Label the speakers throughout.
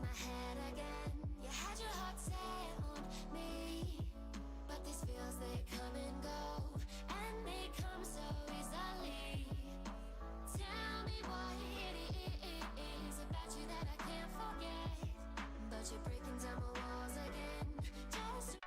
Speaker 1: my head again. You had your heart set on me, but these feels, they come and go, and they come so easily. Tell me what it is about you that I can't forget, but you're breaking down my walls again. Just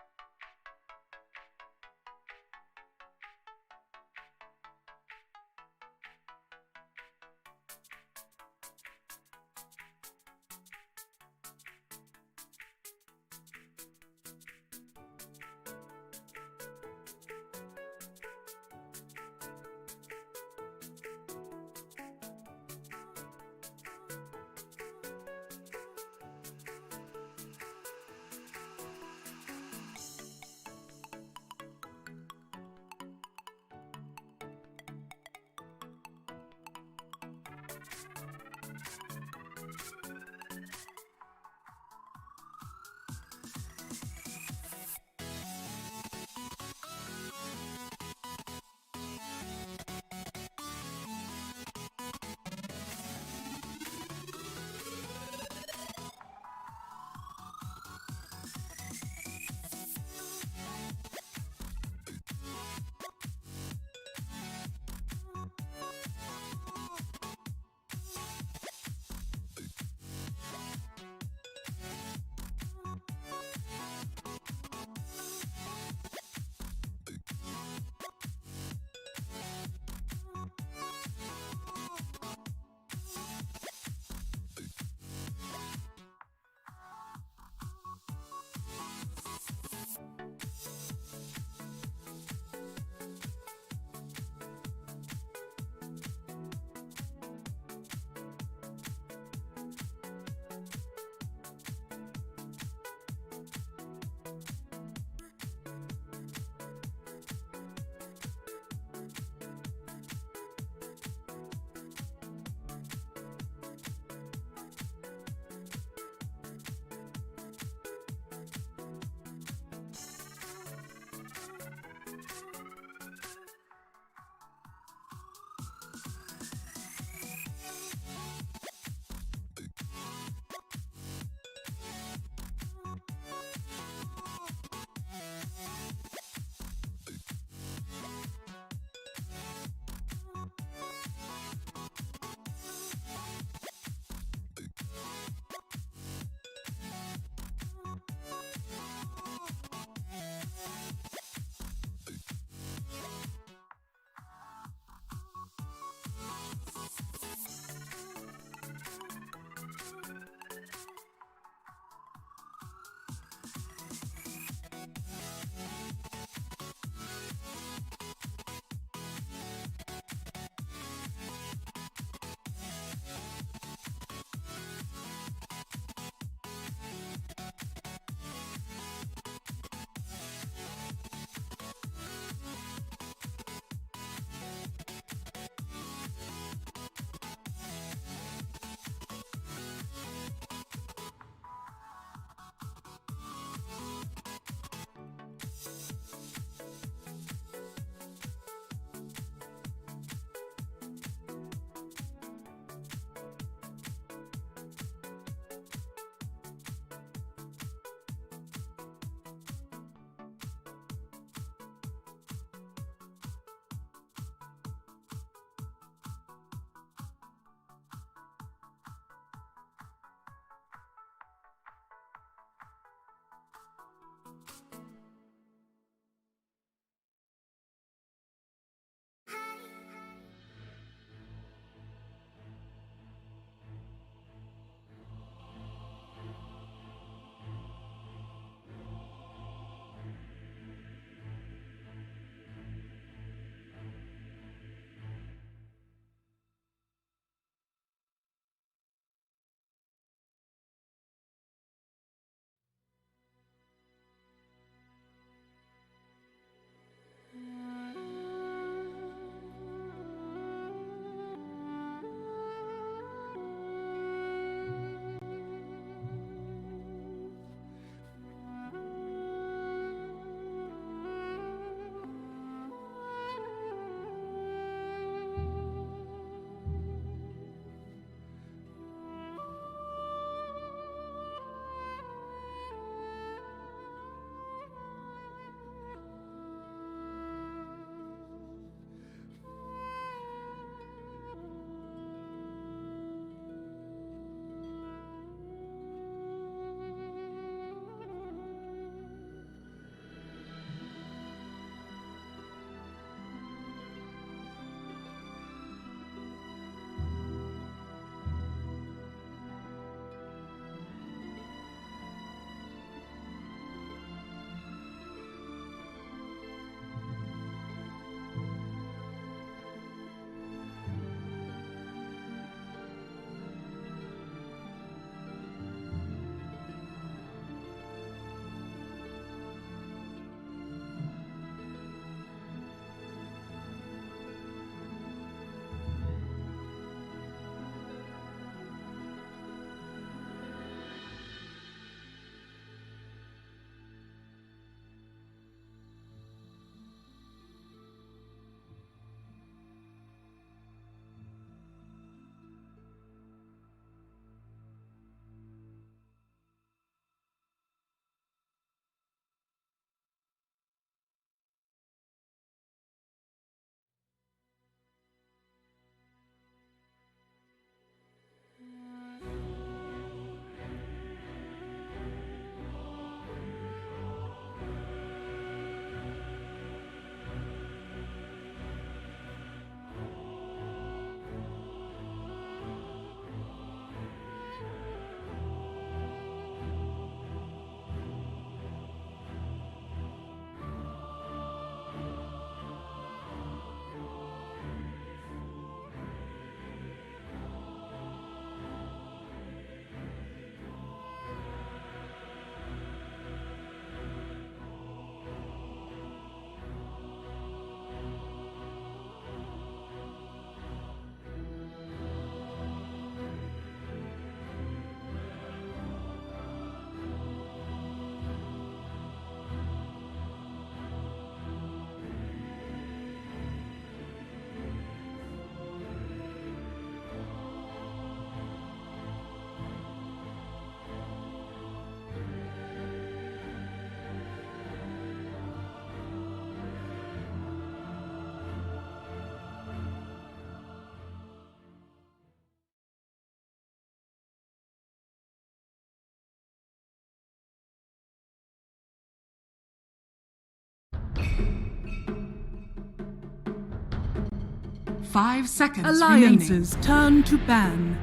Speaker 2: 5 seconds
Speaker 3: Alliances turn to ban.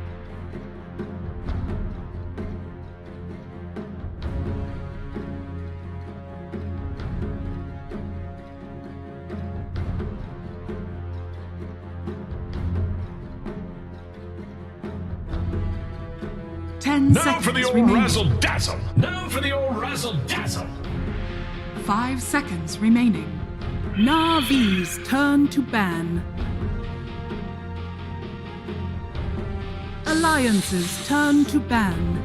Speaker 4: Now for the old razzle-dazzle! Now for the old razzle-dazzle!
Speaker 2: 5 seconds remaining.
Speaker 3: Navi's turn to ban. Alliances turn to ban.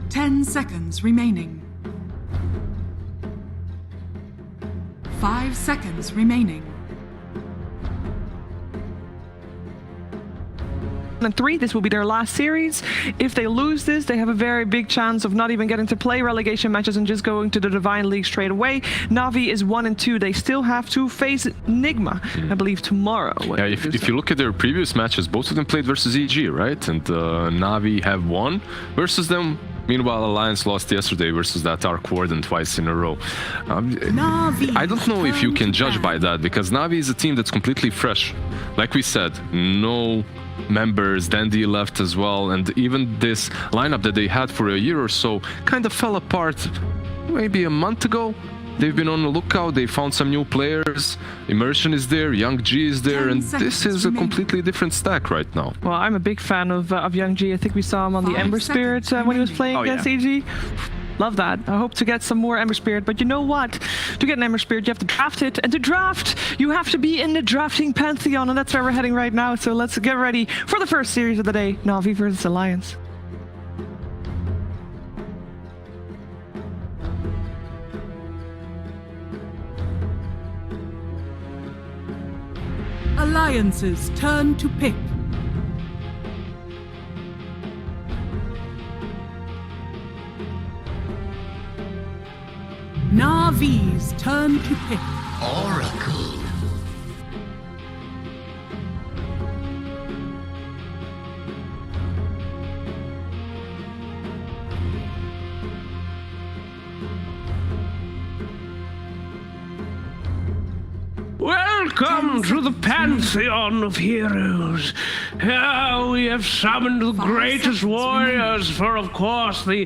Speaker 2: Ten seconds remaining. 5 seconds remaining.
Speaker 5: And 3, this will be their last series. If they lose this, they have a very big chance of not even getting to play relegation matches and just going to the Divine League straight away. Navi is 1 and 2. They still have to face Nigma, I believe, tomorrow.
Speaker 6: Yeah, if you look at their previous matches, both of them played versus EG, right? And Navi have won versus them. Meanwhile, Alliance lost yesterday versus that Arc Warden twice in a row. I don't know if you can judge by that, because Navi is a team that's completely fresh. Like we said, no members, Dandy left as well, and even this lineup that they had for a year or so kind of fell apart maybe a month ago. They've been on the lookout, they found some new players, Immersion is there, Young G is there, and this is a completely different stack right now.
Speaker 5: Well, I'm a big fan of Young G. I think we saw him on the Ember Spirit when he was playing against EG. Love that. I hope to get some more Ember Spirit, but you know what? To get an Ember Spirit, you have to draft it, and to draft, you have to be in the drafting pantheon, and that's where we're heading right now, so let's get ready for the first series of the day, Navi versus Alliance.
Speaker 3: Alliances turn to pick. Navi's turn to pick.
Speaker 4: Oracle. Welcome to the pantheon of heroes. Here we have summoned the greatest warriors for, of course, the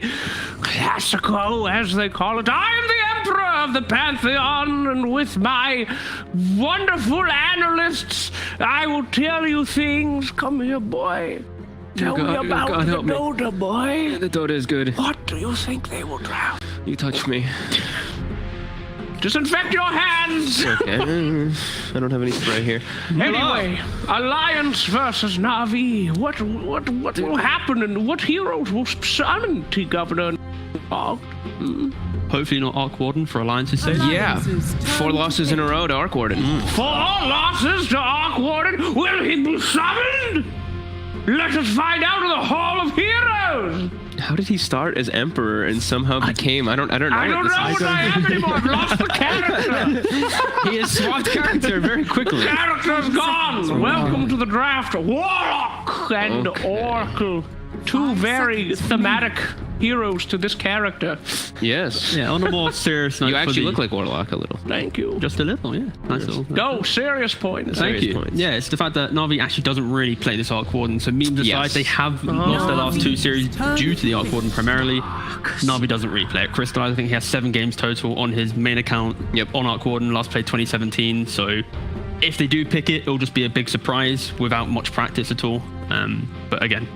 Speaker 4: Classico, as they call it. I am the Emperor of the Pantheon, and with my wonderful analysts, I will tell you things. Come here, boy. Tell me about the Dota, boy.
Speaker 7: Yeah, the Dota is good.
Speaker 4: What do you think they will draft?
Speaker 7: You touch me.
Speaker 4: Disinfect your hands!
Speaker 7: Okay. I don't have any spray here.
Speaker 4: Anyway, Alliance versus Navi. What will happen, and what heroes will summon T-Governor?
Speaker 8: Hopefully not Arc Warden for Alliance's sake.
Speaker 7: Yeah. 4 losses in a row to Arc Warden.
Speaker 4: 4 losses to Arc Warden? Will he be summoned? Let us find out in the Hall of Heroes!
Speaker 7: How did he start as Emperor and somehow became? I don't know.
Speaker 4: I don't know what I am anymore. I've lost the character.
Speaker 7: He has swapped character very quickly.
Speaker 4: Character's gone. Welcome to the draft. Warlock and Oracle. 2 very thematic heroes to this character.
Speaker 7: Yes.
Speaker 8: Yeah, on a more serious note.
Speaker 7: You actually look like Warlock a little.
Speaker 4: Thank you.
Speaker 8: Just a little, yeah. Nice little.
Speaker 4: Go, serious points.
Speaker 8: Thank you.
Speaker 7: Points.
Speaker 8: Yeah, it's the fact that Navi actually doesn't really play this Arc Warden. So memes aside, they have lost their last 2 series due to the Arc Warden primarily. Navi doesn't really play it. Crystallize, I think he has 7 games total on his main account.
Speaker 7: Yep.
Speaker 8: On Arc Warden, last played 2017. So if they do pick it, it'll just be a big surprise without much practice at all. But again,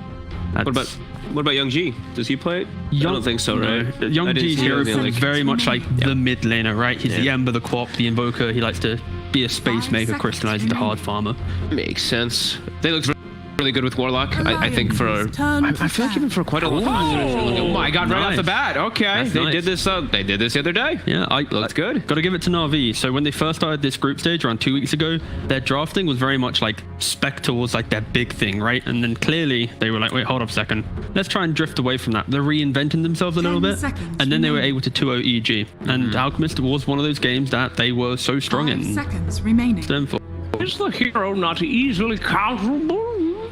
Speaker 7: What about Young G? Does he play it? I don't think so, right?
Speaker 8: Young G's hero form is very much like the mid laner, right? He's the Ember, the Quap, the Invoker. He likes to be a space maker, crystallize the hard farmer.
Speaker 7: Makes sense. They look really good with Warlock. I think for I feel like even for quite a long time. Oh my god! Right off the bat. Okay, they did this. They did this the other day.
Speaker 8: Yeah,
Speaker 7: looks good.
Speaker 8: Got to give it to Navi. So when they first started this group stage around 2 weeks ago, their drafting was very much like Spectre was like their big thing, right? And then clearly they were like, wait, hold up a second. Let's try and drift away from that. They're reinventing themselves a little bit, and then they were able to 2-0 EG. And Alchemist was one of those games that they were so strong in.
Speaker 2: 5 seconds remaining.
Speaker 4: Is the hero not easily counterable?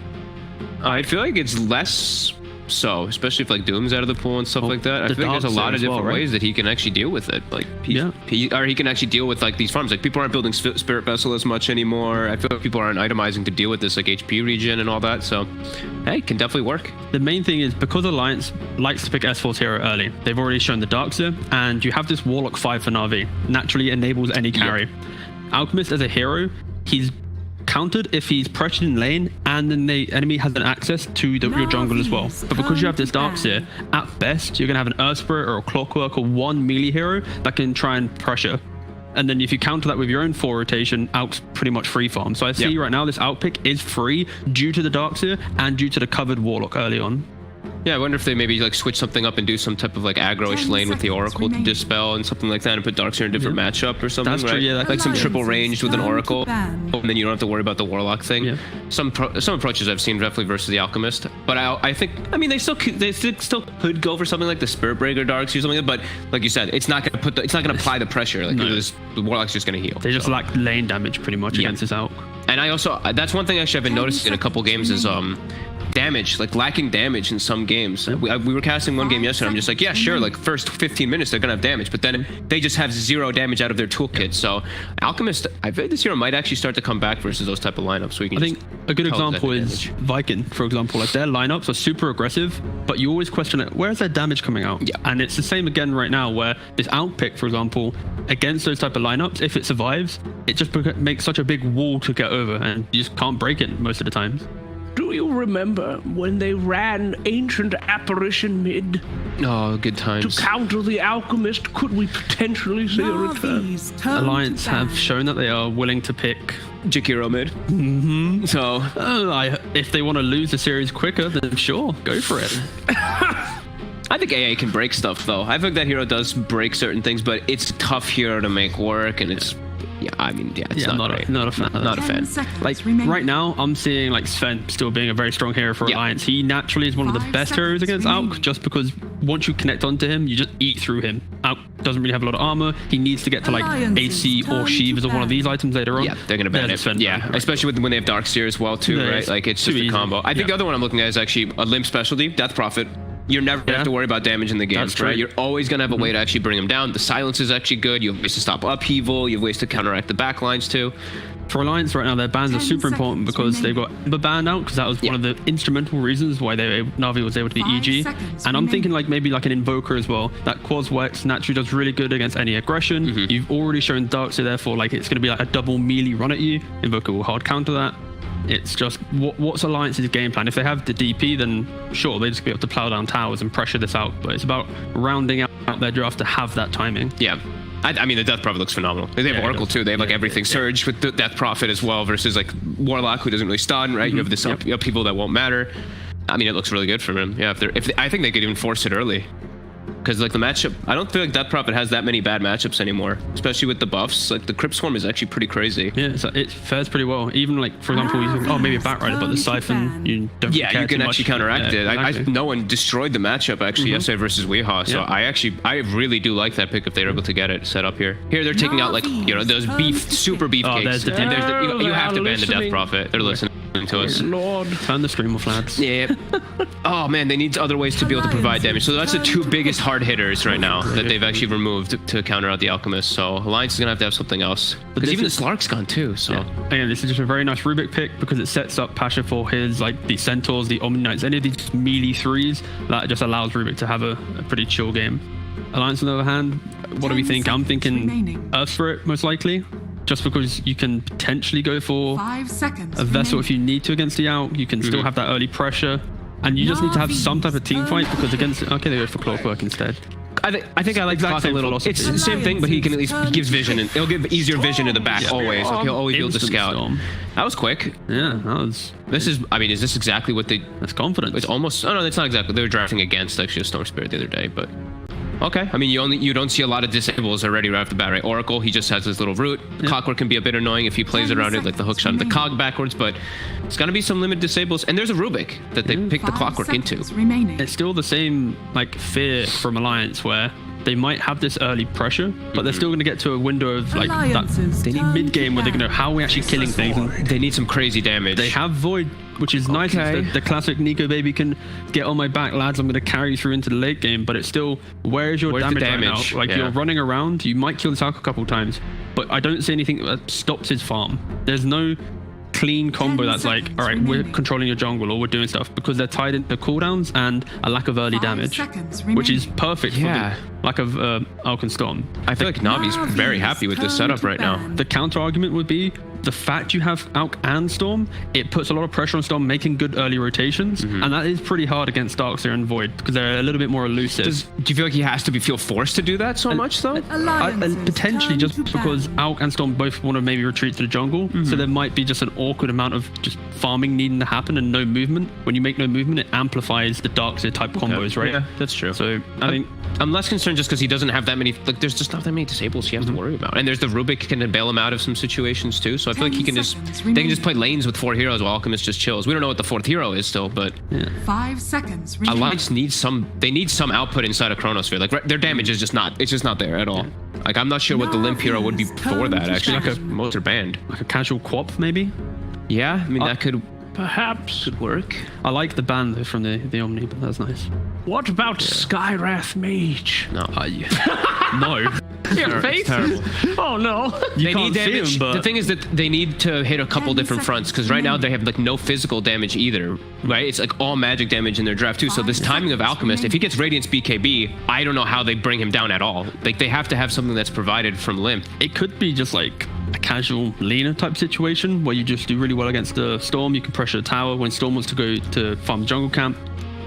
Speaker 7: I feel like it's less so, especially if like Doom's out of the pool and stuff like that. I feel like there's a lot of different ways that he can actually deal with it. Like, he can actually deal with like these farms. Like people aren't building Spirit Vessel as much anymore. I feel like people aren't itemizing to deal with this like HP regen and all that. So, hey, can definitely work.
Speaker 8: The main thing is because Alliance likes to pick S4's hero early. They've already shown the Darkseer, and you have this Warlock 5 for Na'Vi. Naturally enables any carry. Alchemist as a hero, he's countered if he's pressured in lane and then the enemy has an access to your jungle as well. But because you have this Darkseer, at best you're gonna have an Earth Spirit or a Clockwork or one melee hero that can try and pressure. And then if you counter that with your own 4 rotation, Alk's pretty much free farm. So I see right now this Alk pick is free due to the Darkseer and due to the covered Warlock early on.
Speaker 7: Yeah, I wonder if they maybe like switch something up and do some type of like aggro-ish lane with the Oracle to dispel and something like that, and put Darkseer in a different matchup or something. That's true, yeah, like some triple ranged with an Oracle, and then you don't have to worry about the Warlock thing. Yeah. Some approaches I've seen definitely versus the Alchemist, but I think, I mean, they still could go for something like the Spirit Breaker Darkseer or something, but like you said, it's not gonna apply the pressure. Like the Warlock's just gonna heal.
Speaker 8: They just lack lane damage pretty much against this Alk.
Speaker 7: And I also, that's one thing actually I've been noticing in a couple games is damage, like lacking damage in some games. We were casting one game yesterday. I'm just like, yeah, sure, like first 15 minutes they're gonna have damage, but then they just have 0 damage out of their toolkit. So Alchemist, I think this hero might actually start to come back versus those type of lineups. So we can I think
Speaker 8: a good example is Viking, for example. Like their lineups are super aggressive, but you always question it, where's their damage coming out? Yeah. And it's the same again right now, where this Alk pick, for example, against those type of lineups, if it survives, it just makes such a big wall to get over, and you just can't break it most of the times.
Speaker 4: Do you remember when they ran Ancient Apparition mid?
Speaker 7: Oh, good times.
Speaker 4: To counter the Alchemist, could we potentially see a return?
Speaker 8: Alliance have shown that they are willing to pick
Speaker 7: Jakiro mid. So,
Speaker 8: if they want to lose the series quicker, then sure, go for it.
Speaker 7: I think AA can break stuff, though. I think that hero does break certain things, but it's a tough hero to make work, and it's... Yeah, I mean, it's not great.
Speaker 8: Not a fan.
Speaker 7: Not a fan.
Speaker 8: Like, right now, I'm seeing, like, Sven still being a very strong hero for Alliance. He naturally is one of the best heroes against Alk, just because once you connect onto him, you just eat through him. Alk doesn't really have a lot of armor. He needs to get to, like, AC or Shivas or one of these items later on.
Speaker 7: Yeah, they're going to ban it. Yeah, especially when they have Darkseer as well, too, right? Like, it's just a combo. I think the other one I'm looking at is actually a limp specialty, Death Prophet. You're never going to have to worry about damage in the game, right? You're always going to have a way to actually bring them down. The silence is actually good. You have ways to stop upheaval. You have ways to counteract the backlines too.
Speaker 8: For Alliance right now, their bans are super important because they've got Ember banned out, because that was one of the instrumental reasons why Na'Vi was able to beat EG. And I'm thinking like maybe like an Invoker as well. That Quas Wex naturally does really good against any aggression. You've already shown Darkseer, therefore like it's going to be like a double melee run at you. Invoker will hard counter that. It's just what's Alliance's game plan. If they have the DP, then sure, they just be able to plow down towers and pressure this out. But it's about rounding out their draft to have that timing.
Speaker 7: Yeah. I mean, the Death Prophet looks phenomenal. They have Oracle too. They have like everything surged with the Death Prophet as well, versus like Warlock, who doesn't really stun, right? You have this people that won't matter. I mean, it looks really good for him. Yeah, I think they could even force it early. Because like the matchup, I don't feel like Death Prophet has that many bad matchups anymore, especially with the buffs. Like the Crypt Swarm is actually pretty crazy.
Speaker 8: Yeah, so it fares pretty well. Even like, for example, you think, oh, maybe a Batrider, but the Siphon, you don't care
Speaker 7: you can actually counteract it.
Speaker 8: Exactly.
Speaker 7: No one destroyed the matchup actually yesterday versus Weehaw, so I really do like that pick if they're able to get it set up here. Here they're taking out like, you know, those super beefcakes. You have to ban the Death Prophet. They're listening to us.
Speaker 4: Lord.
Speaker 8: Turn the stream off, lads.
Speaker 7: Yeah. Oh man, they need other ways to be able to provide damage. So that's the 2 biggest hard hitters right now that they've actually removed to counter out the Alchemist. So Alliance is gonna have to have something else. Because even the Slark's gone too. So
Speaker 8: again, this is just a very nice Rubik pick because it sets up Pasha for his like the Centaurs, the Omni Knights, any of these melee 3s. That just allows Rubik to have a pretty chill game. Alliance on the other hand, what do we think? I'm thinking Earth Spirit most likely. Just because you can potentially go for
Speaker 2: 5 seconds
Speaker 8: a Vessel if you need to against the Alk. You can still have that early pressure. And you just need to have some type of team fight because against... Okay, they go for Clockwork instead.
Speaker 7: I think I like Clock a little. It's the same thing, but he can at least gives vision, and he'll give easier vision in the back always. Like he'll always be able to scout. That was quick.
Speaker 8: Yeah, that was...
Speaker 7: This is... I mean, is this exactly what they...
Speaker 8: That's confidence.
Speaker 7: It's almost... Oh no, that's not exactly. They were drafting against actually a Storm Spirit the other day, but... Okay, I mean, you don't see a lot of disables already right off the bat, right? Oracle, he just has his little root. Clockwork can be a bit annoying if he plays around it, like the hookshot of the cog backwards, but it's gonna be some limited disables. And there's a Rubik that they picked the Clockwork into.
Speaker 8: It's still the same, like, fear from Alliance where they might have this early pressure, but they're still going to get to a window of like that.
Speaker 3: Alliances
Speaker 8: They need
Speaker 3: turn
Speaker 8: mid game
Speaker 3: to
Speaker 8: where they're going to
Speaker 3: ban.
Speaker 8: know how are we actually killing things. And
Speaker 7: They need some crazy damage.
Speaker 8: they have Void, which is nice.
Speaker 5: Okay.
Speaker 8: It's the classic Nico baby can get on my back, lads. I'm going to carry you through into the late game, but it's still, where is your
Speaker 7: Where's the
Speaker 8: damage,
Speaker 7: damage?
Speaker 8: right now? Like
Speaker 7: Yeah.
Speaker 8: you're running around, you might kill this Alk a couple times, but I don't see anything that stops his farm. There's no clean combo
Speaker 2: 10
Speaker 8: that's like,
Speaker 2: seconds
Speaker 8: all right, we're
Speaker 2: remaining.
Speaker 8: controlling your jungle or we're doing stuff, because they're tied into cooldowns and a lack of early
Speaker 2: 5
Speaker 8: damage,
Speaker 2: seconds
Speaker 8: which is
Speaker 2: remaining.
Speaker 8: perfect
Speaker 7: Yeah.
Speaker 8: for the lack of Alk and Storm.
Speaker 7: I feel like Navi's very happy with this setup right now.
Speaker 8: The counter argument would be the fact you have Alk and Storm, it puts a lot of pressure on Storm making good early rotations, and that is pretty hard against Darkseer and Void because they're a little bit more elusive.
Speaker 7: Do you feel like he has to feel forced to do that so much though?
Speaker 3: Alliances
Speaker 8: Potentially
Speaker 3: turn
Speaker 8: just
Speaker 3: to
Speaker 8: because
Speaker 3: ban.
Speaker 8: Alk and Storm both want to maybe retreat to the jungle, so there might be just an awkward amount of just farming needing to happen and no movement. When you make no movement, it amplifies the Darkseer type combos, right?
Speaker 7: Yeah, that's true.
Speaker 8: So I think
Speaker 7: I'm less concerned just because he doesn't have that many. Like, there's just not that many disables he has to worry about, and there's the Rubik can bail him out of some situations too. So I feel like he
Speaker 2: 10
Speaker 7: can just
Speaker 2: seconds
Speaker 7: they can just
Speaker 2: remaining.
Speaker 7: play lanes with 4 heroes while Alchemist just chills. We don't know what the 4th hero is still, but
Speaker 2: 5 seconds remaining.
Speaker 7: Alliance needs some. They need some output inside of Chronosphere. Like their damage is just not. It's just not there at all. Like I'm not sure what the limp hero would be for that actually.
Speaker 2: Like
Speaker 7: Because most are banned.
Speaker 8: like a casual quap maybe.
Speaker 7: Yeah, I mean that could perhaps work.
Speaker 8: I like the ban though from the Omni, but that's nice.
Speaker 4: What about Skywrath Mage?
Speaker 7: No.
Speaker 8: No.
Speaker 4: Your face?
Speaker 7: terrible.
Speaker 4: Oh no.
Speaker 7: They
Speaker 8: can't
Speaker 7: need
Speaker 8: see
Speaker 7: damage.
Speaker 8: him, but-
Speaker 7: The thing is that they need to hit a couple
Speaker 2: 10
Speaker 7: different fronts because right now they have like no physical damage either, right? It's like all magic damage in their draft too. So this
Speaker 2: 5
Speaker 7: timing of
Speaker 2: seconds
Speaker 7: Alchemist, if he gets Radiance BKB, I don't know how they bring him down at all. Like they have to have something that's provided from Limp.
Speaker 8: It could be just like a casual Lena type situation where you just do really well against the Storm. You can pressure the tower when Storm wants to go to farm jungle camp.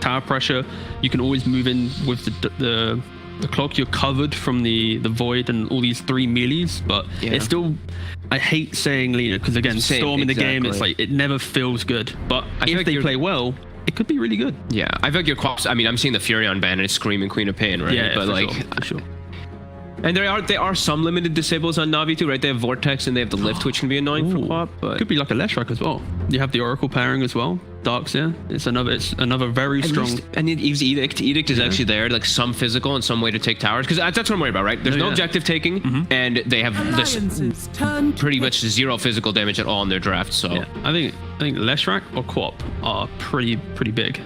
Speaker 8: Tower pressure. You can always move in with the clock. You're covered from the Void and all these 3 melees, but
Speaker 7: Yeah.
Speaker 8: it's still. I hate saying Lena because again,
Speaker 7: Same,
Speaker 8: Storm in the game, it's
Speaker 7: exactly.
Speaker 8: like it never feels good. But
Speaker 7: I feel
Speaker 8: if
Speaker 7: like
Speaker 8: they
Speaker 7: you're-
Speaker 8: play well, it could be really good.
Speaker 7: Yeah, I feel like your quaps. I mean, I'm seeing the Furion ban and it's screaming Queen of Pain, right?
Speaker 8: Yeah,
Speaker 7: but
Speaker 8: for
Speaker 7: like,
Speaker 8: sure, for sure.
Speaker 7: and there are some limited disables on Navi too, right? They have Vortex and they have the Lift, which can be annoying for
Speaker 8: Ooh.
Speaker 7: quap. But
Speaker 8: Could be like a Leshrac as well. You have the Oracle pairing as well. Darkseer. It's another very
Speaker 7: At
Speaker 8: strong.
Speaker 7: least- and then Eve's Edict. Edict is actually there, like some physical and some way to take towers. Because that's what I'm worried about, right? There's
Speaker 8: No,
Speaker 7: no
Speaker 8: yeah.
Speaker 7: objective taking, and they have this
Speaker 3: Alliances turn to
Speaker 7: pretty
Speaker 3: pit.
Speaker 7: much 0 physical damage at all in their draft. So
Speaker 8: Yeah, I think Leshrac or Quap are pretty big,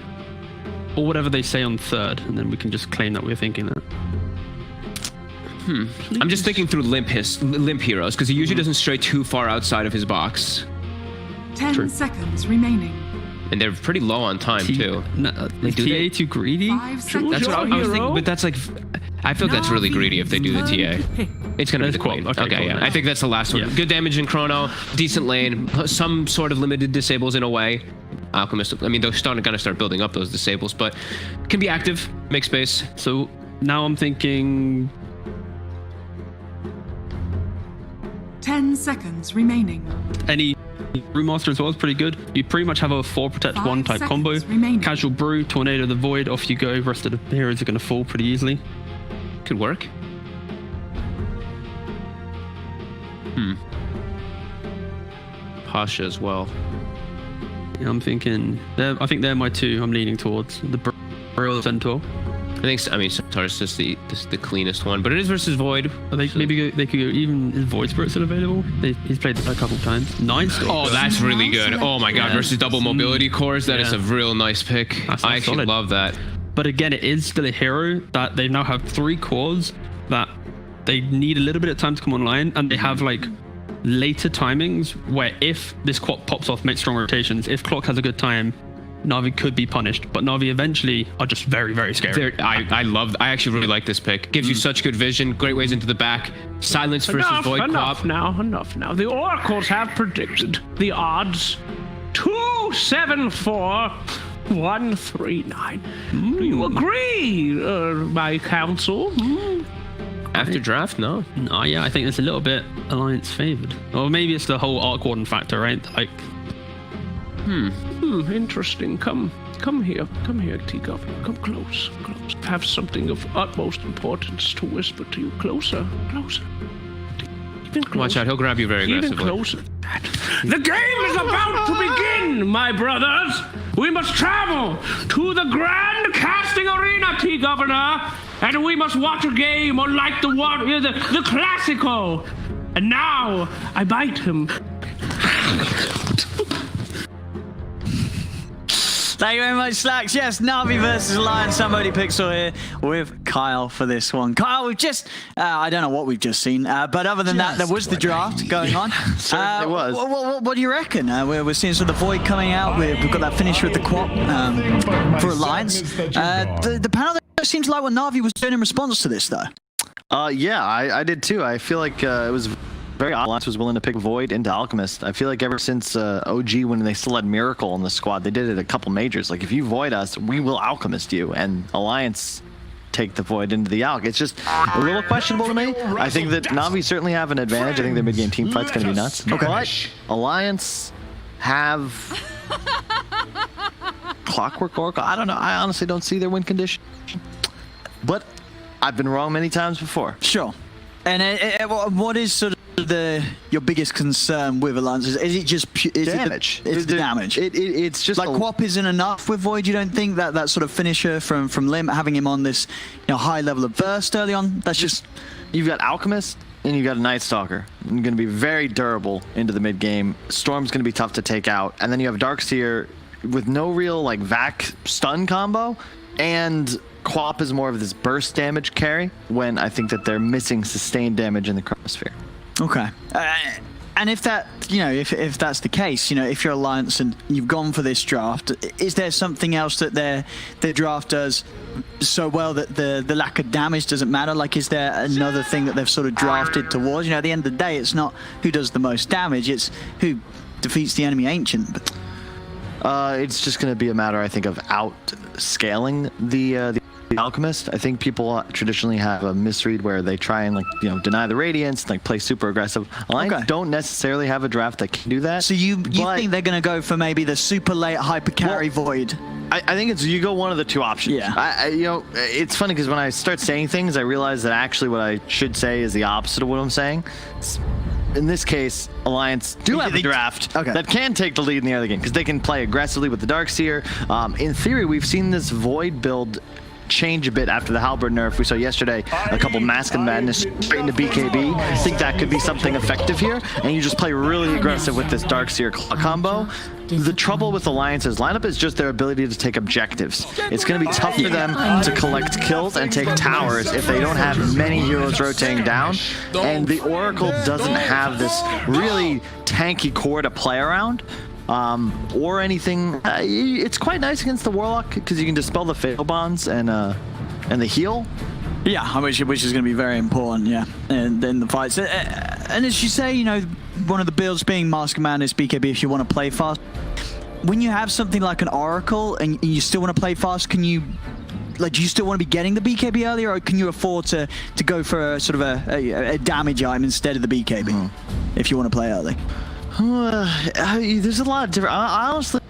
Speaker 8: or whatever they say on 3rd, and then we can just claim that we're thinking that.
Speaker 7: I'm just thinking through limp heroes because he usually doesn't stray too far outside of his box,
Speaker 2: 10 seconds remaining.
Speaker 7: and they're pretty low on time too.
Speaker 8: Is
Speaker 7: do they-
Speaker 8: TA too greedy?
Speaker 2: 5 seconds
Speaker 7: That's what I was thinking,
Speaker 4: hero?
Speaker 7: but that's like, I feel like that's really greedy if they do the TA. It's gonna be the
Speaker 8: That's
Speaker 7: Queen.
Speaker 8: cool. Okay,
Speaker 7: Okay,
Speaker 8: cool.
Speaker 7: yeah. I think that's the last one.
Speaker 8: Yeah.
Speaker 7: Good damage in Chrono, decent lane, some sort of limited disables in a way. Alchemist, I mean, they're gonna start building up those disables, but can be active, make space.
Speaker 8: So now I'm thinking
Speaker 2: 10 seconds remaining.
Speaker 8: any Brewmaster as well is pretty good. You pretty much have a 4 protect 1 type combo.
Speaker 2: seconds remaining.
Speaker 8: Casual Brew, Tornado the Void, off you go. Rest of the heroes are going to fall pretty easily.
Speaker 7: Could work. Pasha as well.
Speaker 8: Yeah, I'm thinking. I think they're my 2. I'm leaning towards the Brew Centaur.
Speaker 7: I think, I mean, Centaur is just the cleanest one, but it is versus Void.
Speaker 8: They maybe they could go even. Is Void Spirit still available? He's played a couple times. 9 still.
Speaker 7: Oh, that's really good. Oh my god,
Speaker 8: Yeah.
Speaker 7: versus double mobility cores. That is
Speaker 8: Yeah.
Speaker 7: a real nice pick.
Speaker 8: That's
Speaker 7: I actually
Speaker 8: solid.
Speaker 7: love that.
Speaker 8: But again, it is still a hero that they now have 3 cores that they need a little bit of time to come online, and they have like later timings where if this Quap pops off, makes strong rotations, if Clock has a good time, Na'Vi could be punished. But Na'Vi eventually are just very, very scary.
Speaker 7: I actually really like this pick. Gives you such good vision, great ways into the back. Silence versus Void
Speaker 4: Enough
Speaker 7: Quap.
Speaker 4: now. The oracles have predicted the odds 274 139. Do you agree, my counsel?
Speaker 7: After draft, no.
Speaker 8: No, yeah, I think it's a little bit Alliance favored. Or maybe it's the whole Arc Warden factor, right? Like,
Speaker 4: Interesting. Come here, T-Governor. Come close. I have something of utmost importance to whisper to you. Closer. Even closer.
Speaker 7: Watch out, he'll grab you very
Speaker 4: Even
Speaker 7: aggressively.
Speaker 4: closer. The game is about to begin, my brothers. We must travel to the Grand Casting Arena, T-Governor. and we must watch a game unlike the Classico. And now I bite him.
Speaker 9: Thank you very much, Slacks. Yes, Na'Vi versus Alliance. Somebody Pixel here with Kyle for this one. Kyle, we've just, I don't know what we've just seen, but other than that, there was the draft going on.
Speaker 10: Certainly was.
Speaker 9: What do you reckon? We're seeing sort of the Void coming out. We've got that finish with the Quap for Alliance. The panel seems like what Na'Vi was doing in response to this, though.
Speaker 10: Yeah, I did too. I feel like it was very odd. Alliance was willing to pick Void into Alchemist. I feel like ever since OG, when they still had Miracle in the squad, they did it a couple majors. Like, if you Void us, we will Alchemist you. And Alliance take the Void into the Alch. It's just a little questionable to me. I think that Na'Vi certainly have an advantage. I think their mid-game team fight's going to be nuts. Okay. But Alliance have Clockwork Oracle. I don't know. I honestly don't see their win condition. But I've been wrong many times before.
Speaker 9: Sure. And what is sort of your biggest concern with Alliance? Is it just
Speaker 10: damage?
Speaker 9: It's the damage.
Speaker 10: It's just
Speaker 9: like Quap isn't enough with Void. You don't think that sort of finisher from Limp, having him on this high level of burst early on? That's just
Speaker 10: you've got Alchemist and you've got a Night Stalker. You're going to be very durable into the mid game. Storm's going to be tough to take out, and then you have Darkseer with no real like vac stun combo, and Quap is more of this burst damage carry when I think that they're missing sustained damage in the Chronosphere.
Speaker 9: Okay. And if that, if that's the case, if you're Alliance and you've gone for this draft, is there something else that their draft does so well that the lack of damage doesn't matter? Like, is there another thing that they've sort of drafted towards? At the end of the day, it's not who does the most damage, it's who defeats the enemy Ancient. But
Speaker 10: it's just going to be a matter, I think, of out-scaling the Alchemist. I think people traditionally have a misread where they try and deny the Radiance and play super aggressive. Alliance don't necessarily have a draft that can do that.
Speaker 9: So you think they're going to go for maybe the super late hyper carry Void?
Speaker 10: I think it's you go one of the two options.
Speaker 9: Yeah.
Speaker 10: It's funny because when I start saying things, I realize that actually what I should say is the opposite of what I'm saying. In this case, Alliance do have a draft that can take the lead in the early game because they can play aggressively with the Darkseer. In theory, we've seen this Void build change a bit after the Halberd nerf. We saw yesterday a couple Mask and Madness straight into BKB. I think that could be something effective here, and you just play really aggressive with this Darkseer combo. The trouble with Alliance's lineup is just their ability to take objectives. It's going to be tough for them to collect kills and take towers if they don't have many heroes rotating down, and the Oracle doesn't have this really tanky core to play around. Or anything. It's quite nice against the Warlock because you can dispel the Fatal Bonds and the heal.
Speaker 9: Yeah, which is going to be very important, in the fights. And as you say, one of the builds being Mask of Madness, BKB, if you want to play fast. When you have something like an Oracle and you still want to play fast, can you... do you still want to be getting the BKB earlier, or can you afford to go for a sort of a damage item instead of the BKB if you want to play early?
Speaker 10: There's a lot of different... I honestly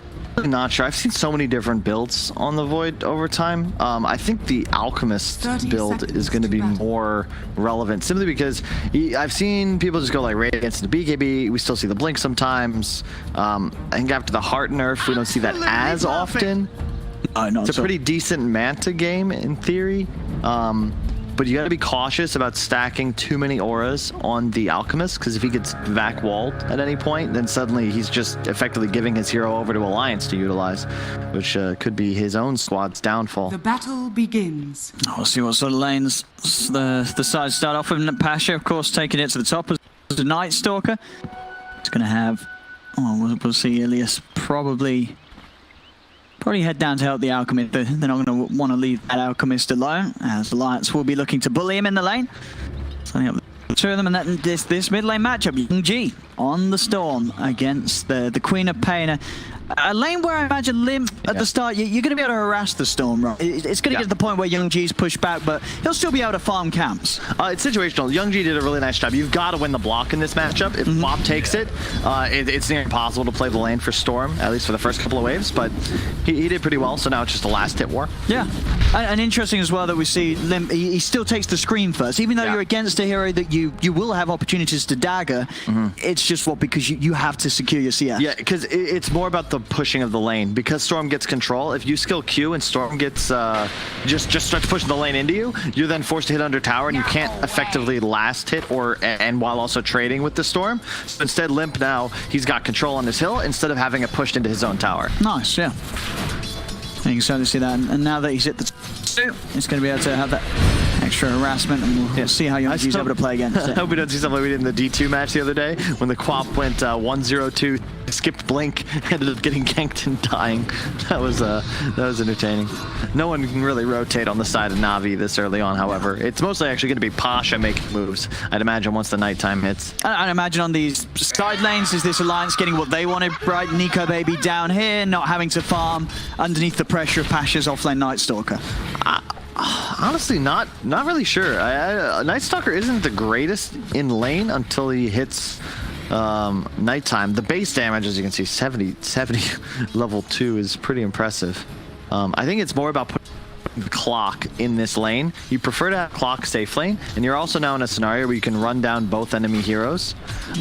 Speaker 10: not sure. I've seen so many different builds on the Void over time. I think the Alchemist build is going to be more relevant simply because I've seen people just go like Radiance into BKB. We still see the Blink sometimes. I think after the Heart nerf, we don't see that as often. It's a pretty decent Manta game in theory. But you got to be cautious about stacking too many auras on the Alchemist, because if he gets vac walled at any point, then suddenly he's just effectively giving his hero over to Alliance to utilize, which could be his own squad's downfall.
Speaker 2: The battle begins.
Speaker 9: We'll see what sort of lanes the sides start off with. Pasha, of course, taking it to the top as the Night Stalker. It's going to have... we'll see Ilias probably head down to help the Alchemist. They're not going to want to leave that Alchemist alone, as Alliance will be looking to bully him in the lane. Setting up the two of them, and this mid lane matchup, Young G on the Storm against the Queen of Pain. A lane where I imagine Limp at the start, you're going to be able to harass the Storm, right? It's going to get to the point where Young G's pushed back, but he'll still be able to farm camps.
Speaker 10: It's situational. Young G did a really nice job. You've got to win the block in this matchup. If Bob takes it, it's near impossible to play the lane for Storm, at least for the first couple of waves, but he did pretty well, so now it's just a last hit war.
Speaker 9: Yeah, and interesting as well that we see Limp, he still takes the screen first. Even though you're against a hero that you will have opportunities to dagger, it's just what, because you have to secure your CS.
Speaker 10: Yeah, because it's more about the pushing of the lane. Because Storm gets control, if you skill Q and Storm gets just starts pushing the lane into you, you're then forced to hit under tower, and you can't effectively last hit and while also trading with the Storm. So instead, Limp now, he's got control on this hill instead of having it pushed into his own tower.
Speaker 9: Nice, yeah. And you can certainly see that. And now that he's hit the it's going to be able to have that extra harassment, and we'll see how Youngji's able to play against it.
Speaker 10: I hope we don't see something like we did in the D2 match the other day when the Quap went 1-0-2, skipped Blink, ended up getting ganked and dying. That was entertaining. No one can really rotate on the side of Na'Vi this early on, however. It's mostly actually going to be Pasha making moves, I'd imagine, once the nighttime hits.
Speaker 9: I'd imagine on these side lanes, is this Alliance getting what they wanted, right? Nico Baby down here, not having to farm underneath the pressure of Pasha's offlane Night Stalker.
Speaker 10: Honestly, not really sure. Night Stalker isn't the greatest in lane until he hits nighttime. The base damage, as you can see, 70 level 2 is pretty impressive. I think it's more about putting the clock in this lane. You prefer to have clock safe lane, and you're also now in a scenario where you can run down both enemy heroes.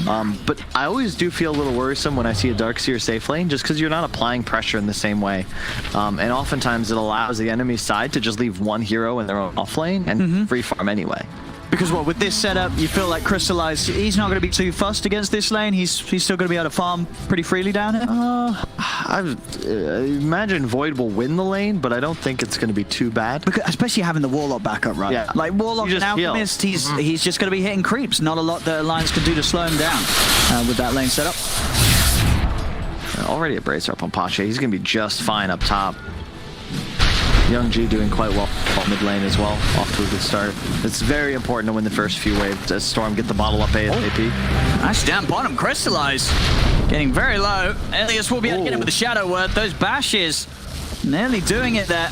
Speaker 10: But I always do feel a little worrisome when I see a Darkseer safe lane, just because you're not applying pressure in the same way. And oftentimes it allows the enemy side to just leave one hero in their own off lane and free farm anyway.
Speaker 9: Because what, with this setup, you feel like Crystallize, he's not going to be too fussed against this lane. He's still going to be able to farm pretty freely down here.
Speaker 10: I imagine Void will win the lane, but I don't think it's going to be too bad.
Speaker 9: Because, especially having the Warlock backup, right? Yeah. Like Warlock and Alchemist, he's just going to be hitting creeps. Not a lot that Alliance can do to slow him down with that lane setup.
Speaker 10: Already a bracer up on Pasha. He's going to be just fine up top. Youngji doing quite well mid lane as well, off to a good start. It's very important to win the first few waves as Storm get the bottle up ASAP.
Speaker 9: Nice down bottom, Crystallize. Getting very low. Elias will be able to get him with the Shadow Word. Those bashes nearly doing it there.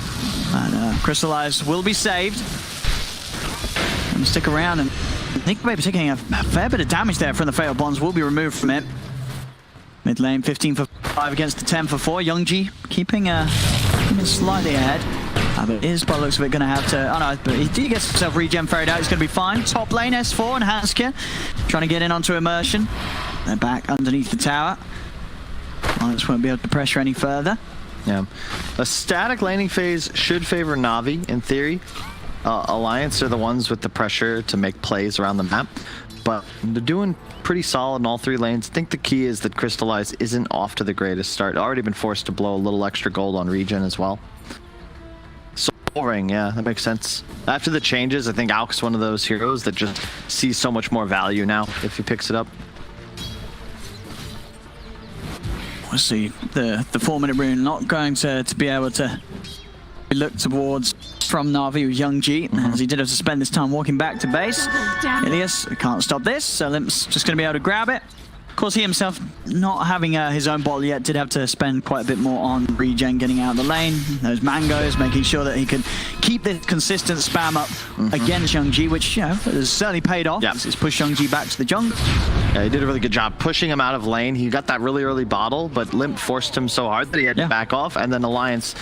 Speaker 9: And Crystallize will be saved. And stick around, and I think maybe taking a fair bit of damage there from the Fatal Bonds will be removed from it. Mid lane, 15 for 5 against the 10 for 4. Youngji keeping slightly ahead. But is, by the looks of it, going to have to... Oh no, but he gets himself regen ferried out. He's going to be fine. Top lane, S4 and Hansker trying to get in onto Immersion. They're back underneath the tower. Alliance won't be able to pressure any further.
Speaker 10: Yeah. A static laning phase should favor Na'Vi, in theory. Alliance are the ones with the pressure to make plays around the map. But they're doing pretty solid in all three lanes. I think the key is that Crystallize isn't off to the greatest start. Already been forced to blow a little extra gold on regen as well. Soul Ring, yeah, that makes sense. After the changes, I think Alk's one of those heroes that just sees so much more value now if he picks it up.
Speaker 9: We'll see. The 4-minute rune not going to be able to be looked towards from Na'Vi with Youngji, as he did have to spend this time walking back to base. Ilias can't stop this, so Limp's just going to be able to grab it. Of course, he himself, not having his own bottle yet, did have to spend quite a bit more on regen, getting out of the lane. Those mangoes, making sure that he could keep this consistent spam up against Youngji, which, you know, has certainly paid off.
Speaker 10: Yep.
Speaker 9: It's pushed Youngji back to the jungle.
Speaker 10: Yeah, he did a really good job pushing him out of lane. He got that really early bottle, but Limp forced him so hard that he had to back off. And then Alliance,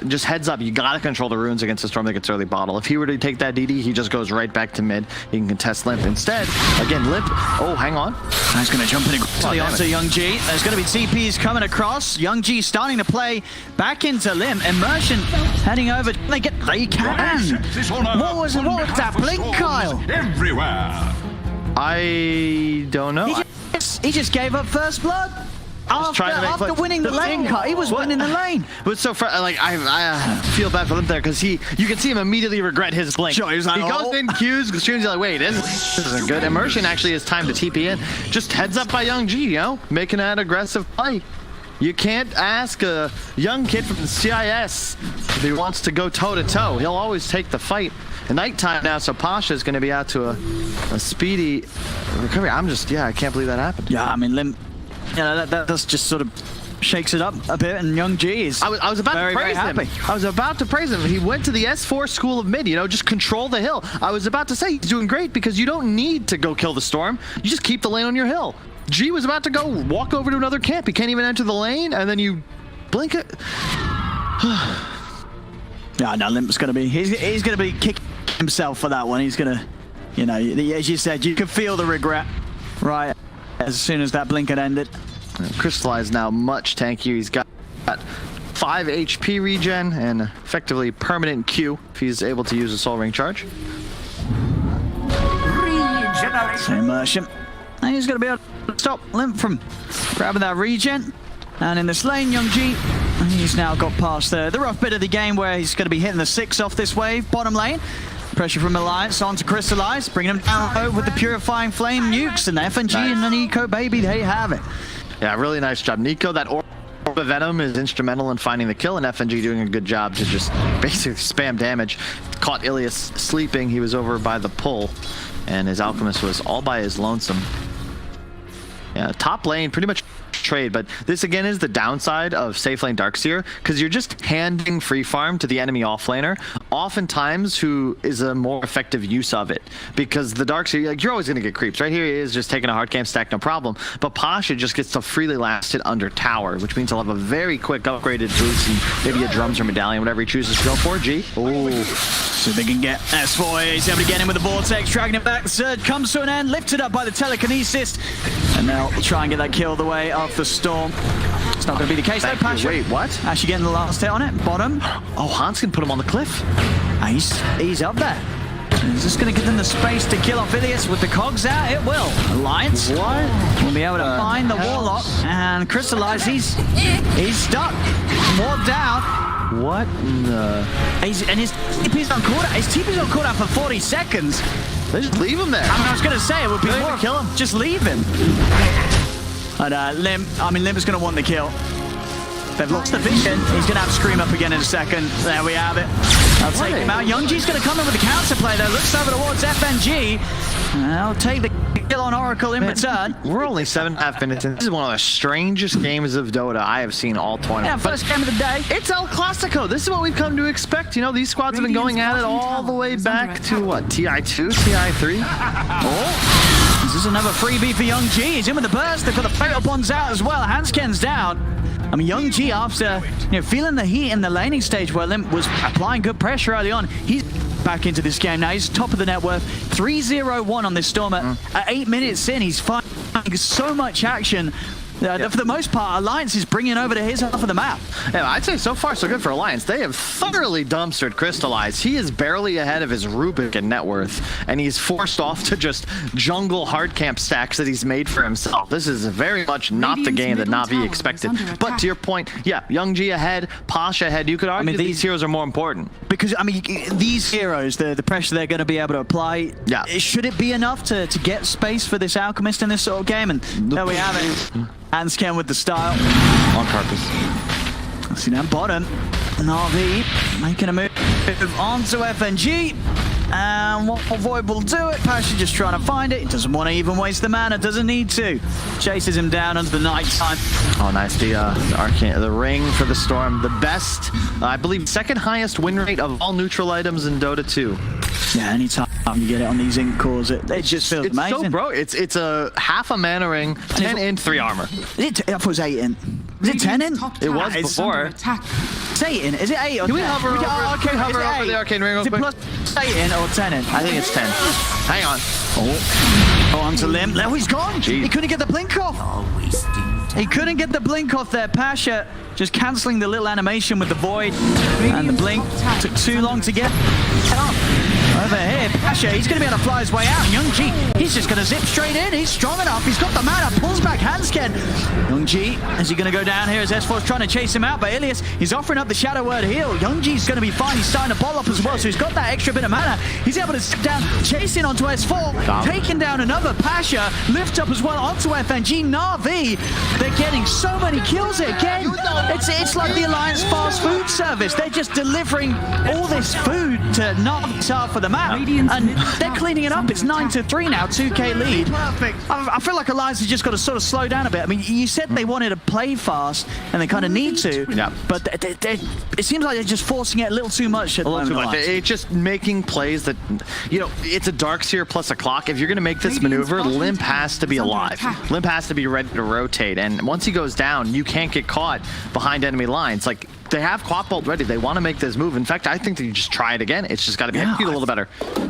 Speaker 10: just heads up, you got to control the runes against the Storm that gets early bottle. If he were to take that DD, he just goes right back to mid. He can contest Limp. Instead, again, Limp, oh, hang on.
Speaker 9: He's going to jump in quickly onto Youngji. There's going to be TPs coming across. Youngji starting to play back into Limp. Immersion heading over. They can. What was that blink, Kyle?
Speaker 11: Everywhere.
Speaker 10: I don't know.
Speaker 9: He just gave up first blood. After winning the lane cut, he was winning the lane.
Speaker 10: But so, like, I feel bad for Limp there because you can see him immediately regret his blink.
Speaker 9: Sure, he
Speaker 10: goes in, Q's, streams, like, wait, this isn't good. Immersion actually has time to TP in. Just heads up by Youngji, you know, making that aggressive play. You can't ask a young kid from the CIS if he wants to go toe-to-toe. He'll always take the fight. And nighttime now, so Pasha is going to be out to a speedy recovery. I can't believe that happened.
Speaker 9: Yeah, I mean, Limp, you know, that just sort of shakes it up a bit, and Youngji is
Speaker 10: I was about to praise him. I was about to praise him. He went to the S4 school of mid, you know, just control the hill. I was about to say he's doing great because you don't need to go kill the Storm. You just keep the lane on your hill. G was about to go walk over to another camp. He can't even enter the lane, and then you blink it.
Speaker 9: Yeah, no, Limp's going to be, he's going to be kicking himself for that one. He's going to, you know, as you said, you can feel the regret right as soon as that blink had ended.
Speaker 10: Crystallize now much tankier. He's got 5 HP regen and effectively permanent Q if he's able to use a Soul Ring charge.
Speaker 9: So immersion. And he's going to be able to stop Limp from grabbing that regen. And in this lane, Young G, he's now got past the rough bit of the game where he's going to be hitting the 6 off this wave. Bottom lane. Pressure from Alliance on to Crystallize, bringing him down with the Purifying Flame nukes, and the FNG and the Nico, baby, they have it.
Speaker 10: Yeah, really nice job. Nico, that Orb of Venom is instrumental in finding the kill, and FNG doing a good job to just basically spam damage. Caught Ilias sleeping. He was over by the pull, and his Alchemist was all by his lonesome. Yeah, top lane, pretty much trade, but this again is the downside of safe lane Darkseer, because you're just handing free farm to the enemy offlaner, oftentimes who is a more effective use of it, because the Darkseer, like, you're always going to get creeps. Right here he is just taking a hard camp stack, no problem, but Pasha just gets to freely last it under tower, which means he'll have a very quick upgraded boost and maybe a drums or medallion, whatever he chooses to go for. G. Ooh.
Speaker 9: So they can get S4, he's able to get in with the Vortex, dragging it back. The surge comes to an end, lifted up by the telekinesis, and they'll try and get that kill the way of the Storm. It's not going to be the case though, Pasha.
Speaker 10: Wait, what?
Speaker 9: Actually getting the last hit on it, bottom.
Speaker 10: Oh, Hans can put him on the cliff.
Speaker 9: He's up there. Is this going to give them the space to kill off Ilias with the cogs out? It will. Alliance will be able to find the Warlock and Crystallize. He's stuck. Ward down.
Speaker 10: What the?
Speaker 9: And his TP's on cooldown. His TP's on cooldown for 40 seconds.
Speaker 10: They just leave him there.
Speaker 9: I mean, I was going to say it would be more.
Speaker 10: Kill him.
Speaker 9: Just leave him. And Limp is going to want the kill. They've lost the vision. He's going to have to scream up again in a second. There we have it. I'll take him out. Young G's going to come in with the counterplay though. Looks over towards FNG. I'll take the kill on Oracle in return.
Speaker 10: We're only 7.5 minutes in. This is one of the strangest games of Dota I have seen all tournament.
Speaker 9: Yeah, first game of the day.
Speaker 10: It's El Clasico. This is what we've come to expect. You know, these squads have been going at it all the way back to what? TI2, TI3?
Speaker 9: Oh, this is another freebie for Young G. He's in with the burst. They've got the fatal bonds out as well. Hansken's down. I mean, Young G, after feeling the heat in the laning stage where Limp was applying good pressure early on, he's back into this game now. He's top of the net worth. 3-0-1 on this Storm at 8 minutes in. He's finding so much action. For the most part, Alliance is bringing over to his half of the map.
Speaker 10: Yeah, I'd say so far so good for Alliance. They have thoroughly dumpstered Crystallize. He is barely ahead of his Rubik in net worth, and he's forced off to just jungle hard camp stacks that he's made for himself. This is very much not the game that Na'Vi expected. But to your point, yeah, Young G ahead, Pasha ahead. You could argue these heroes are more important.
Speaker 9: Because, I mean, these heroes, the pressure they're going to be able to apply, should it be enough to get space for this Alchemist in this sort of game? And there we have it. Hansken with the style.
Speaker 10: On purpose.
Speaker 9: See that bottom. Na'Vi making a move onto FNG. And what Void will do it. Pasha just trying to find it. He doesn't want to even waste the mana. Doesn't need to. Chases him down under the night time.
Speaker 10: Oh, nice. The ring for the Storm. The best, I believe, second highest win rate of all neutral items in Dota 2.
Speaker 9: Yeah, anytime you get it on these ink cores, it just feels amazing.
Speaker 10: So, bro, it's a half a mana ring, 10 in, 3 armor.
Speaker 9: I thought it was 8 in. Was it 10 in?
Speaker 10: It was before.
Speaker 9: It's 8 in. Is it 8 or 10?
Speaker 10: Can we hover over the arcane ring real quick?
Speaker 9: Is it plus 8 in or 10 in?
Speaker 10: I think it's 10. Hang on.
Speaker 9: Oh, onto Limb. Now he's gone.
Speaker 10: Jeez.
Speaker 9: He couldn't get the blink off. He couldn't get the blink off there. Pasha just cancelling the little animation with the void. And the blink took too long to get off. Over here, Pasha, he's going to be able to fly his way out. Young G, he's just going to zip straight in. He's strong enough. He's got the mana. Pulls back Hansken. Young G, is he going to go down here as S4's trying to chase him out? But Ilias, he's offering up the Shadow Word heal. Young G's going to be fine. He's starting to bottle up as well. So he's got that extra bit of mana. He's able to sit down, chasing onto S4, taking down another Pasha. Lift up as well onto FNG. Na'Vi, they're getting so many kills again. It's like the Alliance fast food service. They're just delivering all this food to Na'Vi's half of the map, and they're cleaning it up. It's 9-3 now, 2k lead. I feel like Alliance has just got to sort of slow down a bit. I mean, you said they wanted to play fast, and they kind of need to, but it seems like they're just forcing it a little too much at the moment.
Speaker 10: It's just making plays that, it's a Darkseer plus a clock. If you're going to make this maneuver, Limp has to be alive. Limp has to be ready to rotate, and once he goes down, you can't get caught behind enemy lines. Like, they have Quap Bolt ready. They want to make this move. In fact, I think they just try it again. It's just got to be executed a little better.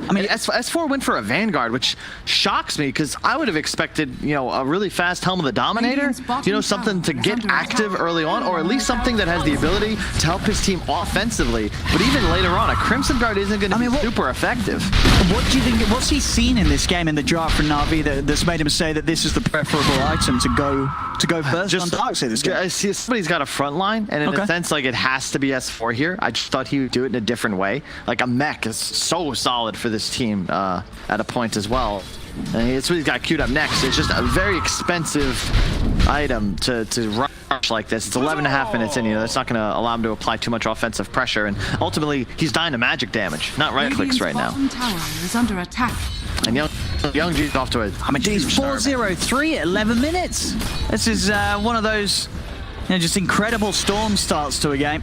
Speaker 10: I mean, S4 went for a Vanguard, which shocks me because I would have expected, you know, a really fast Helm of the Dominator, you know, something to get active early on, or at least something that has the ability to help his team offensively. But even later on, a Crimson Guard isn't going to be super effective.
Speaker 9: What do you think? What's he seen in this game in the draft from Na'Vi that's made him say that this is the preferable item to go first on Darkseid this game?
Speaker 10: I see somebody's got a front line, and in a sense, like, it has to be S4 here. I just thought he would do it in a different way. Like, a mech is so solid for this team at a point as well. And it's what he's got queued up next. It's just a very expensive item to rush like this. It's 11.5 minutes in. You know, that's not going to allow him to apply too much offensive pressure. And ultimately, he's dying to magic damage, not right clicks right now.
Speaker 2: Tower is under attack.
Speaker 10: And Young G's off to a...
Speaker 9: I mean, he's 4-0-3 at 11 minutes. This is one of those, you know, just incredible storm starts to a game.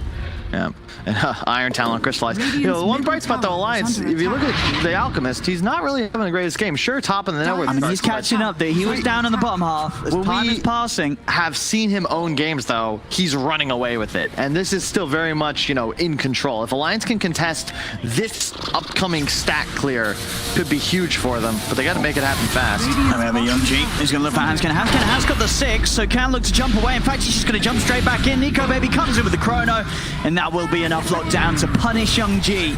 Speaker 10: Yeah, and Iron Talon crystallized. You know, the one bright spot, though, Alliance, if you look at the Alchemist, he's not really having the greatest game. Sure, top of the network.
Speaker 9: I mean, he's catching up there. He was down in the bottom half. As time is passing.
Speaker 10: Have seen him own games, though, he's running away with it. And this is still very much, you know, in control. If Alliance can contest this upcoming stack clear, could be huge for them, but they got to make it happen fast.
Speaker 9: And we have a Young G. He's going to look for Hanskin. Hanskin has got the 6, so can look to jump away. In fact, he's just going to jump straight back in. Nico Baby comes in with the chrono, and that will be enough lockdown to punish Young G.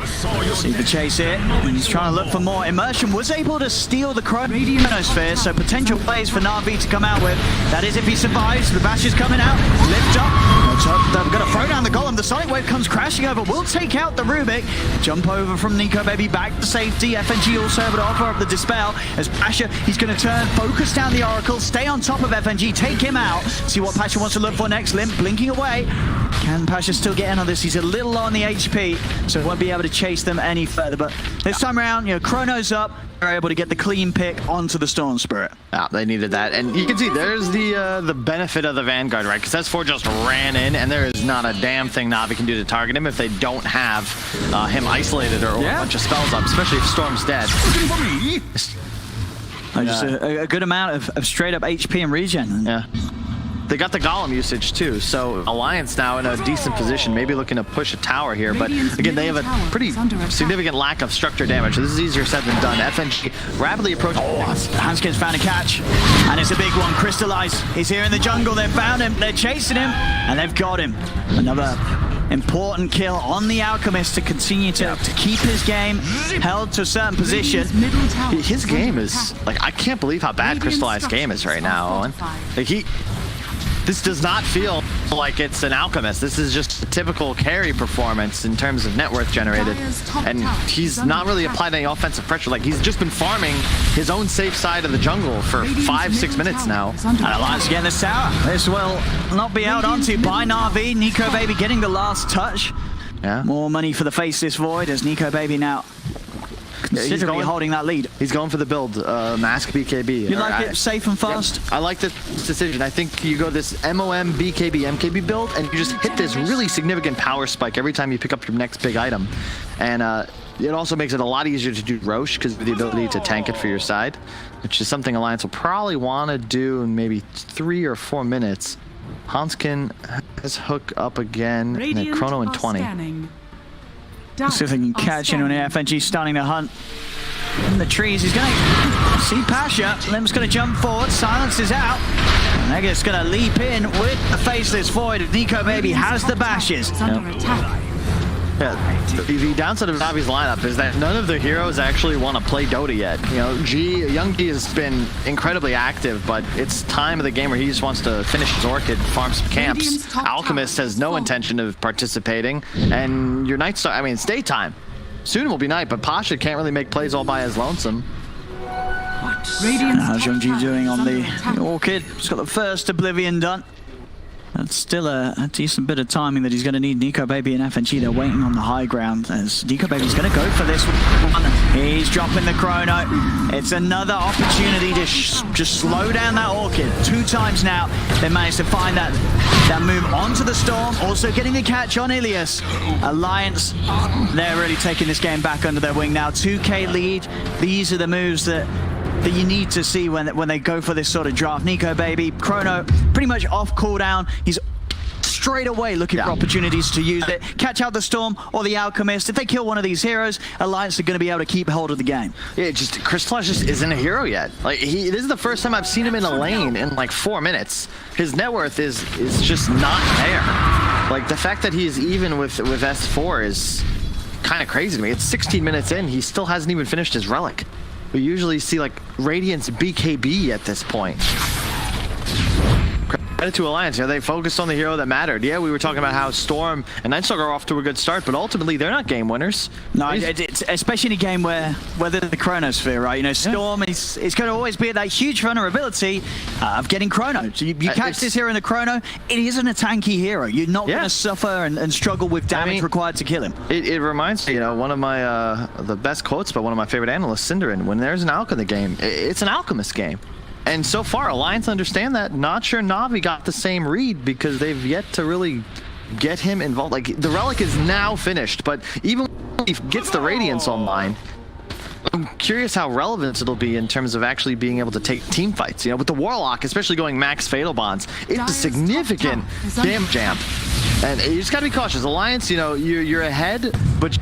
Speaker 9: See the chase here, and he's trying to look for more. Immersion was able to steal the chronosphere, so potential plays for Na'Vi to come out with. That is if he survives. The bash is coming out. Lift up. They're going to throw down the golem. The Sonic Wave comes crashing over. Will take out the Rubik. Jump over from Nico Baby back to safety. FNG also able to offer up the Dispel. As Pasha, he's going to turn, focus down the Oracle, stay on top of FNG, take him out. See what Pasha wants to look for next. Limp blinking away. Can Pasha still get in on this? He's a little low on the HP, so he won't be able to chase them any further. But this time around, you know, Chrono's up. They're able to get the clean pick onto the Storm Spirit.
Speaker 10: Yeah, they needed that. And you can see there's the benefit of the Vanguard, right? Because S4 just ran in, and there is not a damn thing Na'Vi can do to target him if they don't have him isolated or a bunch of spells up, especially if Storm's dead.
Speaker 9: Just a good amount of straight up HP and regen.
Speaker 10: Yeah. They got the Golem usage too, so Alliance now in a decent position, maybe looking to push a tower here, but again, they have a pretty significant lack of structure damage. This is easier said than done. FNG rapidly approaching.
Speaker 9: Hanskin's found a catch, and it's a big one. Crystallize, he's here in the jungle. They've found him, they're chasing him, and they've got him. Another important kill on the Alchemist to continue to keep his game held to a certain position.
Speaker 10: His game is, like, I can't believe how bad Crystallized game is right now, Owen. Like, this does not feel like it's an Alchemist. This is just a typical carry performance in terms of net worth generated. And he's not really applied any offensive pressure. Like, he's just been farming his own safe side of the jungle for 5-6 minutes now.
Speaker 9: And Alliance getting this tower. This will not be held onto by Na'Vi. Nico Baby getting the last touch.
Speaker 10: Yeah.
Speaker 9: More money for the Faceless Void as Nico Baby now considerably holding that lead.
Speaker 10: He's going for the build, Mask BKB.
Speaker 9: You like it safe and fast?
Speaker 10: I like this decision. I think you go this MOM BKB MKB build, and you just hit this really significant power spike every time you pick up your next big item. And it also makes it a lot easier to do Roche because of the ability to tank it for your side, which is something Alliance will probably want to do in maybe 3 or 4 minutes. Hanskin has hook up again, and then Chrono in 20.
Speaker 9: Let's see if they can catch in on the FNG starting to hunt in the trees. He's going to see Pasha. Limp's going to jump forward. Silence is out. Nega's going to leap in with the Faceless Void. Nico Baby has the bashes.
Speaker 10: Yeah, the downside of Na'Vi's lineup is that none of the heroes actually want to play Dota yet. You know, Young G has been incredibly active, but it's time of the game where he just wants to finish his Orchid, farm some camps. Alchemist has no intention of participating, and your Night Star, I mean, it's daytime. Soon will be night, but Pasha can't really make plays all by his lonesome.
Speaker 9: How's Young G doing on the Orchid? He's got the first Oblivion done. That's still a decent bit of timing that he's going to need. Nico Baby and FNG, they're waiting on the high ground as Nico Baby's going to go for this one. He's dropping the chrono. It's another opportunity to just slow down that Orchid. 2 times now they managed to find that move onto the Storm. Also getting a catch on Ilias. Alliance, they're really taking this game back under their wing now. 2K lead. These are the moves that you need to see when they go for this sort of draft. Nico Baby, Chrono, pretty much off cooldown. He's straight away looking for opportunities to use it, catch out the Storm or the Alchemist. If they kill one of these heroes, Alliance are going to be able to keep hold of the game. Yeah, just Crystallized just isn't a hero yet. Like this is the first time I've seen him in a lane in like 4 minutes. His net worth is just not there. Like the fact that he's even with S4 is kind of crazy to me. It's 16 minutes in, he still hasn't even finished his relic. We usually see like Radiant's BKB at this point. Credit to Alliance, they focused on the hero that mattered. Yeah, we were talking about how Storm and Nightstalker are off to a good start, but ultimately they're not game winners. No, it's especially in a game where they're the Chronosphere, right? You know, Storm is going to always be at that huge vulnerability of getting Chrono. So you catch this hero in the Chrono, it isn't a tanky hero. You're not going to suffer and struggle with damage required to kill him. It reminds me, you know, one of my the best quotes by one of my favorite analysts, Cinderin, when there's an Alch in the game, it's an Alchemist game. And so far, Alliance understand that. Not sure Na'Vi got the same read because they've yet to really get him involved. Like, the Relic is now finished, but even when he gets the Radiance online, I'm curious how relevant it'll be in terms of actually being able to take team fights. You know, with the Warlock, especially going max Fatal Bonds, it's a significant damage jump. And you just gotta be cautious. Alliance, you know, you're ahead, but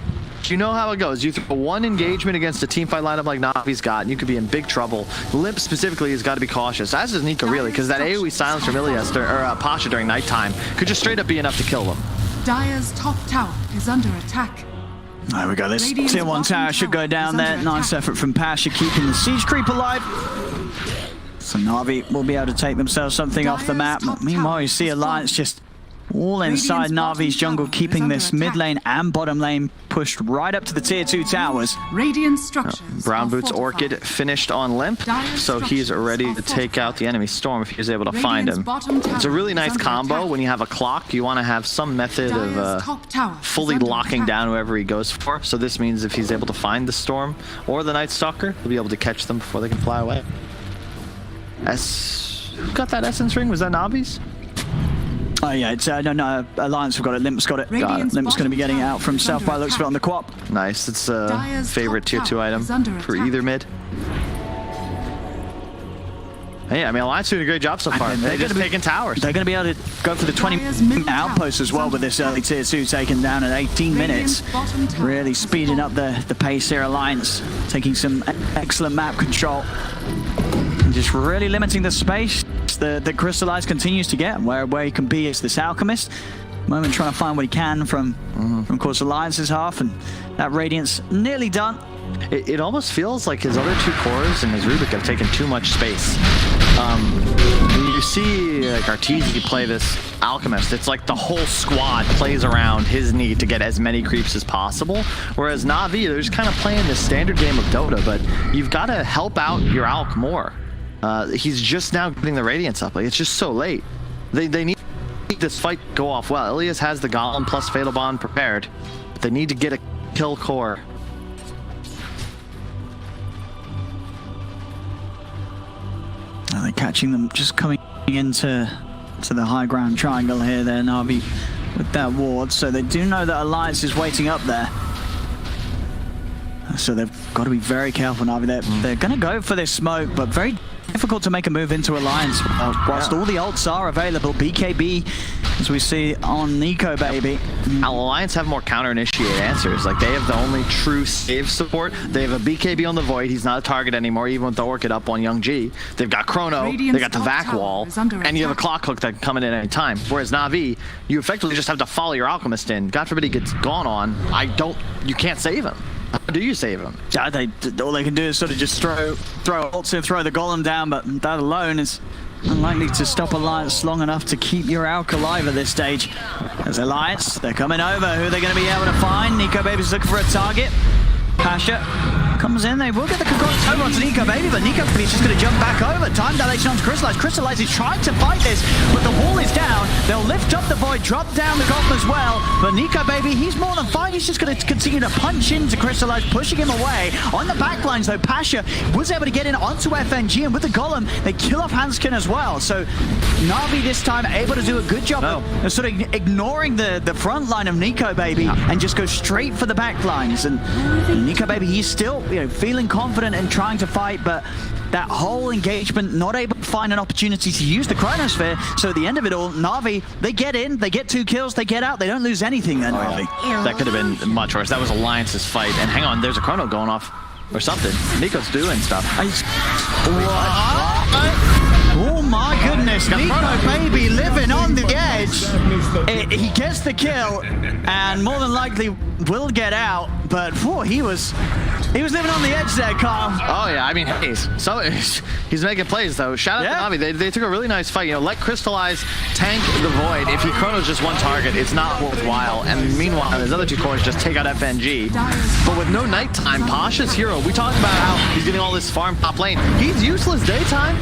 Speaker 9: you know how it goes. You throw one engagement against a team fight lineup like Na'Vi's got, and you could be in big trouble. Limp specifically has got to be cautious, as does Nico really, because that AoE silence from Ilias or Pasha during nighttime could just straight up be enough to kill them.
Speaker 2: Dire's top tower is under attack.
Speaker 9: There we go. This tier 1 tower should go down there. Nice effort from Pasha, keeping the siege creep alive. So Na'Vi will be able to take themselves something off the map. Meanwhile, you see Alliance just all inside Na'Vi's jungle, keeping this mid lane and bottom lane pushed right up to the tier 2 towers.
Speaker 2: Radiant structures.
Speaker 10: Brown Boots Orchid finished on Limp, so he's ready to take out the enemy Storm if he's able to find him. It's a really nice combo. When you have a clock, you want to have some method of fully locking down whoever he goes for. So this means if he's able to find the Storm or the Night Stalker, he'll be able to catch them before they can fly away. Who got that Essence Ring? Was that Na'Vi's?
Speaker 9: Oh yeah, it's no, Alliance have got it. Limp's got it. Limp's going to be getting it out from South by looks of it on the Quap.
Speaker 10: Nice. It's a favorite tier 2 item for either mid. Yeah, I mean, Alliance doing a great job so far. They're just taking towers. They're going to be able to go for the 20 outpost as well with this early tier 2 taken down at 18 minutes. Really speeding up the pace here. Alliance taking some excellent map control. And just really limiting the space that Crystallized continues to get. Where he can be is this Alchemist. Moment trying to find what he can from of course, Alliance's half, and that Radiance nearly done. It almost feels like his other 2 cores and his Rubik have taken too much space. You see like Arteezy play this Alchemist, it's like the whole squad plays around his need to get as many creeps as possible, whereas Na'Vi, they're just kind of playing the standard game of Dota, but you've got to help out your Alch more. He's just now getting the Radiance up. Like, it's just so late. They need this fight to go off well. Ilias has the Golem plus Fatal Bond prepared, but they need to get a kill core.
Speaker 9: They're catching them just coming into the high ground triangle here. There, Na'Vi with that ward, so they do know that Alliance is waiting up there. So they've got to be very careful, Na'Vi. They're going to go for this smoke, but very difficult to make a move into Alliance whilst all the ults are available. BKB, as we see on Nico Baby.
Speaker 10: Alliance have more counter-initiate answers. Like, they have the only true save support. They have a BKB on the Void. He's not a target anymore, even with the Orchid up on Young G. They've got Chrono. They got the Vac Wall. And you have a Clock Hook that can come in at any time. Whereas Na'Vi, you effectively just have to follow your Alchemist in. God forbid he gets gone on. You can't save him. How do you save him?
Speaker 9: All they can do is sort of just throw ults and throw the Golem down, but that alone is unlikely to stop Alliance long enough to keep your Alch alive at this stage. As Alliance, they're coming over. Who are they going to be able to find? Nico Baby's looking for a target. Pasha comes in. They will get the concordance over onto Nico Baby, but Nico Baby's just going to jump back over. Time dilation onto Crystallized. Crystallized is trying to fight this, but the wall is down. They'll lift up the Void, drop down the Golem as well. But Nico Baby, he's more than fine. He's just going to continue to punch into Crystallized, pushing him away. On the backlines, though, Pasha was able to get in onto FNG, and with the Golem, they kill off Hanskin as well. So Na'Vi this time able to do a good job of sort of ignoring the front line of Nico Baby and just go straight for the backlines. And Nico Baby, he's still feeling confident and trying to fight, but that whole engagement, not able to find an opportunity to use the Chronosphere. So at the end of it all, Na'Vi, they get in, they get 2 kills, they get out, they don't lose anything then, Na'Vi.
Speaker 10: That could have been much worse. That was Alliance's fight. And hang on, there's a Chrono going off or something. Nico's doing stuff.
Speaker 9: Oh my goodness, Nico Baby living on the edge. He gets the kill and more than likely will get out, but he was living on the edge there, Carl.
Speaker 10: Oh yeah, I mean, he's making plays though. Shout out to Na'Vi. They took a really nice fight. You know, let Crystallize tank the Void. If he chronos just one target, it's not worthwhile. And meanwhile, his other 2 cores just take out FNG. But with no nighttime, Pasha's hero, we talked about how he's getting all this farm top lane. He's useless daytime.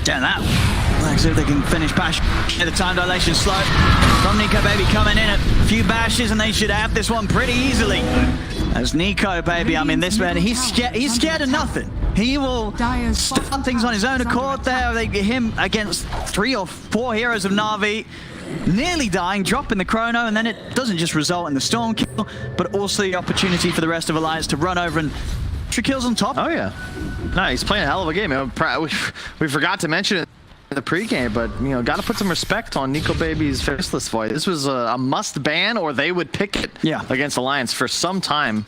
Speaker 9: Damn that. Like, see if they can finish Bash. The time dilation slow. From Nico Baby coming in a few bashes, and they should have this one pretty easily. As Nico Baby, I mean, this man, he's scared of nothing. He will start things on his own accord there. They get him against 3 or 4 heroes of Na'Vi, nearly dying, dropping the chrono, and then it doesn't just result in the storm kill, but also the opportunity for the rest of Alliance to run over and extra kills on top.
Speaker 10: Oh yeah. No, he's playing a hell of a game. We forgot to mention it in the pregame, but you know, got to put some respect on Nico Baby's Faceless Void. This was a must ban, or they would pick it against Alliance for some time.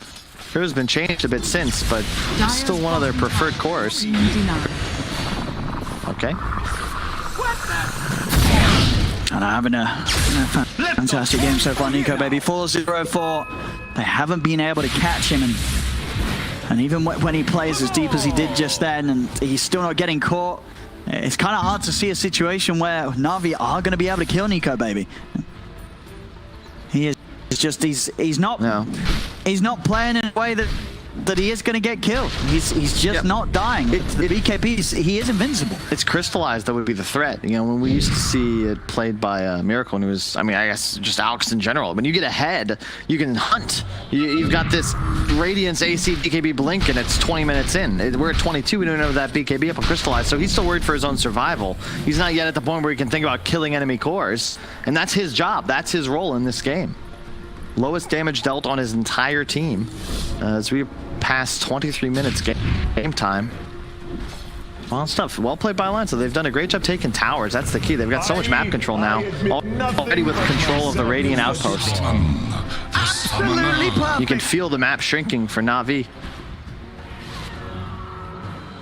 Speaker 10: It has been changed a bit since, but it's still one of their preferred cores. Okay.
Speaker 9: And having a fantastic game so far, Nico Baby. 4-0-4. They haven't been able to catch him, and even when he plays as deep as he did just then, and he's still not getting caught, it's kind of hard to see a situation where Na'Vi are going to be able to kill Nico Baby. He is just, he's not playing in a way that he is going to get killed. He's just not dying. The BKB, he is invincible.
Speaker 10: It's Crystallized that would be the threat. You know, when we used to see it played by Miracle, and it was, I mean, I guess just Alex in general. When you get ahead, you can hunt. You've got this Radiance AC BKB blink, and it's 20 minutes in. We're at 22. We don't have that BKB up on Crystallized, so he's still worried for his own survival. He's not yet at the point where he can think about killing enemy cores, and that's his job. That's his role in this game. Lowest damage dealt on his entire team as we past 23 minutes game time. Well stuff. Well played by Alliance. So they've done a great job taking towers. That's the key. They've got so much map control now. Already with control of the Radiant Outpost. You can feel the map shrinking for Na'Vi.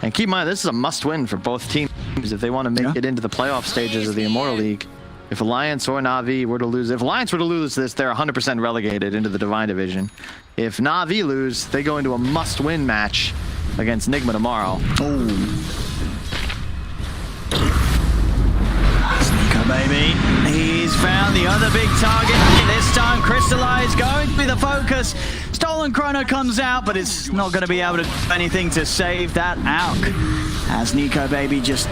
Speaker 10: And keep in mind, this is a must-win for both teams if they want to make it into the playoff stages of the Immortal League. If Alliance or Na'Vi were to lose, if Alliance were to lose this, they're 100% relegated into the Divine Division. If Na'Vi lose, they go into a must-win match against Nigma tomorrow.
Speaker 9: Nico Baby, he's found the other big target. This time, Crystallize going to be the focus. Stolen Chrono comes out, but it's not going to be able to do anything to save that Auk. As Nico Baby just...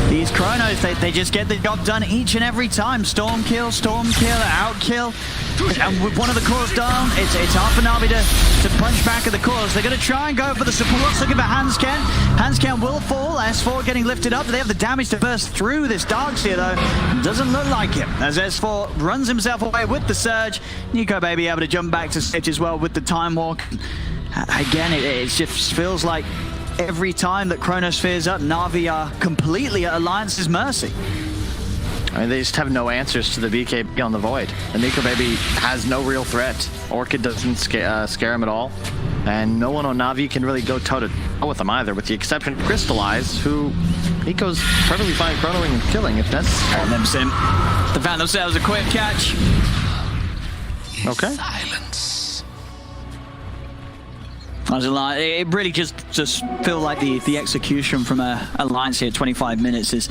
Speaker 9: These Chronos, they just get the job done each and every time. Storm kill, out kill. And with one of the cores down, it's hard for Na'Vi to punch back at the cores. They're going to try and go for the supports, looking for Hansken. Hansken will fall. S4 getting lifted up. They have the damage to burst through this Darkseer, though. Doesn't look like it. As S4 runs himself away with the Surge. Nico Baby able to jump back to stage as well with the Time Walk. Again, it just feels like every time that Chronosphere's up, Na'Vi are completely at Alliance's mercy.
Speaker 10: I mean, they just have no answers to the BKB on the Void. And Nico Baby has no real threat. Orchid doesn't scare him at all. And no one on Na'Vi can really go toe-to-toe with them either, with the exception of Crystallize, who Nico's perfectly fine chronoing and killing if necessary.
Speaker 9: On them, Sim. They found themselves a quick catch.
Speaker 10: Okay.
Speaker 1: Silence.
Speaker 9: It really just feel like the execution from Alliance here, 25 minutes is,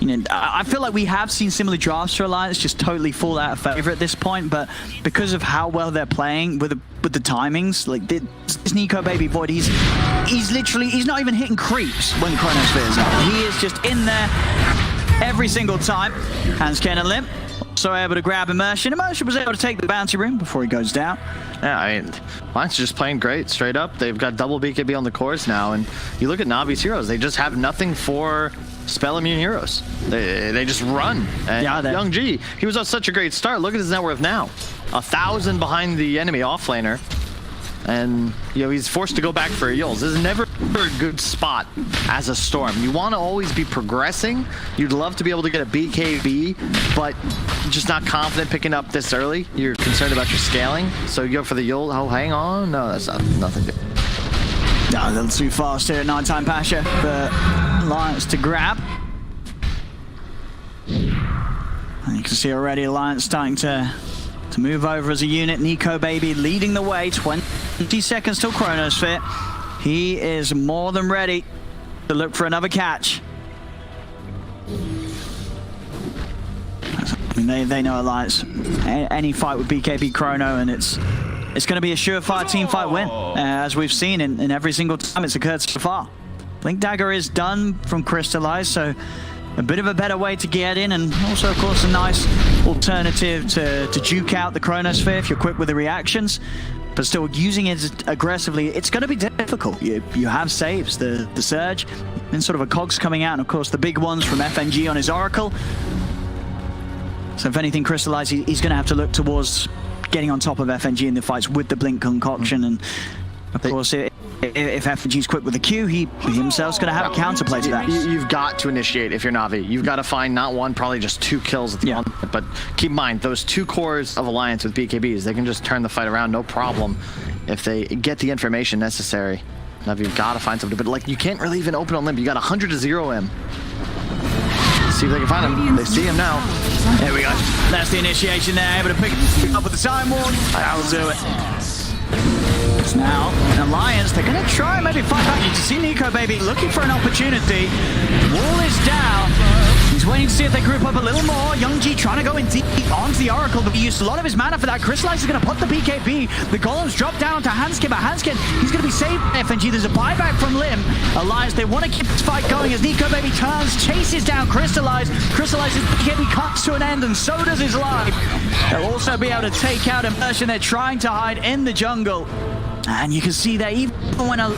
Speaker 9: you know, I feel like we have seen similar drafts for Alliance just totally fall out of favor at this point, but because of how well they're playing with the timings, like this Nico Baby Void, he's not even hitting creeps when Chronosphere's up. He is just in there every single time. Hansken and Limp. So able to grab Immersion. Immersion was able to take the bounty room before he goes down.
Speaker 10: Yeah, I mean, Alliance is just playing great, straight up. They've got double BKB on the cores now, and you look at Na'Vi's heroes, they just have nothing for spell immune heroes. They just run. And yeah, Young G, he was on such a great start. Look at his net worth now. 1,000 behind the enemy offlaner. And, you know, he's forced to go back for a Yules. This is never a good spot as a Storm. You want to always be progressing. You'd love to be able to get a BKB, but you're just not confident picking up this early. You're concerned about your scaling, so you go for the Yule. Oh, hang on. No, that's nothing good.
Speaker 9: No, a little too fast here at nighttime, Pasha, for Alliance to grab. And you can see already Alliance starting to move over as a unit. Nico Baby leading the way. 20 seconds till Chronosphere. He is more than ready to look for another catch. I mean, they know Alliance. Any fight with BKB Chrono, and it's going to be a surefire team fight win, as we've seen in every single time it's occurred so far. Blink Dagger is done from Crystallize, so a bit of a better way to get in, and also, of course, a nice alternative to juke out the Chronosphere if you're quick with the reactions. But still, using it aggressively, it's going to be difficult. You have saves, the Surge, and sort of a cogs coming out, and of course the big ones from FNG on his Oracle. So if anything, Crystallize, he's going to have to look towards getting on top of FNG in the fights with the Blink concoction, and of course, if FNG's quick with the Q, he himself's going to have a counterplay to that.
Speaker 10: You've got to initiate if you're Na'Vi. You've got to find not one, probably just 2 kills at the end. But keep in mind, those 2 cores of Alliance with BKBs, they can just turn the fight around, no problem, if they get the information necessary. Na'Vi, you've got to find somebody, but like, you can't really even open on limb. You got 100 to 0 him. See if they can find him. They see him now.
Speaker 9: There we go. That's the initiation there. Able to pick up with the Time Ward. That'll do it. Now, an Alliance, they're going to try and maybe fight back. You can see Nico Baby looking for an opportunity. Wall is down. He's waiting to see if they group up a little more. Youngji trying to go in deep onto the Oracle, but he used a lot of his mana for that. Crystallize is going to put the BKB. The Golems drop down to Hanskin, but Hanskin, he's going to be saved by FNG. There's a buyback from Lim. Alliance, they want to keep this fight going as Nico Baby turns, chases down Crystallize. Crystallize's BKB comes to an end, and so does his life. They'll also be able to take out Immersion. They're trying to hide in the jungle. And you can see that even when a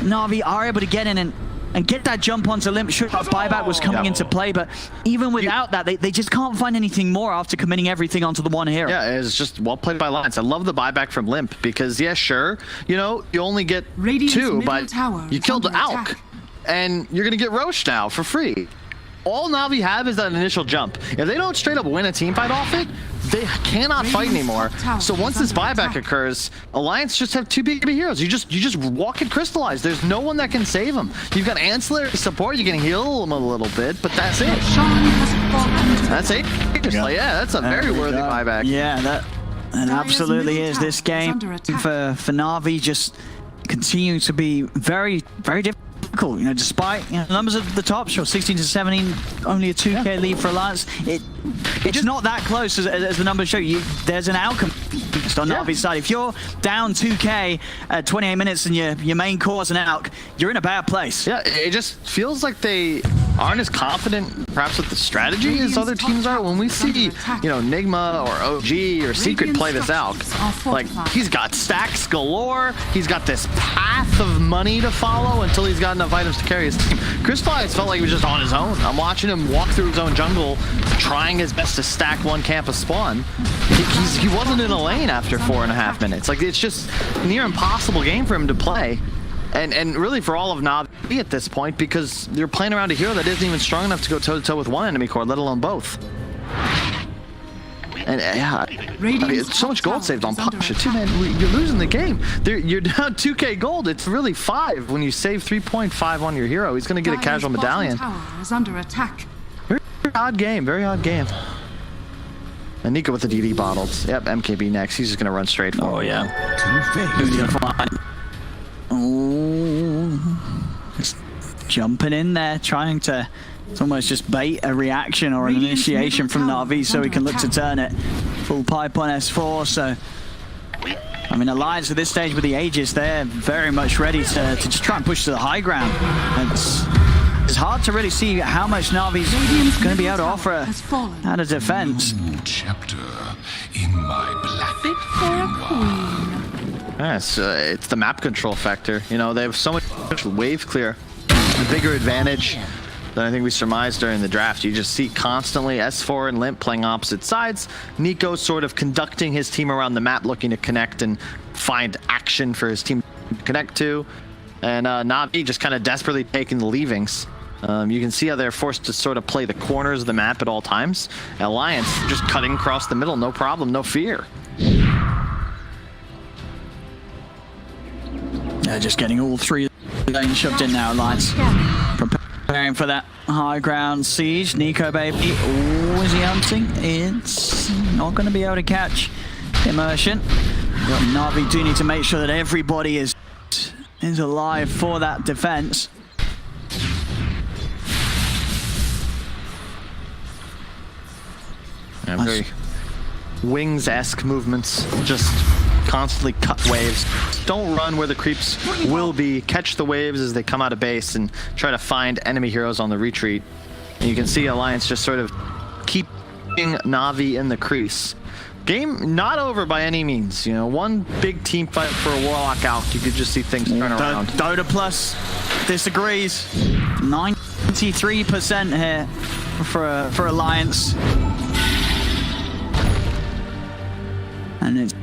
Speaker 9: Na'Vi are able to get in and get that jump onto Limp, sure, that buyback was coming into play, but even without that, they just can't find anything more after committing everything onto the one hero.
Speaker 10: Yeah, it's just well played by Alliance. I love the buyback from Limp because, yeah, sure, you know, you only get
Speaker 2: Radiant's
Speaker 10: 2, but
Speaker 2: tower
Speaker 10: you killed
Speaker 2: under
Speaker 10: Alk,
Speaker 2: attack.
Speaker 10: and you're going to get Roche now for free. All Na'Vi have is that initial jump. If they don't straight up win a team fight off it, they cannot fight anymore. So once this buyback occurs, Alliance just have 2 BKB heroes. You just walk and Crystallize. There's no one that can save them. You've got ancillary support. You can heal them a little bit, but that's it. That's it. Like, yeah, that's a very worthy buyback.
Speaker 9: Yeah, that absolutely is. This game for Na'Vi just continue to be very, very difficult. You know, despite numbers at the top, sure, 16 to 17, only a 2K lead for Alliance. It's not that close as the numbers show you. There's an outcome on Na'Vi's side. If you're down 2K at 28 minutes and your main core's an Alk, you're in a bad place.
Speaker 10: Yeah, it just feels like they aren't as confident, perhaps, with the strategy as other teams are. When we see, you know, Nigma or OG or Secret play this Alk, like, he's got stacks galore. He's got this path of money to follow until he's got enough items to carry his team. Crystallize felt like he was just on his own. I'm watching him walk through his own jungle, trying his best to stack one camp of spawn. He wasn't in a lane after 4.5 minutes. Like, it's just near impossible game for him to play. And really for all of Na'Vi at this point, because they're playing around a hero that isn't even strong enough to go toe-to-toe with one enemy core, let alone both. And yeah, I mean, it's so much gold saved on Pasha too, man. You're losing the game. You're down 2K gold. It's really 5 when you save 3.5 on your hero. He's going to get a casual medallion.
Speaker 2: Tower is under attack.
Speaker 10: Very odd game. Very odd game. And Nico with the DD bottles. Yep, MKB next. He's just going to run straight for him.
Speaker 9: Oh, yeah. Who's going to find? Oh. Just jumping in there, trying to... It's almost just bait a reaction or an initiation from Na'Vi so he can look to turn it. Full pipe on S4, so... I mean, Alliance at this stage with the Aegis, they're very much ready to just try and push to the high ground. It's hard to really see how much Na'Vi's going to be able to offer out of defense.
Speaker 1: Chapter in my black.
Speaker 10: Yeah, it's the map control factor. You know, they have so much wave clear. The bigger advantage. than I think we surmised during the draft. You just see constantly S4 and Limp playing opposite sides. Nico sort of conducting his team around the map, looking to connect and find action for his team to connect to. And Na'Vi just kind of desperately taking the leavings. You can see how they're forced to sort of play the corners of the map at all times. Alliance just cutting across the middle, no problem, no fear.
Speaker 9: They're just getting all three lanes shoved in now, Alliance. Preparing for that high ground siege. Nico Baby, oh, is he hunting? It's not going to be able to catch Immersion. But Na'Vi do need to make sure that everybody is alive for that defense.
Speaker 10: Yeah, very Wings-esque movements, just constantly cut waves. Don't run where the creeps will be. Catch the waves as they come out of base and try to find enemy heroes on the retreat. And you can see Alliance just sort of keeping Na'Vi in the crease. Game not over by any means. You know, one big team fight for a Warlock out. You could just see things turn around.
Speaker 9: Dota Plus disagrees. 93% here for Alliance. And it's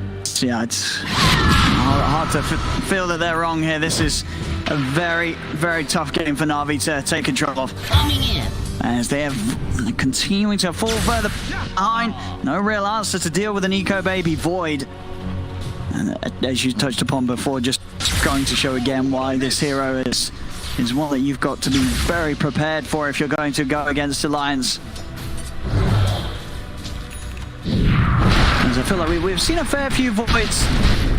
Speaker 9: hard to feel that they're wrong here. This is a very, very tough game for Na'Vi to take control of. Coming in. As they have continuing to fall further behind. No real answer to deal with the Nico Baby Void. And as you touched upon before, just going to show again why this hero is one that you've got to be very prepared for if you're going to go against Alliance. As I feel like we've seen a fair few Voids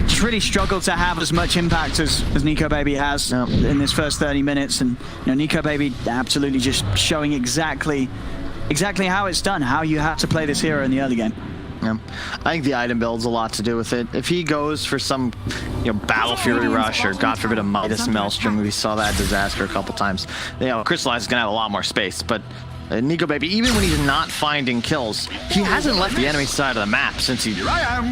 Speaker 9: just really struggle to have as much impact as Nico Baby has in this first 30 minutes. And you know, Nico Baby absolutely just showing exactly how it's done, how you have to play this hero in the early game.
Speaker 10: Yeah. I think the item build's a lot to do with it. If he goes for some, Battle Fury Rush or God forbid a Midas Maelstrom, we saw that disaster a couple times. Crystallize is gonna have a lot more space, but Nico Baby, even when he's not finding kills, he hasn't left the enemy side of the map since he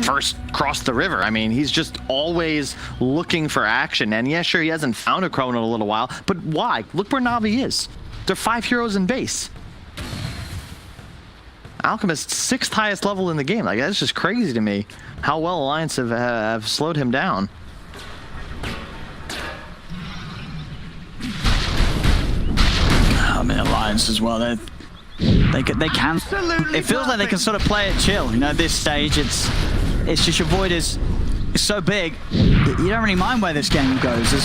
Speaker 10: first crossed the river. I mean, he's just always looking for action. And yeah, sure, he hasn't found a Chrono in a little while, but why? Look where Na'Vi is. They're 5 heroes in base. Alchemist, 6th highest level in the game. Like, that's just crazy to me how well Alliance have slowed him down.
Speaker 9: I mean, Alliance as well. They can. It feels like they can sort of play it chill. At this stage, it's just your Void is so big. You don't really mind where this game goes, as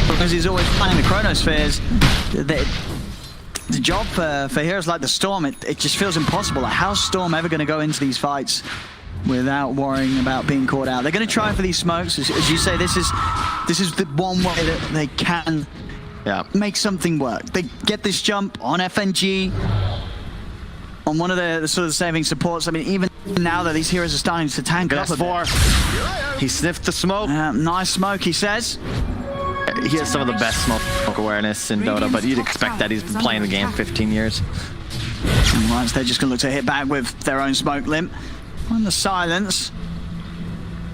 Speaker 9: long as he's always playing the Chronospheres. The job for heroes like the Storm, it just feels impossible. Like, how's Storm ever going to go into these fights without worrying about being caught out? They're going to try for these smokes, as you say. This is the one way that they can. Make something work. They get this jump on FNG, on one of the sort of saving supports. I mean, even now that these heroes are starting to tank up a bit.
Speaker 10: He sniffed the smoke.
Speaker 9: Nice smoke, he says.
Speaker 10: He has some of the best smoke awareness in Dota, but you'd expect that. He's been playing the game 15 years.
Speaker 9: And once they're just going to look to hit back with their own smoke Limp. On the silence.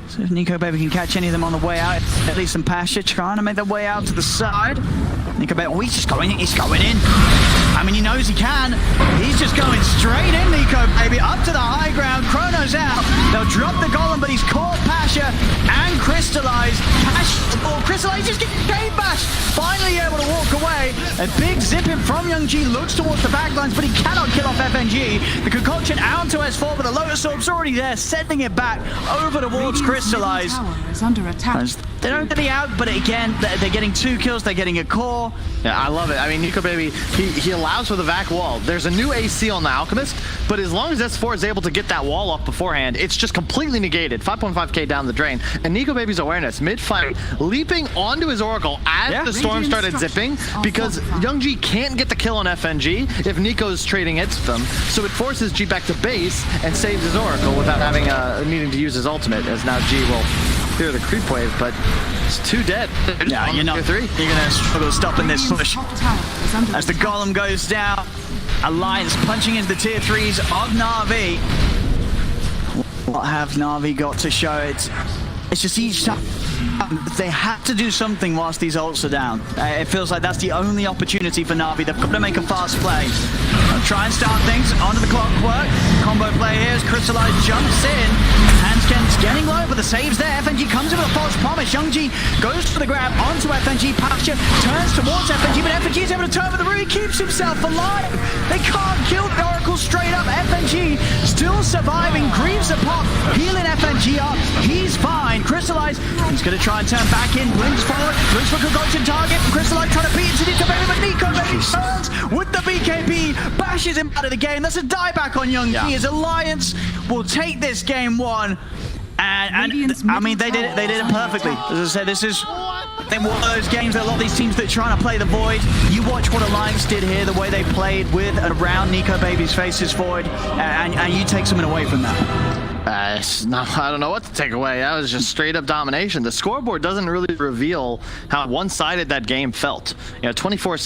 Speaker 9: So if Nico Baby can catch any of them on the way out, at least some Pasha trying to make their way out to the side. Nico Baby, he's just going in, he's going in. I mean, he knows he can. He's just going straight in, Nico Baby, up to the high ground. Chrono's out. They'll drop the Golem, but he's caught Pasha and Crystallize. Crystallize just getting game bashed. Finally able to walk away. A big zip in from Youngji, looks towards the backlines, but he cannot kill off FNG. The Concoction out to S4, but the Lotus Orb's already there, sending it back over towards Crystallize.
Speaker 2: Is under attack.
Speaker 9: They don't get the out, but again, they're getting 2 kills, they're getting a core.
Speaker 10: Yeah, I love it. I mean, Nico Baby, he allows for the vac wall. There's a new AC on the Alchemist, but as long as S4 is able to get that wall up beforehand, it's just completely negated. 5.5k down the drain. And Nico Baby's awareness, mid-fight, leaping onto his Oracle as the Storm started zipping, because Youngji can't get the kill on FNG if Nico's trading hits with them. So it forces G back to base and saves his Oracle without having needing to use his ultimate, as now G will clear the creep wave, but it's 2 dead.
Speaker 9: Yeah, you're going to struggle stopping this push. As the Golem goes down, Alliance punching into the tier 3s of Na'Vi. What have Na'Vi got to show? It's just each time They have to do something whilst these ults are down. It feels like that's the only opportunity for Na'Vi. They've got to make a fast play. Try and start things onto the clockwork. Combo play here as Crystallize jumps in. Hansken's getting low, but the save's there. FNG comes in with a false promise. Youngji goes for the grab onto FNG. Pasha turns towards FNG, but FNG is able to turn with the root. He keeps himself alive. They can't kill the Oracle straight up. FNG still surviving. Grieves a pop, healing FNG up. He's fine. Crystallize, he's going to try and turn back in. Blinks forward, looks for Kogochen target. Crystallize trying to beat into Nico Baby, but Nico Baby turns with the BKB. Bashes him out of the game. That's a dieback on Youngji as Alliance will take this game 1. And I mean, they did it perfectly. As I said, this is one of those games that a lot of these teams that are trying to play the void. You watch what Alliance did here, the way they played with and around Nico Baby's faces void, and you take something away from that.
Speaker 10: No, I don't know what to take away. That was just straight up domination. The scoreboard doesn't really reveal how one-sided that game felt. 24.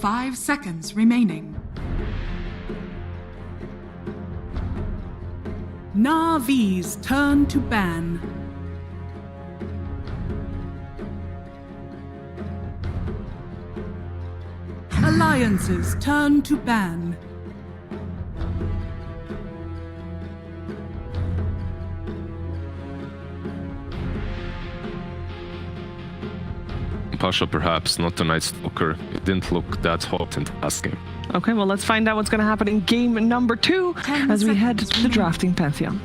Speaker 2: 5 seconds remaining.
Speaker 3: Navi's turn to ban. Alliance's turn to ban.
Speaker 6: Pasha, perhaps, not the Night Stalker. It didn't look that hot in the last game.
Speaker 5: Okay, well, let's find out what's going to happen in game number 2 as we head to the drafting pantheon.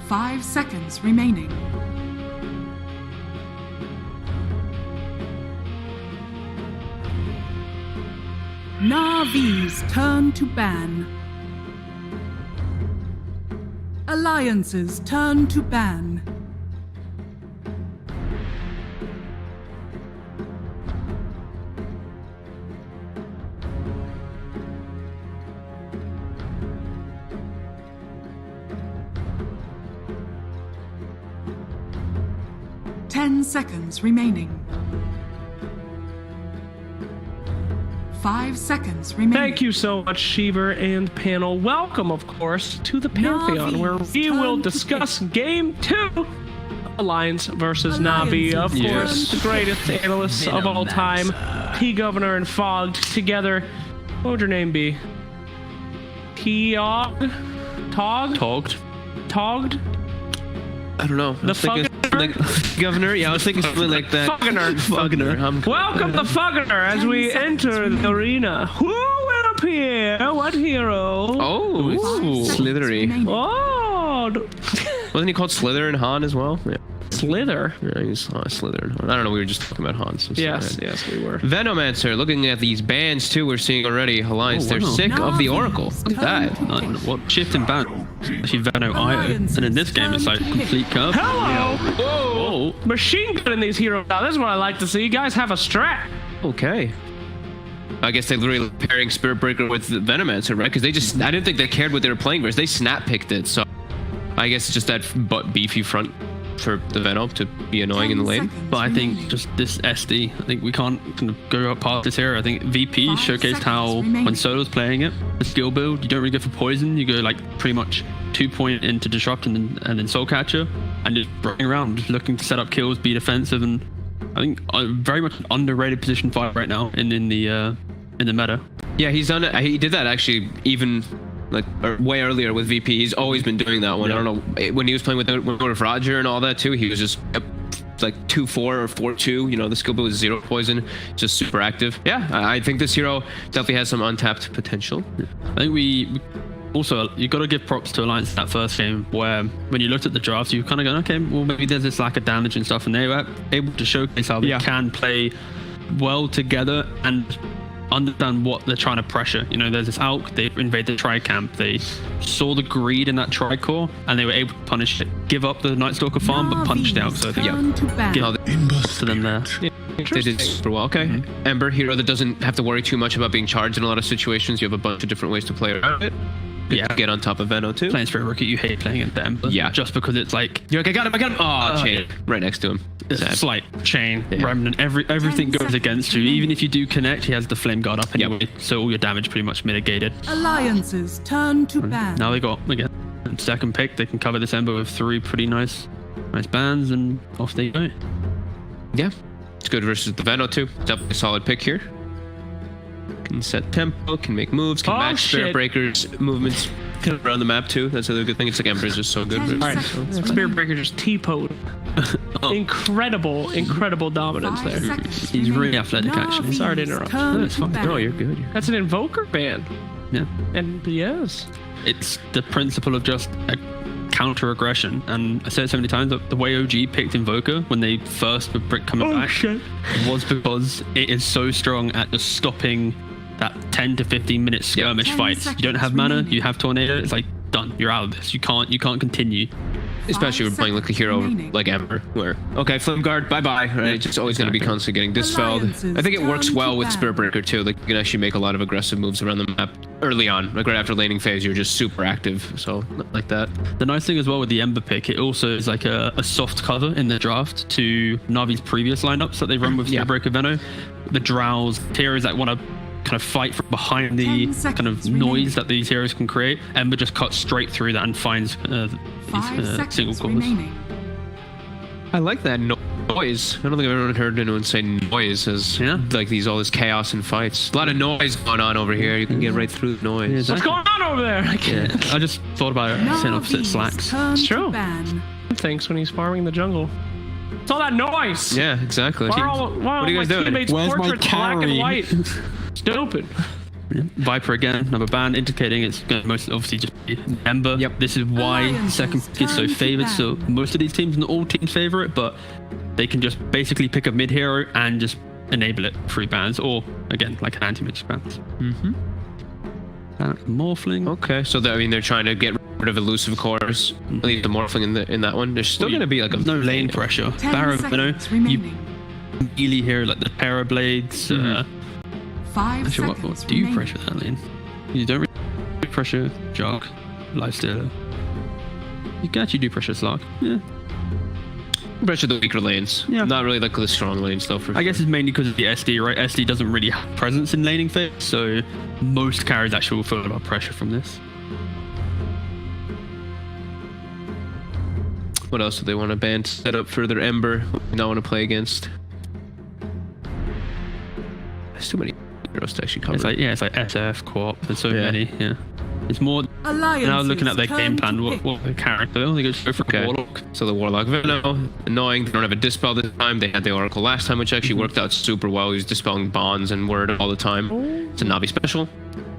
Speaker 2: 5 seconds remaining.
Speaker 3: Navi's turn to ban. Alliance's turn to ban.
Speaker 2: Seconds remaining. 5 seconds remaining.
Speaker 4: Thank you so much, Sheever and panel. Welcome, of course, to the Pantheon, where we will discuss Game 2. Alliance versus Navi, of course, the greatest analysts of all time. P-Governor and Fogged together. What would your name be? Togged? Togged?
Speaker 7: I don't know.
Speaker 4: The Fuggener?
Speaker 7: Like, Governor? Yeah, I was thinking something like that.
Speaker 4: Fuggener. Welcome the Fuggener as we enter the arena. Who will appear? What hero?
Speaker 7: Oh, it's Slithery.
Speaker 4: Oh.
Speaker 7: Wasn't he called Slither and Han as well? Yeah.
Speaker 4: Slither?
Speaker 7: Yeah, he's Slither and Han. I don't know, we were just talking about Han. So
Speaker 4: yes, we were.
Speaker 7: Venomancer, looking at these bands too, we're seeing already Alliance. They're sick of the Oracle. Look at that.
Speaker 8: What shift in ban? Actually, Veno IO. And in this game, it's like complete curve.
Speaker 4: Hello!
Speaker 7: Whoa!
Speaker 4: Machine gunning these heroes now. This is what I like to see. You guys have a strat.
Speaker 7: Okay. I guess they literally pairing Spirit Breaker with the Venomancer, right? Because they just, I didn't think they cared what they were playing versus. They snap picked it, so I guess it's just that beefy front for the Venom to be annoying in the lane.
Speaker 8: But I think just this SD, I think we can't kind of go up past this here. I think VP showcased how when Solo's playing it, the skill build, you don't really go for poison. You go like pretty much 2 point into disrupt and then soul catcher and just running around, just looking to set up kills, be defensive, and I think very much an underrated position 5 right now in the meta.
Speaker 7: Yeah, he's done it. He did that actually even like way earlier with VP. He's always been doing that one. Yeah. I don't know, when he was playing with Roger and all that too, he was just like 2-4 or 4-2. You know, the skill build was 0 poison, just super active. Yeah, I think this hero definitely has some untapped potential.
Speaker 8: I think we also, you got to give props to Alliance that first game where when you looked at the draft, you kind of go, okay, well maybe there's this lack of damage and stuff, and they were able to showcase how they can play well together and understand what they're trying to pressure. You know, there's this AUK, they invade the tri-camp, they saw the greed in that tri-core, and they were able to punish it, give up the Night Stalker farm, but punished out. So give to them there.
Speaker 7: Yeah. They did super well. Okay. Ember, hero that doesn't have to worry too much about being charged in a lot of situations. You have a bunch of different ways to play around it. Yeah, get on top of Veno too.
Speaker 8: Playing Spirit Rookie, you hate playing at the Ember. Yeah, just because it's like
Speaker 7: you're like, I got him. Oh, chain right next to him.
Speaker 8: Slight chain, remnant. Everything goes against you. Even if you do connect, he has the flame guard up anyway, so all your damage pretty much mitigated.
Speaker 3: Alliance's turn to ban.
Speaker 8: Now they got again second pick. They can cover this Ember with 3 pretty nice bans, and off they go.
Speaker 7: Yeah, it's good versus the Veno too. Definitely a solid pick here. Can set tempo, can make moves, can match Spirit Breaker's movements around the map too. That's another good thing. It's like Ember's just so good.
Speaker 4: Alright, Spirit Breaker just T-poed. Incredible dominance there.
Speaker 8: He's really athletic actually.
Speaker 4: Sorry to interrupt.
Speaker 8: No, it's fine.
Speaker 7: No, you're good.
Speaker 4: That's an Invoker ban.
Speaker 8: Yeah.
Speaker 4: And yes.
Speaker 8: It's the principle of just a counter aggression, and I said it so many times that the way OG picked Invoker when they first were coming back was because it is so strong at just stopping that 10 to 15 minute skirmish fights. You don't have mana, you have Tornado, it's like done, you're out of this. You can't continue.
Speaker 7: Especially when playing like a hero like Ember, where okay, Flame Guard, bye-bye, right? It's just always going to be constantly getting dispelled. I think it works well with Spirit Breaker too. Like you can actually make a lot of aggressive moves around the map early on. Like right after laning phase, you're just super active. So like that.
Speaker 8: The nice thing as well with the Ember pick, it also is like a soft cover in the draft to Navi's previous lineups that they run with Spirit Breaker Veno. the drows, heroes that want to kind of fight from behind the kind of noise that these heroes can create. Ember just cuts straight through that and finds
Speaker 2: 5 seconds
Speaker 8: single cores.
Speaker 2: remaining.
Speaker 7: I like that noise. I don't think I've ever heard anyone say noise as like all this chaos and fights. A lot of noise going on over here. You can get right through the noise.
Speaker 8: Yeah, exactly.
Speaker 4: What's going on over there?
Speaker 8: I just thought about it saying opposite slacks.
Speaker 4: It's true. Thanks when he's farming the jungle. It's all that noise.
Speaker 7: Yeah, exactly.
Speaker 4: Why are you guys doing? Where's my black and white? Stupid.
Speaker 8: Viper again, another ban indicating it's going to most obviously just be Ember. Yep. This is why second pick is so favored. So most of these teams, not all teams favor it, but they can just basically pick a mid hero and just enable it through bans, or again like an anti-mage bans. Morphling.
Speaker 7: Okay, so they're trying to get rid of elusive cores. Leave the morphling in that one. There's still going to be like
Speaker 8: no lane pressure. Barrow, you melee here like the Parablades.
Speaker 2: 5
Speaker 8: actually,
Speaker 2: seconds
Speaker 8: what do you pressure that lane? You don't really pressure Jog, Lifestealer. You can actually do pressure Slark. Yeah.
Speaker 7: Pressure the weaker lanes. Yeah. Not really like the strong lanes though. I
Speaker 8: guess it's mainly because of the SD, right? SD doesn't really have presence in laning phase, so most carries actually will feel about pressure from this.
Speaker 7: What else do they want to ban to set up for their Ember? Not want to play against. There's too many heroes to actually cover.
Speaker 8: It's like SF, Co-op. There's so many. Yeah. It's more. Now looking at their game plan, what the character. I don't think it's go for Warlock.
Speaker 7: So the Warlock Veno, annoying. They don't have a dispel this time. They had the Oracle last time, which actually worked out super well. He was dispelling bonds and word all the time. It's a Navi special.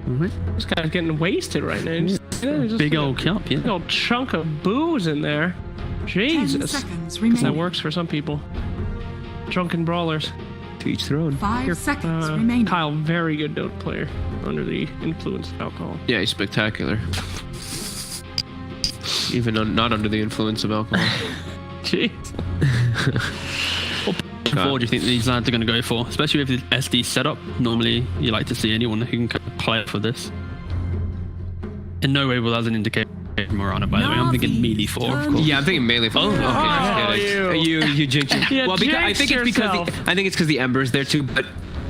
Speaker 4: This guy's getting wasted right now. Just
Speaker 8: big old cup,
Speaker 4: big old chunk of booze in there. Jesus.
Speaker 2: 10 seconds remaining.
Speaker 4: That works for some people. Drunken brawlers.
Speaker 7: To each their own.
Speaker 2: 5 seconds remaining.
Speaker 4: Kyle, very good Dota player under the influence of alcohol.
Speaker 7: Yeah, he's spectacular. Even not under the influence of alcohol.
Speaker 4: Jeez.
Speaker 8: What forward do you think these lads are going to go for? Especially with the SD setup. Normally, you like to see anyone who can play for this. In no way will that indicate Morana, by the way. I'm thinking melee 4, of course.
Speaker 7: Yeah, I'm thinking melee 4. You jinxed it. Well, because I think it's because the Ember's there too, but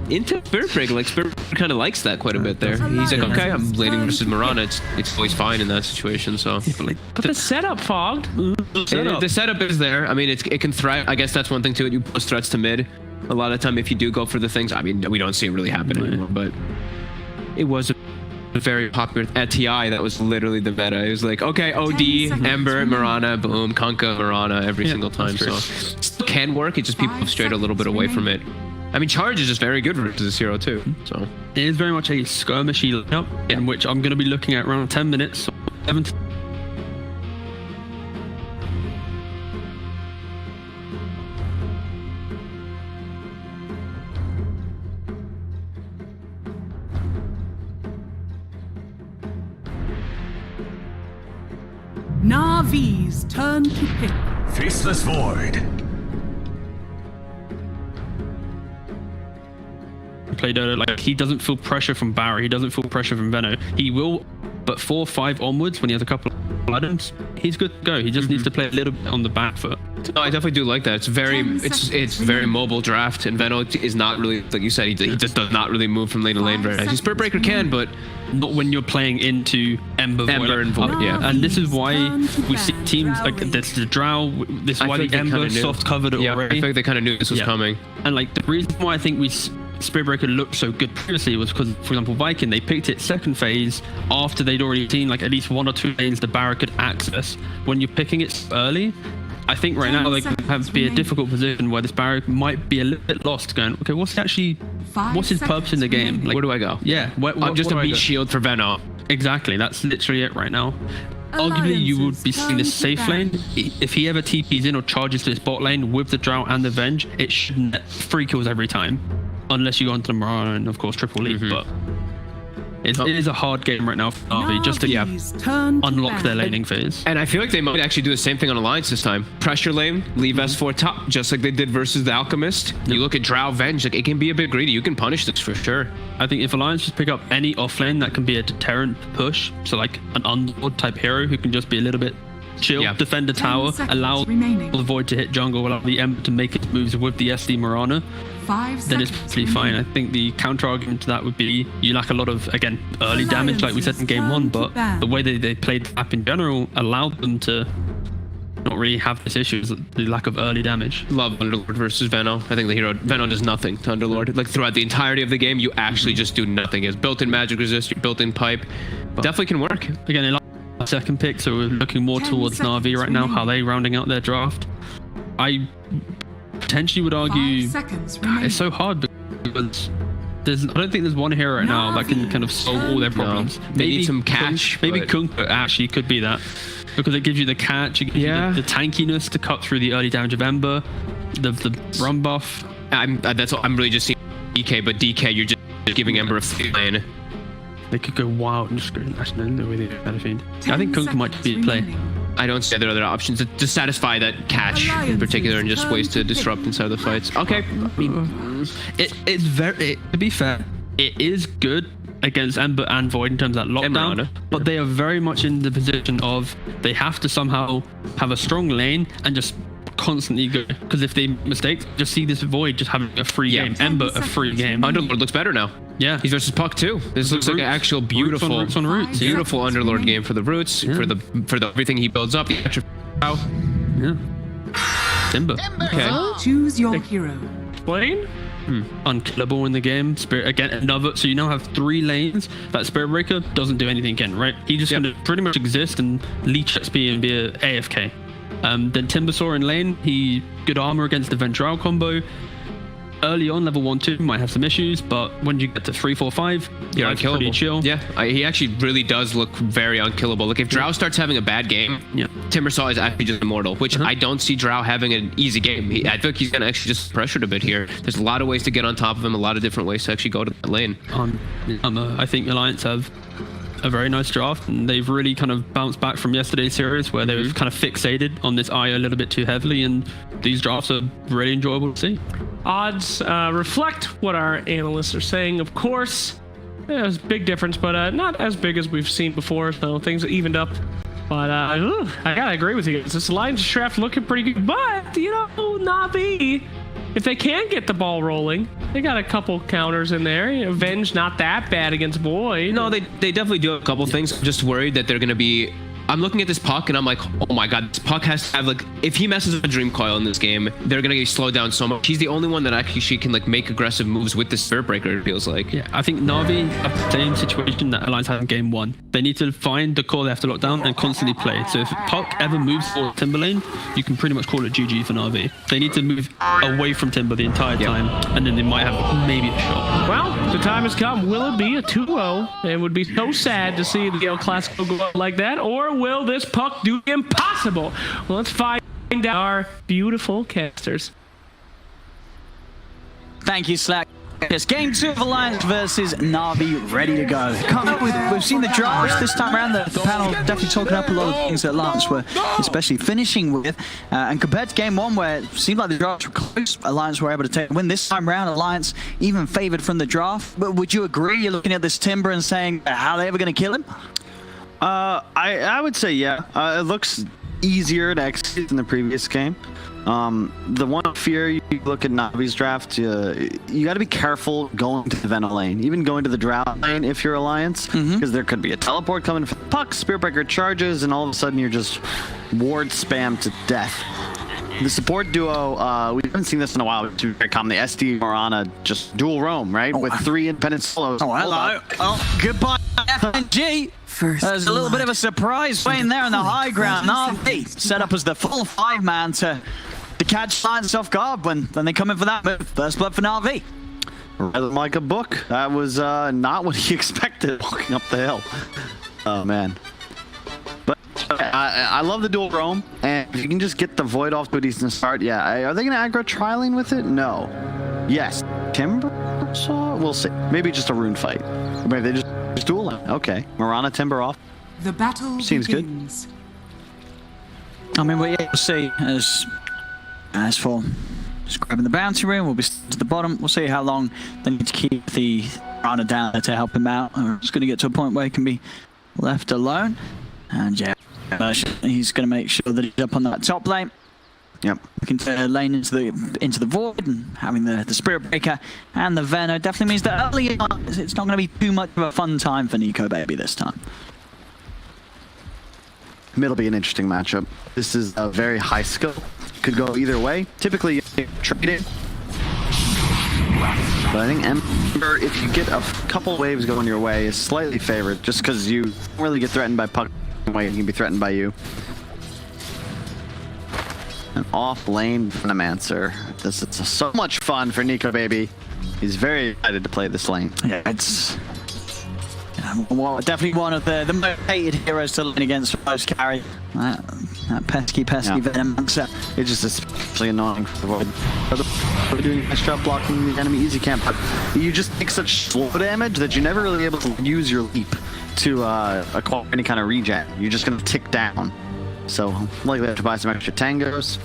Speaker 7: into Spirit Breaker, like Spirit kind of likes that quite a bit there. He's like, okay, I'm laning versus Morana. It's always fine in that situation. So,
Speaker 4: but the setup fogged.
Speaker 7: The setup is there. I mean, it can thrive. I guess that's one thing to it. You post threats to mid. A lot of the time, if you do go for the things, I mean, we don't see it really happen anymore, but it was very popular at TI. That was literally the meta. It was like, okay, OD, Ember, Morana, boom, Kunkka, Morana every single time. So it still can work. It just people have strayed a little bit away from it. I mean, Charge is just very good versus this hero too. So
Speaker 8: it is very much a skirmishy lineup, in which I'm going to be looking at around 10 minutes. 7 to
Speaker 3: Navi's turn to pick.
Speaker 11: Faceless Void.
Speaker 8: Play Dota, like he doesn't feel pressure from Barry, he doesn't feel pressure from Veno. He will, but 4 or 5 onwards when he has a couple of items, he's good to go. He just needs to play a little bit on the back foot.
Speaker 7: No, I definitely do like that. It's very mobile draft, and Veno is not really, like you said, he just does not really move from lane to lane very nice. Spirit Breaker can, but
Speaker 8: not when you're playing into Ember
Speaker 7: and Void. Yeah,
Speaker 8: and this is why we see teams like this, the Drow. This is why the Ember soft covered it already.
Speaker 7: I think they kind of knew this was coming.
Speaker 8: And like the reason why I think Spirit Breaker looked so good previously was because, for example, Viking, they picked it second phase after they'd already seen like at least 1 or 2 lanes the Barra could access. When you're picking it early, I think right now they have to be a difficult position where this Barra might be a little bit lost, going, okay, what's his purpose in the game? Like,
Speaker 7: where do I go?
Speaker 8: Yeah,
Speaker 7: I'm just a meat shield for Veno.
Speaker 8: Exactly, that's literally it right now. Arguably, you would be seeing this safe lane. If he ever TPs in or charges to his bot lane with the Drought and the Venge, it should net 3 kills every time. Unless you go onto the Morana and, of course, triple lead. But it is a hard game right now for Navi just to unlock their laning phase.
Speaker 7: And I feel like they might actually do the same thing on Alliance this time. Pressure lane, leave S4 top, just like they did versus the Alchemist. You look at Drow, Venge, like it can be a bit greedy. You can punish this for sure.
Speaker 8: I think if Alliance just pick up any offlane that can be a deterrent push, so like an Underlord type hero who can just be a little bit chill,
Speaker 7: Yeah.
Speaker 8: defend the tower, allow
Speaker 2: remaining.
Speaker 8: the Void to hit jungle, allow the Ember to make its moves with the SD Mirana,
Speaker 2: 5
Speaker 8: then it's
Speaker 2: seconds
Speaker 8: pretty fine. I
Speaker 2: remaining.
Speaker 8: think the counter argument to that would be you lack a lot of, again, early damage like we said in game 1, but the way they played the map in general allowed them to not really have this issue, the lack of early damage.
Speaker 7: Love Underlord versus Veno. I think the hero Veno does nothing to Underlord. Like throughout the entirety of the game, you actually just do nothing. It's built-in magic resist, your built-in pipe. Definitely can work.
Speaker 8: Again, they like the second pick, so we're looking more
Speaker 2: 10
Speaker 8: towards Na'Vi right now, how they rounding out their draft. I potentially would
Speaker 2: 5
Speaker 8: argue
Speaker 2: seconds remaining.
Speaker 8: it's so hard because I don't think there's one hero right now that can kind of solve all their problems.
Speaker 7: They need some catch,
Speaker 8: Maybe
Speaker 7: but-
Speaker 8: Kunk actually could be that. Because it gives you the catch, it gives you the tankiness to cut through the early damage of Ember, the run buff.
Speaker 7: I'm really just seeing DK, but DK, you're just giving Ember a free lane.
Speaker 8: They could go wild and just go national with it. I think Kunk might be a play.
Speaker 7: I don't see there are other options to satisfy that catch in particular, and just ways to disrupt inside the fights. Okay, I mean,
Speaker 8: it's very. To be fair, it is good against Ember and Void in terms of that lockdown,
Speaker 7: Mirana.
Speaker 8: but they are very much in the position of they have to somehow have a strong lane and just constantly go, because if they mistake, just see this Void just having a free game, Ember a free game.
Speaker 7: Underlord looks better now.
Speaker 8: Yeah,
Speaker 7: he's versus Puck too. This looks like an actual beautiful,
Speaker 8: roots on roots.
Speaker 7: beautiful Underlord game for the roots, for the everything he builds up. The extra
Speaker 8: Yeah. Ember.
Speaker 7: Okay.
Speaker 2: Choose your hero.
Speaker 5: Explain?
Speaker 8: Unkillable in the game. Spirit again, another. So you now have 3 lanes. That Spirit Breaker doesn't do anything again, right? He's just going to pretty much exist and leech XP and be a AFK. Then Timbersaw in lane. He good armor against the Ventral combo. Early on, level 1, 2 might have some issues, but when you get to 3, 4, 5,
Speaker 7: you're
Speaker 8: life's
Speaker 7: unkillable.
Speaker 8: pretty chill.
Speaker 7: Yeah, he actually really does look very unkillable. Like if Drow starts having a bad game, Timbersaw is actually just immortal, which I don't see Drow having an easy game. I think he's going to actually just pressured a bit here. There's a lot of ways to get on top of him, a lot of different ways to actually go to that lane.
Speaker 8: I think Alliance have a very nice draft, and they've really kind of bounced back from yesterday's series where they were kind of fixated on this IO a little bit too heavily, and these drafts are really enjoyable to see.
Speaker 5: Odds reflect what our analysts are saying, of course. There's a big difference, but not as big as we've seen before, so things are evened up. But I gotta agree with you. This Alliance draft looking pretty good, but, you know, Na'Vi, if they can get the ball rolling, they got a couple counters in there. You know, Venge not that bad against Void.
Speaker 7: No, they definitely do have a couple things. I'm just worried that they're going to be... I'm looking at this Puck and I'm like, oh my god, this Puck has to have, like, if he messes with a Dream Coil in this game, they're going to get slowed down so much. He's the only one that actually can, like, make aggressive moves with the Spirit Breaker, it feels like.
Speaker 8: Yeah, I think Na'Vi have the same situation that Alliance had in game 1. They need to find the core they have to lock down and constantly play. So if Puck ever moves for Timberlane, you can pretty much call it GG for Na'Vi. They need to move away from Timber the entire time, and then they might have maybe a shot.
Speaker 5: Well, the time has come. Will it be a 2-0? It would be so sad to see the El Clasico go out like that. Or will this Puck do the impossible? Well, let's find out our beautiful casters.
Speaker 9: Thank you, Slack. Yes, game 2 of Alliance versus Na'Vi ready to go. We've seen the drafts this time around. The panel definitely talking up a lot of things that Alliance were especially finishing with. And compared to game 1, where it seemed like the drafts were close, Alliance were able to take a win. This time around, Alliance even favored from the draft. But would you agree? You're looking at this Timber and saying, how are they ever going to kill him?
Speaker 10: I would say yeah. It looks easier to execute than the previous game. The one fear you look at Na'Vi's draft, you got to be careful going to the Venom lane, even going to the Drow lane if you're Alliance, because there could be a teleport coming for the Puck, Spirit Breaker charges, and all of a sudden you're just ward spam to death. The support duo, we haven't seen this in a while. It's very common. The SD Mirana just dual roam, right? With 3 independent solos.
Speaker 9: Oh, hello. Oh, goodbye, FNG. There's a little bit of a surprise playing there on the high ground. Na'Vi set up as the full 5-man to catch Alliance off guard when they come in for that move. First blood for Na'Vi.
Speaker 10: Rather like a book. That was not what he expected walking up the hill. Oh, man. But I love the dual roam, and if you can just get the Void off to a decent start, yeah. Are they going to aggro trialing with it? No. Yes. Timber? We'll see. Maybe just a rune fight. Maybe they just duel it. Okay. Mirana Timber off.
Speaker 2: The battle
Speaker 10: seems
Speaker 2: begins.
Speaker 9: Good. I mean, we'll see as for just grabbing the bounty ring, we'll be to the bottom. We'll see how long they need to keep the Mirana down there to help him out. We're just going to get to a point where he can be left alone. And yeah, He's going to make sure that he's up on that top lane.
Speaker 10: Yep.
Speaker 9: Looking to lane into the void and having the Spirit Breaker and the Veno definitely means that early on it's not going to be too much of a fun time for Nico Baby this time.
Speaker 10: Mid'll be an interesting matchup. This is a very high skill. Could go either way. Typically, you trade it. But I think Ember, if you get a couple waves going your way, is slightly favored just because you don't really get threatened by Puck. You can be threatened by you. An off lane Venomancer. This is so much fun for Nico Baby. He's very excited to play this lane.
Speaker 9: Yeah, it's definitely one of the most hated heroes to lane against for most carry. That pesky Venomancer.
Speaker 10: It's just especially annoying for the Void. We're doing a nice job blocking the enemy easy camp, but you just take such slow damage that you're never really able to use your leap to acquire any kind of regen. You're just going to tick down. So likely have to buy some extra tangos.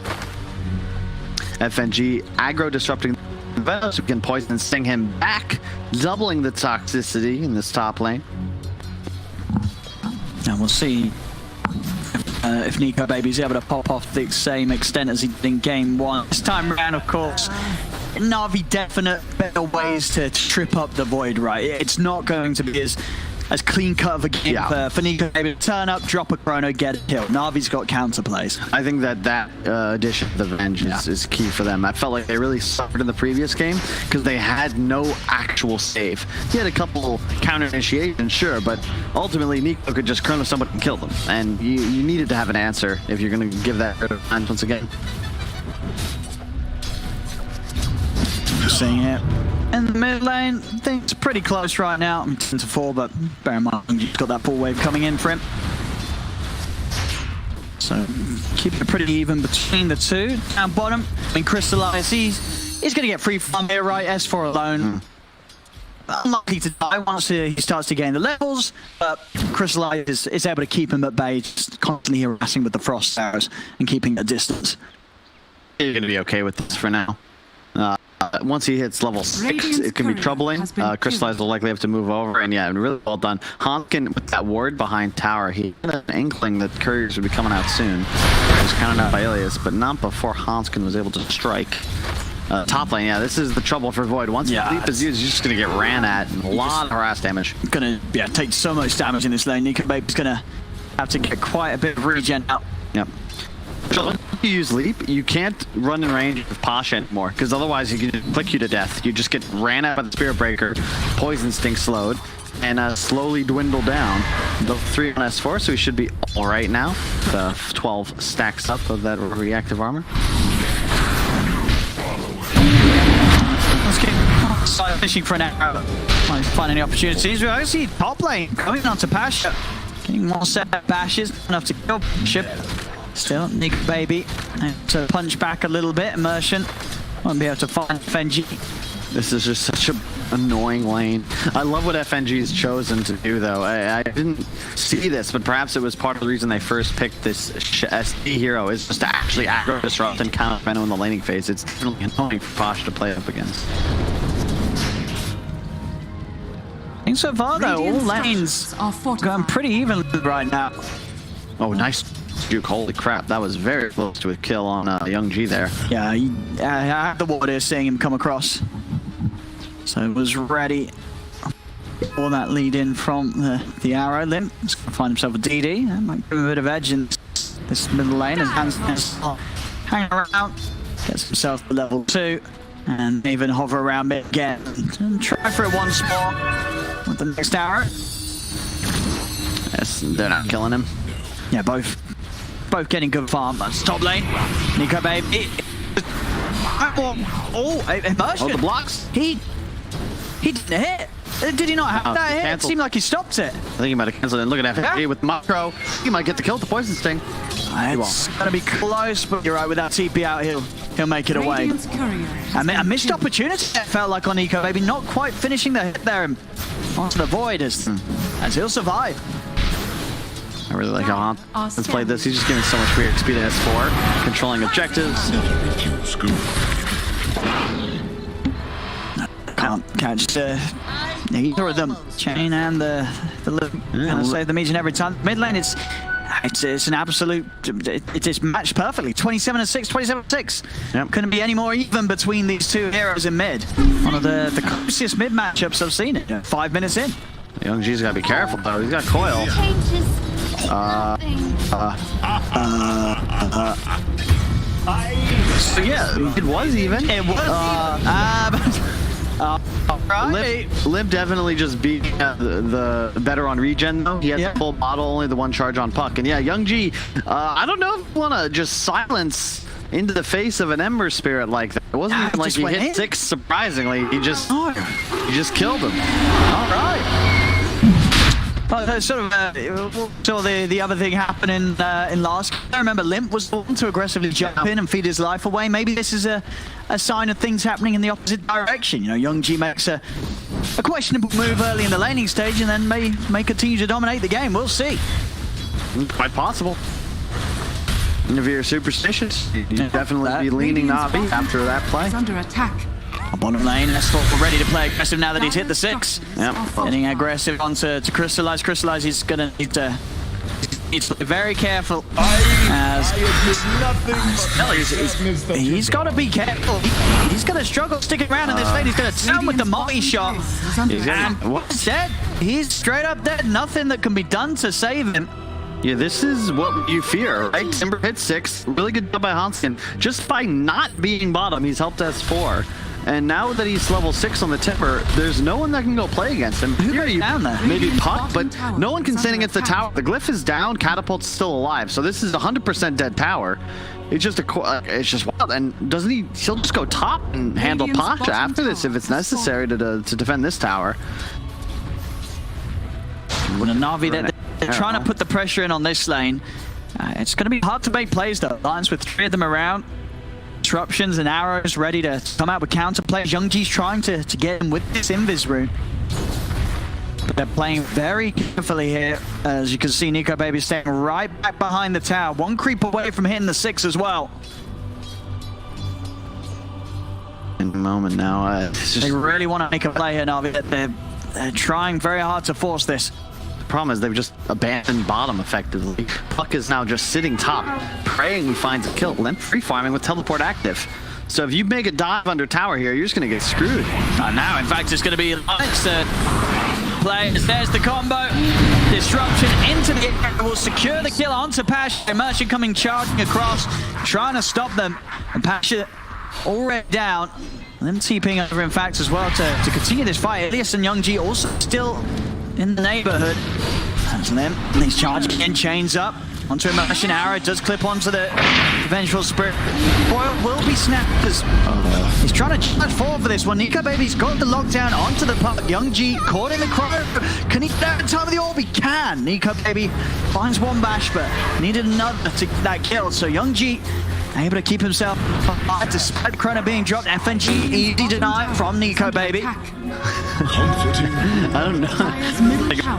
Speaker 10: FNG aggro disrupting the Venom, so we can poison and sting him back, doubling the toxicity in this top lane.
Speaker 9: And we'll see if Nico Baby's able to pop off the same extent as he did in game 1. This time around, of course, Na'Vi definite better ways to trip up the Void, right? It's not going to be as clean cut of a game for Nico Baby to turn up, drop a chrono, get a kill. Na'Vi's got counter plays.
Speaker 10: I think that addition to the Vengeance is key for them. I felt like they really suffered in the previous game because they had no actual save. He had a couple counter initiations, sure, but ultimately Nico could just chrono somebody and kill them. And you needed to have an answer if you're going to give that time once again.
Speaker 9: Seeing it. In the mid lane, I think it's pretty close right now. I'm 10-4, but bear in mind, he's got that full wave coming in for him. So, keep it pretty even between the two. Down bottom, I mean, Crystallize, he's going to get free farm here, right? S4 alone. Unlikely to die once he starts to gain the levels, but Crystallize is able to keep him at bay, just constantly harassing with the Frost arrows and keeping a distance.
Speaker 10: You're going to be okay with this for now. Once he hits level 6, it can be troubling. Crystallize will likely have to move over, and yeah, really well done. Hanskin with that ward behind tower, he had an inkling that couriers would be coming out soon. It was countered out by Ilias, but not before Hanskin was able to strike. Top lane, yeah, this is the trouble for Void. Once the leap is used, he's just going to get ran at, and a lot of harass damage.
Speaker 9: Gonna take so much damage in this lane. Nico Baby's gonna have to get quite a bit of regen out.
Speaker 10: Yep. So when you use leap, you can't run in range with Pasha anymore, because otherwise he can click you to death. You just get ran out by the Spirit Breaker, Poison Sting slowed, and slowly dwindle down. The 3 on S4, so he should be all right now. The 12 stacks up of that reactive armor.
Speaker 9: Let's keep fishing for an arrow. Might find any opportunities. We see top lane coming onto Pasha. Getting more set of bashes, enough to kill Pasha. Still, Nico Baby to punch back a little bit. Immersion won't be able to find FNG.
Speaker 10: This is just such an annoying lane. I love what FNG's chosen to do, though. I didn't see this, but perhaps it was part of the reason they first picked this SD hero, is just to actually aggro disrupt and counter Venom in the laning phase. It's definitely annoying for Posh to play up against.
Speaker 9: I think so far, though, all lanes are going pretty even right now.
Speaker 10: Oh, nice. Duke, holy crap, that was very close to a kill on Young G there.
Speaker 9: Yeah, I had the water seeing him come across. So it was ready for that lead in from the arrow. Lim is going to find himself a DD. That might give him a bit of edge in this middle lane as Hans hanging around. Gets himself to level 2 and even hover around mid again. And try for it once more with the next arrow.
Speaker 10: Yes, they're not killing him.
Speaker 9: Yeah, both getting good farm. That's top lane. Nico Baby. Immersion.
Speaker 10: Oh, the blocks.
Speaker 9: He didn't hit. Did he not have that hit? It seemed like he stopped it.
Speaker 10: I think he might have cancelled it. Look at FNG with Macro. He might get the kill with the Poison Sting.
Speaker 9: It's going to be close, but you're right. With that TP out, he'll make it away. A missed opportunity, it felt like, on Nico Baby. Not quite finishing the hit there. And onto the Void as he'll survive.
Speaker 10: I really like how Hans played this. He's just getting so much free XP to S4, controlling objectives.
Speaker 9: Can't catch either of them. Chain and the save them each and every time. Mid lane, it's It's an absolute, it's matched perfectly. 27-6, 27-6.
Speaker 10: Yep.
Speaker 9: Couldn't be any more even between these two heroes in mid. One of the closest mid matchups I've seen it. 5 minutes in.
Speaker 10: Young G's got to be careful, though. He's got coil. So yeah, it was even.
Speaker 9: It was. Right.
Speaker 10: Limp definitely just beat the better on regen, though. He has the full bottle, only the one charge on puck. And yeah, Young G, I don't know if you want to just silence into the face of an Ember Spirit like that. It wasn't even like he hit 6, surprisingly. He just killed him.
Speaker 9: All right. Well, sort of saw the other thing happen in last. I remember Limp was the one to aggressively jump in and feed his life away. Maybe this is a sign of things happening in the opposite direction. You know, Young G makes a questionable move early in the laning stage and then may continue to dominate the game. We'll see.
Speaker 10: Quite possible. And if you're superstitious, you'd definitely be leaning Na'Vi after that play.
Speaker 2: He's under attack.
Speaker 9: Bottom lane, S4 ready to play aggressive now that he's hit the 6.
Speaker 10: Yep.
Speaker 9: Getting aggressive onto Crystallize. Crystallize, he's gonna need to be very careful. He's got to be careful. He's gonna struggle sticking around in this lane. He's gonna turn with the multi shot. And what's dead? He's straight up dead. Nothing that can be done to save him.
Speaker 10: Yeah, this is what you fear, right? Timber hit 6. Really good job by Hanskin. Just by not being bottom, he's helped S4. And now that he's level 6 on the Timber, there's no one that can go play against him.
Speaker 9: Who got you down there?
Speaker 10: Maybe Puck, but no one can stand against the tower. The Glyph is down, Catapult's still alive. So this is 100% dead tower. It's just it's just wild. And doesn't he? He'll just go top and handle Pasha after this if it's necessary to defend this tower.
Speaker 9: When a Na'Vi, they're trying to put the pressure in on this lane. It's going to be hard to make plays though. Lions with 3 of them around. Disruptions and arrows ready to come out with counter plays. Young G's trying to get him with this Invis rune. But they're playing very carefully here. As you can see, Nico Baby staying right back behind the tower. 1 creep away from hitting the 6 as well.
Speaker 10: In a moment now,
Speaker 9: they really want to make a play here, Na'Vi. They're trying very hard to force this.
Speaker 10: Problem is they've just abandoned bottom effectively. Puck is now just sitting top, praying he finds a kill. Limp free farming with teleport active. So if you make a dive under tower here, you're just gonna get screwed.
Speaker 9: Now, in fact, it's gonna be Alex play. There's the combo. Disruption into the air will secure the kill onto Pasha. Merchant coming charging across, trying to stop them. And Pasha already down. Limp TPing over, in fact, as well to continue this fight. Elias and Young G also still in the neighborhood. That's Limp. He's charging in, chains up. Onto Immersion Arrow, does clip onto the Vengeful Spirit. Foil will be snapped as he's trying to charge forward for this one. Nico Baby's got the lockdown onto the puck. Young G caught in the crowd. Can he get out in time of the orb? He can. Nico Baby finds one bash, but needed another to get that kill. So Young G able to keep himself alive despite the chrono being dropped. FNG easy deny from Nico Baby.
Speaker 10: I don't know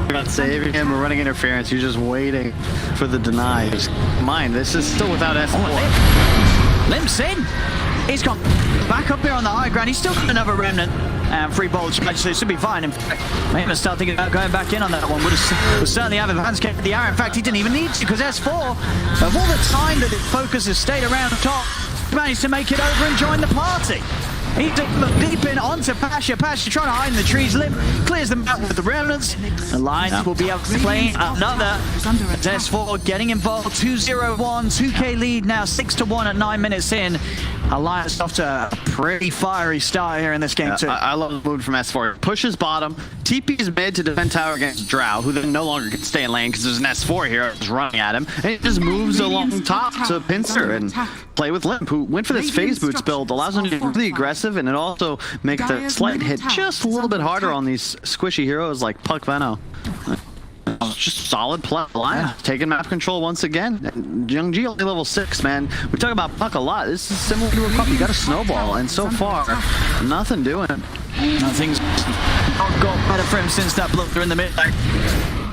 Speaker 10: about saving him or running interference. You're just waiting for the deny. Just mind, this is still without S4.
Speaker 9: Limp's in. He's gone back up here on the high ground. He's still got another remnant and free ball charge, so it should be fine. In fact, maybe start thinking about going back in on that one. Would certainly have advanced kept the arrow. In fact, he didn't even need to because S4, of all the time that its focus has stayed around top, managed to make it over and join the party. He deep in onto Pasha. Pasha trying to hide in the trees. Limp clears them out with the remnants. The Lions will be able to play another. S4 getting involved. 2-0-1, 2K lead now, 6-1 at 9 minutes in. Alliance off to a pretty fiery start here in this game too.
Speaker 10: I love the move from S4. Pushes bottom, TP's mid to defend tower against Drow, who then no longer can stay in lane because there's an S4 here just running at him. And it just moves along top to Pincer and play with Limp, who went for this phase boots build, allows him to be really aggressive, and it also makes the slight hit just a little bit harder on these squishy heroes like Puck Veno. Just solid play. Taking map control once again. Young G only level 6, man. We talk about Puck a lot. This is similar to a Puck. You got a snowball, and so far, nothing doing.
Speaker 9: Nothing's got better for him since that blunder in the mid.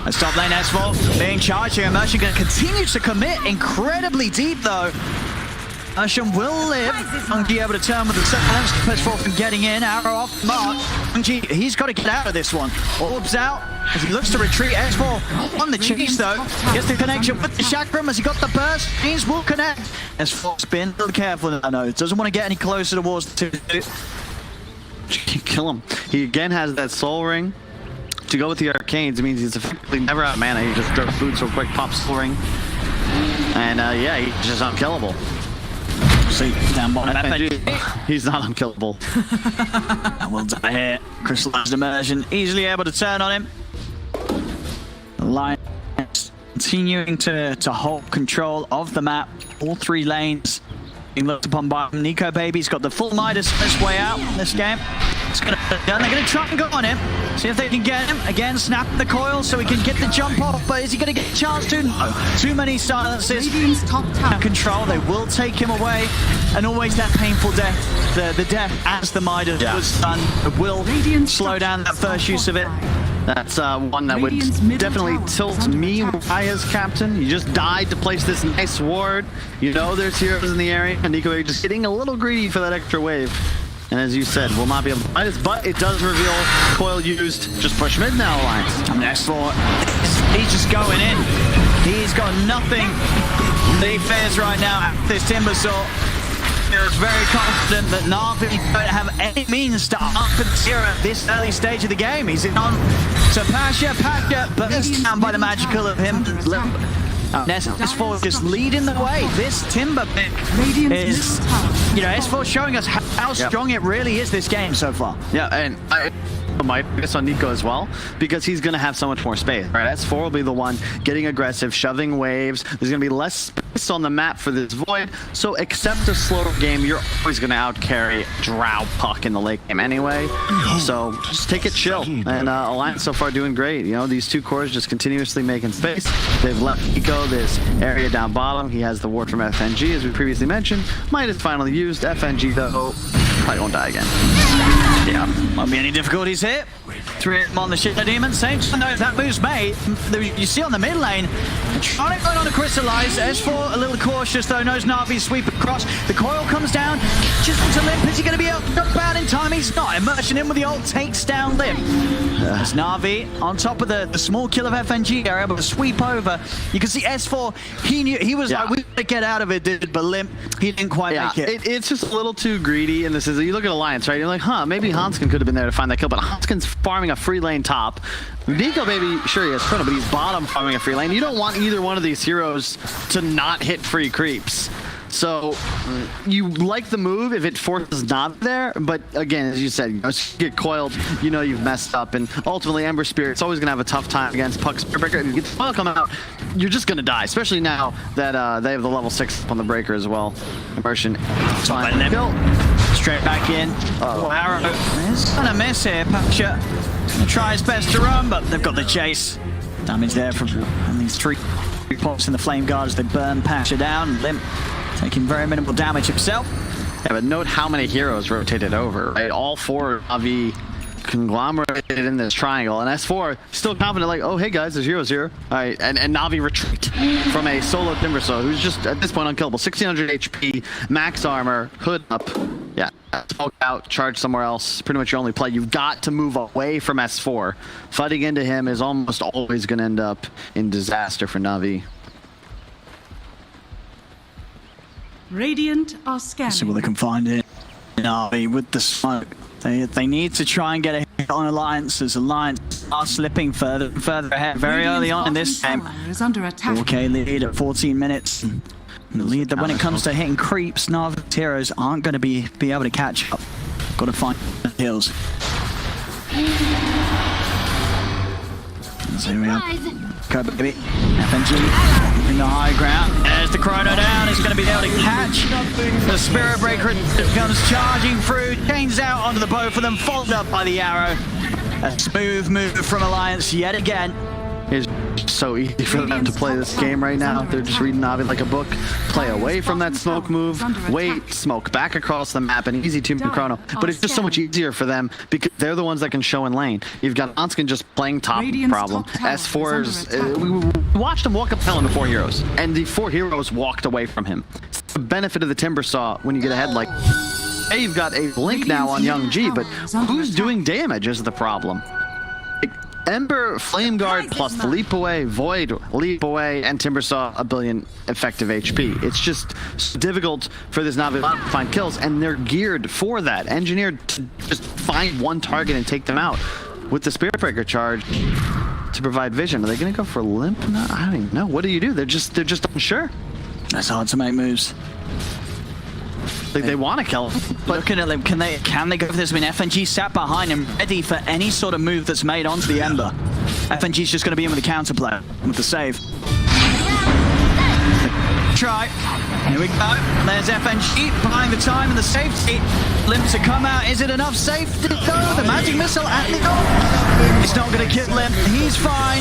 Speaker 9: Let's top lane S4 being charged here. Immersion going to continue to commit incredibly deep though. Usham will live. Funky able to turn with the silence. S4 from getting in. Arrow off mark. Funky, he's got to get out of this one. Orbs out as he looks to retreat. S4 on the chase though. Gets the connection with the chakram as he got the burst. Means will connect. S4's been a little careful. I know. Doesn't want to get any closer towards the 2.
Speaker 10: Kill him. He again has that soul ring. To go with the arcanes means he's effectively never out of mana. He just throws boots real quick, pops soul ring. And yeah, he's just unkillable.
Speaker 9: See, down bottom.
Speaker 10: He's not unkillable.
Speaker 9: Well done here. Crystallized immersion, easily able to turn on him. The Lions continuing to hold control of the map. All 3 lanes being looked upon by him. Nico Baby's got the full Midas this way out in this game. It's gonna be done. They're gonna try and go on him. See if they can get him. Again, snap the coil so he can get the jump off, but is he gonna get a chance to? No. Too many silences.
Speaker 2: Top tower.
Speaker 9: Control. They will take him away. And always that painful death. The death as the Midas was done. It will slow down that first use of it.
Speaker 10: That's one that would definitely tilt me as captain. You just died to place this nice ward. You know there's heroes in the area, and Nico just getting a little greedy for that extra wave. And as you said, will not be able to find this, but it does reveal coil used. Just push mid now, Alliance.
Speaker 9: And S4, he's just going in. He's got nothing that he fears right now at this Timbersaw. He's very confident that Na'Vi don't have any means to up this hero at this early stage of the game. He's in on to Pasha, burst down by the magical of him. S4 just leading the way. This Timber pick is, you know, S4 showing us how strong it really is this game so far.
Speaker 10: Yeah, and I might focus on Nico as well, because he's going to have so much more space. Right, S4 will be the one getting aggressive, shoving waves. There's going to be less space on the map for this void, so except a slower game, you're always going to outcarry Drow Puck in the late game anyway. So just take it chill. And Alliance so far doing great. You know, these 2 cores just continuously making space. They've left Nico this area down bottom. He has the ward from FNG, as we previously mentioned. Midas finally used. FNG, though, probably won't die again.
Speaker 9: Yeah, won't be any difficulties here. 3 on the Shit Demon. Same time though, that move's made. You see on the mid lane, trying to go on to crystallize. S4 a little cautious though, knows Na'Vi sweep across. The coil comes down, just into Limp. Is he going to be able to jump out in time? He's not. Immersion in with the ult, takes down Limp. As Na'Vi, on top of the small kill of FNG, are able to sweep over. You can see S4, he knew, he was like, we gotta get out of it, dude, but Limp, he didn't quite make it.
Speaker 10: It's just a little too greedy, and this is, you look at Alliance, right? You're like, huh, maybe Hanskin could have been there to find that kill, but Hanskin's farming a free lane top. Nico, baby, sure he has Chrono, but he's bottom farming a free lane. You don't want either one of these heroes to not hit free creeps. So you like the move if it forces not there, but again, as you said, you know, get coiled, you know you've messed up, and ultimately Ember Spirit's always gonna have a tough time against Puck Spirit Breaker. If you get the coil come out, you're just gonna die, especially now that they have the level 6 on the breaker as well. Immersion.
Speaker 9: Straight back in. Arrow is gonna miss here. Pasha gonna try his best to run, but they've got the chase. Damage there from these 3 pops in the Flame Guard as they burn Pasha down. Limp taking very minimal damage himself.
Speaker 10: Yeah, but note how many heroes rotated over, right? All 4 Na'Vi conglomerated in this triangle, and S4 still confident, like, oh, hey guys, there's heroes here. All right, and Na'Vi retreat from a solo Timbersaw, who's just, at this point, unkillable. 1600 HP, max armor, hood up. Yeah, smoke out, charge somewhere else. Pretty much your only play. You've got to move away from S4. Fighting into him is almost always going to end up in disaster for Na'Vi.
Speaker 2: Radiant are scanning.
Speaker 9: See what they can find here. Na'Vi with the smoke. They need to try and get a hit on Alliance, as Alliance are slipping further and further ahead very early on in this game.
Speaker 2: Is under attack.
Speaker 9: 4K lead at 14 minutes. And the lead that when it comes to hitting creeps, Na'Vi's heroes aren't going to be able to catch up. Got to find the hills. So here we are. Go, baby. FNG in the high ground. There's the Chrono down. He's going to be able to catch the Spirit Breaker. Comes charging through. Chains out onto the both of them. Followed up by the arrow. A smooth move from Alliance yet again.
Speaker 10: It's so easy for them to play this game right now. They're just reading Na'Vi like a book. Play away from that smoke move, wait, smoke back across the map, an easy 2-minute chrono. But it's just so much easier for them because they're the ones that can show in lane. You've got Anskin just playing top problem. S4's, we watched him walk up hill in the 4 heroes, and the 4 heroes walked away from him. the benefit of the Timber Saw when you get ahead like... Hey, you've got a blink now on Young G, but who's doing damage is the problem. Ember, Flame Guard, plus the Leap Away, Void, Leap Away, and Timber Saw, 1 billion effective HP. It's just difficult for this Na'Vi to find kills, and they're geared for that. Engineered to just find one target and take them out with the Spirit Breaker charge to provide vision. Are they going to go for Limp? No, I don't even know. What do you do? They're just unsure.
Speaker 9: That's hard to make moves.
Speaker 10: Like they want to kill him. But
Speaker 9: looking at them, can they go for this? I mean, FNG sat behind him, ready for any sort of move that's made onto the Ember. FNG's just going to be in with the counterplay, with the save. Try. Here we go. There's FNG buying the time and the safety. Limp to come out. Is it enough safety? No, the magic missile at the goal. It's not going to kill Limp. He's fine.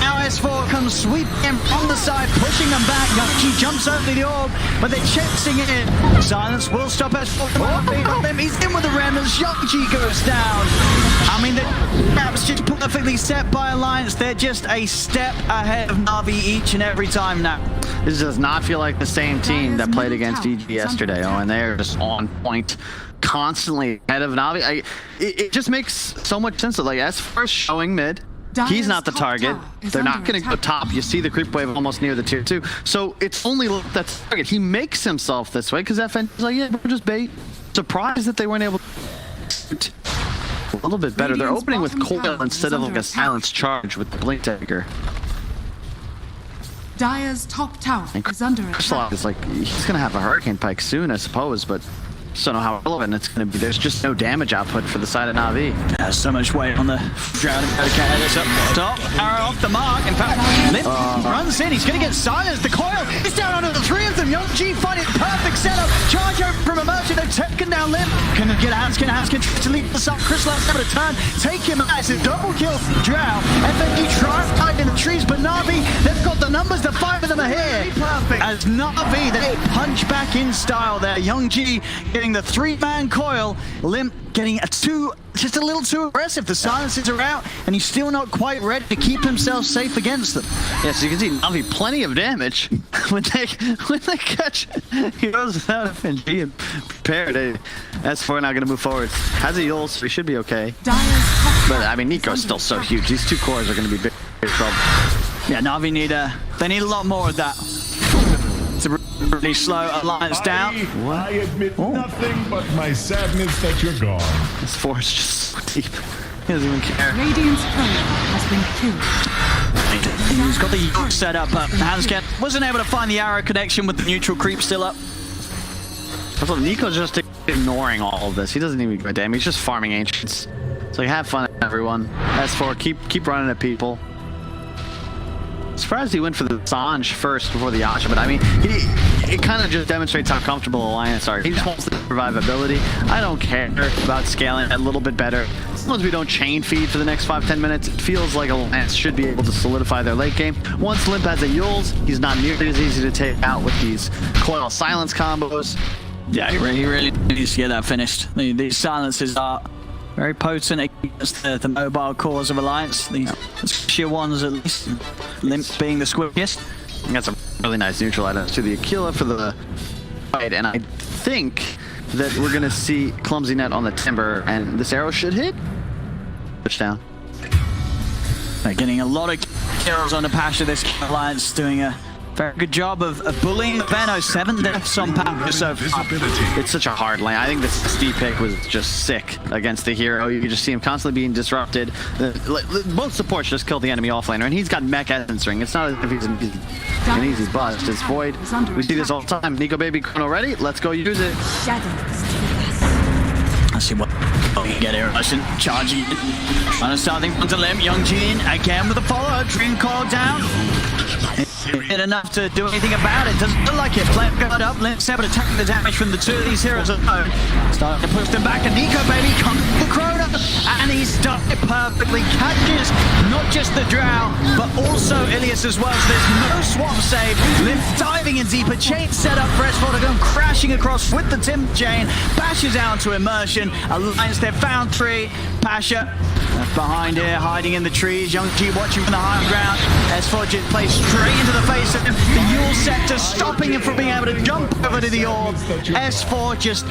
Speaker 9: Now S4 comes sweeping him from the side, pushing them back. He jumps over the orb, but they're chasing it in. Silence will stop S4 from him. He's in with the remnants. Young-G goes down. I mean, the maps just perfectly set by Alliance. They're just a step ahead of Na'Vi each and every time now.
Speaker 10: This does not feel like the same team that played against EG yesterday. Oh, and they're just on point, constantly ahead of Na'Vi. It just makes so much sense that like S4 showing mid. He's not the target. They're not going to go top. You see the creep wave almost near the tier 2. So it's only that's the target. He makes himself this way because FN's like, yeah, we're just bait. Surprised that they weren't able to a little bit better. They're opening with coil instead of like a silence charge with the blink taker.
Speaker 2: Dire's top tower is under attack.
Speaker 10: Is like he's gonna have a hurricane pike soon, I suppose, but just don't know how relevant it's gonna be. There's just no damage output for the side of Na'Vi.
Speaker 9: There's so much weight on the ground. This up top, arrow off the mark. In fact, Limp runs in. He's gonna get silenced. The coil is down under the 3 of them. Young G finding perfect setup. Charge over from Immersion. They've taken down Limp. Can get hands? Can to leave the side? Chris Lance able to turn. Take him out. It's a double kill from Drow. FNG tries to hide in the trees, but Na'Vi, they've got the numbers. The 5 of them are here. Perfect. As Na'Vi, they punch back in style there. Young G getting the 3-man coil. Limp getting just a little too aggressive. The silences are out, and he's still not quite ready to keep himself safe against them.
Speaker 10: Yeah, so you can see Na'Vi plenty of damage when they catch heroes without FNG and prepared. S4 now going to move forward. Has a Yul, so he should be okay. But I mean, Nico's still so huge. These 2 cores are going to be big trouble.
Speaker 9: Yeah, Na'Vi need a lot more of that. To really slow Alliance down.
Speaker 11: I admit nothing but my sadness that you're gone.
Speaker 10: This force just so deep. He doesn't even care.
Speaker 2: Radiant's courier has been killed.
Speaker 9: He's got the yoke set up, but Hanscat wasn't able to find the arrow connection with the neutral creep still up.
Speaker 10: I thought Nico's just ignoring all of this. He doesn't even give a damn. He's just farming ancients. So have fun, everyone. S4, keep running at people. Surprised he went for the Sange first before the Yasha, but I mean, it kind of just demonstrates how comfortable Alliance are. He just wants the survivability. I don't care about scaling a little bit better. As long as we don't chain feed for the next 5-10 minutes, it feels like Alliance should be able to solidify their late game. Once Limp has a Yules, he's not nearly as easy to take out with these coil silence combos.
Speaker 9: Yeah, he really needs to get that finished. These silences are very potent against the mobile cores of Alliance. These sheer ones, at least. Limp being the squishiest.
Speaker 10: Got some really nice neutral items to the Aquila for the fight, and I think that we're going to see Clumsy Net on the Timber, and this arrow should hit. Touchdown.
Speaker 9: They're getting a lot of kills on the Pasha. This Alliance doing a very good job of bullying the Benno. 7 deaths on Pasha so far.
Speaker 10: It's such a hard lane. I think this Steve pick was just sick against the hero. You can just see him constantly being disrupted. Both supports just killed the enemy offlaner, and he's got mech essence ring. It's not as if he's an easy bust. It's Void. We see this all the time. Nico Baby Chrono ready? Let's go use it.
Speaker 9: Let's see what we can get here. Russian charging. On a starting onto Limp. Young Jean again with a follow. Dream Coil down. It enough to do anything about it. Doesn't look like it. Flame Guard up. Limp's able to take the damage from the 2 of these heroes alone. Starting to push them back. And Nico Baby comes with the Chrono. And he's done it perfectly. Catches not just the Drow, but also Ilias as well. So there's no swap save. Limp diving in deeper. Chain set up for S4 to go crashing across with the Tim chain. Bashes out to Immersion. Alliance, they've found 3. Pasha left behind here, hiding in the trees. Young G watching from the high ground. S4 just plays straight into the face of him. The Yule Scepter stopping him from being able to jump over to the orb. S4 just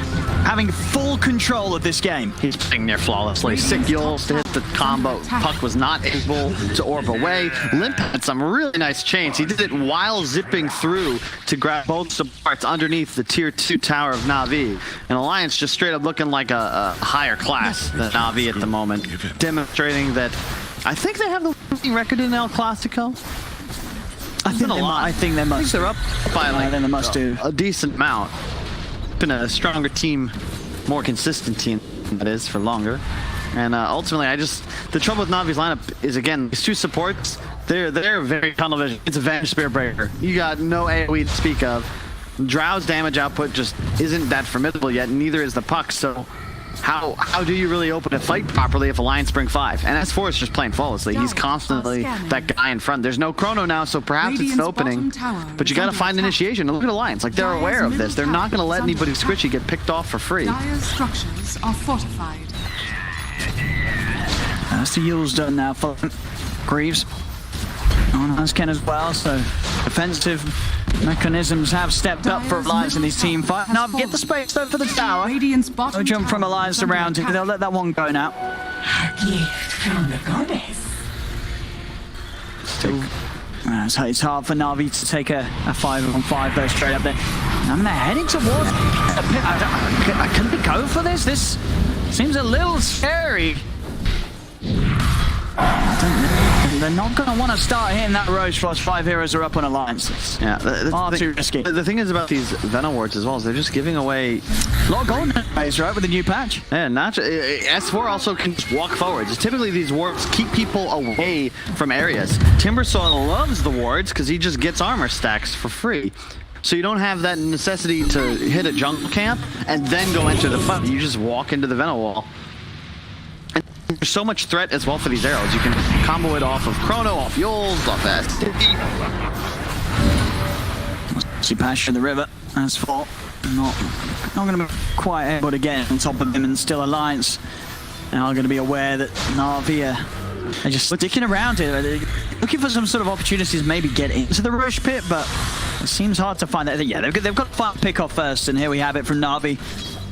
Speaker 9: having full control of this game.
Speaker 10: He's playing near flawlessly. Sick Yules to hit the combo. Puck was not able to orb away. Limp had some really nice chains. He did it while zipping through to grab both supports underneath the tier 2 tower of Na'Vi. And Alliance just straight up looking like a higher class than Na'Vi at the moment. Demonstrating that I think they have the winning record in El Clasico.
Speaker 9: I think they must.
Speaker 10: They're up by like
Speaker 9: they must do
Speaker 10: a decent amount. Been a stronger team, more consistent team, that is, for longer. And ultimately, the trouble with Navi's lineup is, again, these two supports, they're very tunnel vision. It's a Vanish Spear Breaker. You got no AoE to speak of. Drow's damage output just isn't that formidable yet, neither is the puck, so how do you really open a fight properly if Alliance bring 5? And S4 is just playing flawlessly. He's constantly that guy in front. There's no chrono now, so perhaps it's an opening, but you gotta find initiation. And look at Alliance, like they're aware of this. They're not gonna let anybody squishy get picked off for free.
Speaker 3: Dire's structures are fortified.
Speaker 9: That's the Yule's done now for Greaves. On Ken as well, so defensive mechanisms have stepped up for Alliance in this team fight. Now get the space though for the tower. No jump from Alliance around him. They'll let that one go now.
Speaker 2: From the goddess.
Speaker 9: So it's hard for Na'Vi to take a 5-on-5 though straight up there. I mean, they're heading towards a pit. Can we go for this? This seems a little scary. They're not going to want to start hitting that Roche whilst 5 heroes are up on Alliances.
Speaker 10: Yeah,
Speaker 9: far too risky.
Speaker 10: The thing is about these Venom wards as well is they're just giving away
Speaker 9: a lot of gold nowadays, right, with the new patch.
Speaker 10: Yeah, S4 also can just walk forwards. Typically these wards keep people away from areas. Timbersaw loves the wards because he just gets armor stacks for free. So you don't have that necessity to hit a jungle camp and then go enter the fight. You just walk into the Venom wall. There's so much threat as well for these arrows. You can combo it off of Chrono, off Yules, off STP.
Speaker 9: See Pasha in the river. That's fault. Not going to be quite able to get on top of him, and still Alliance now going to be aware that Na'Vi are just sticking around here. They're looking for some sort of opportunities, maybe get into the Roche pit, but it seems hard to find that. Yeah, they've got to find pick off first, and here we have it from Na'Vi.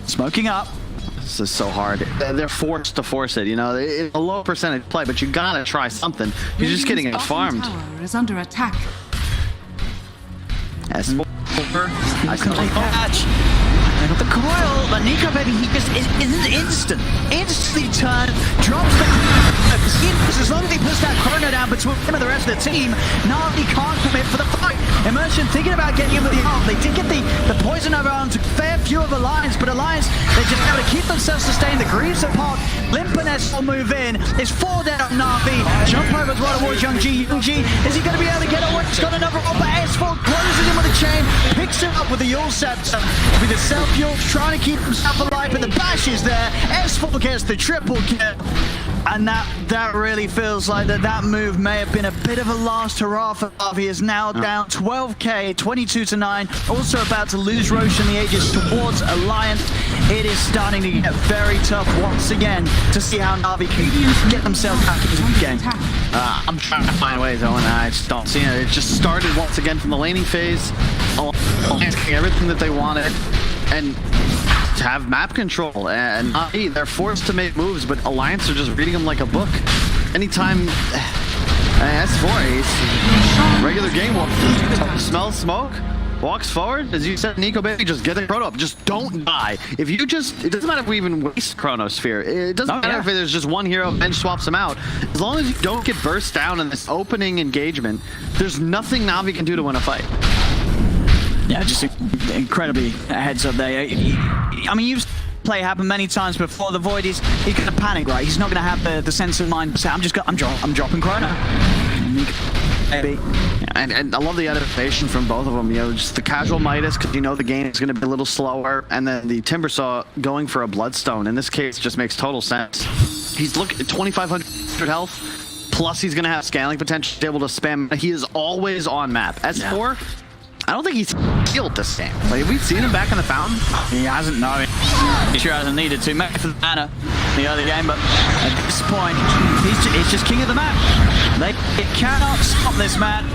Speaker 9: Smoking up.
Speaker 10: This is so hard. They're forced to force it, you know. It's a low percentage play, but you gotta try something. You're just getting it farmed.
Speaker 3: Tower is under attack.
Speaker 10: S4.
Speaker 9: I can catch. Got the coil, but Nico baby, he just is instant. Instantly turn, drops the as long as he puts that chrono down between him and the rest of the team, Na'Vi can't commit for the fight. Immersion thinking about getting him with the arm. They did get the poison over onto a fair few of Alliance, but Alliance, they're just able to keep themselves sustained. The Greaves apart, Limp and S will move in. It's 4 dead on Na'Vi. Jump over as well towards Young G. Young G, is he going to be able to get away? He's got another roll, but S4 closes him with a chain, picks him up with the Yule Scepter. With the self-Yule, trying to keep himself alive, but the bash is there. S4 gets the triple kill. And that really feels like that move may have been a bit of a last hurrah for Na'Vi. He is now down 12k, 22-9. Also about to lose Roche in the Aegis towards Alliance. It is starting to get very tough once again to see how Na'Vi can get themselves back into the game.
Speaker 10: I'm trying to find ways, Owen. I just don't see it. It just started once again from the laning phase. Alliance getting everything that they wanted. And to have map control, and they're forced to make moves, but Alliance are just reading them like a book. Anytime S4 Ace, regular game walk, smells smoke, walks forward, as you said, Nico baby, just get the chrono up, just don't die. If you just, it doesn't matter if we even waste Chronosphere, it doesn't matter if there's just one hero bench swaps them out, as long as you don't get burst down in this opening engagement, there's nothing Na'Vi can do to win a fight.
Speaker 9: Yeah, just incredibly heads up there. I mean, you've play happen many times before. The Void he's gonna panic, right? He's not gonna have the sense of mind to say, I'm dropping Chrono. Maybe.
Speaker 10: And I love the adaptation from both of them. You know, just the casual Midas, because you know the game is going to be a little slower, and then the Timbersaw going for a Bloodstone. In this case, just makes total sense. He's looking at 2,500 health, plus he's going to have scaling potential to be able to spam. He is always on map. S4, I don't think he's healed this game. Like, have we seen him back in the fountain?
Speaker 9: He hasn't, no. He sure hasn't needed to. Maybe for the banner the other game, but at this point, he's just king of the map. They cannot stop this man.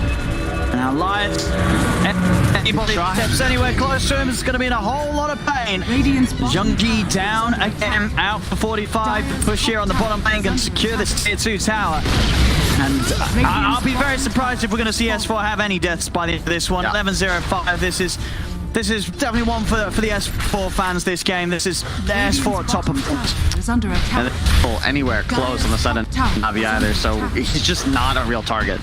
Speaker 9: Now Lions, anybody steps anywhere close to him is going to be in a whole lot of pain. Young G down again, out for 45. The push here on the bottom lane can secure this tier 2 tower. And I'll be very surprised if we're going to see S4 have any deaths by the end of this one. 11-0-5. This is definitely one for the S4 fans this game. This is the S4 at top of it.
Speaker 3: Is under attack.
Speaker 10: And anywhere close on the sudden Navi either, so he's just not a real target.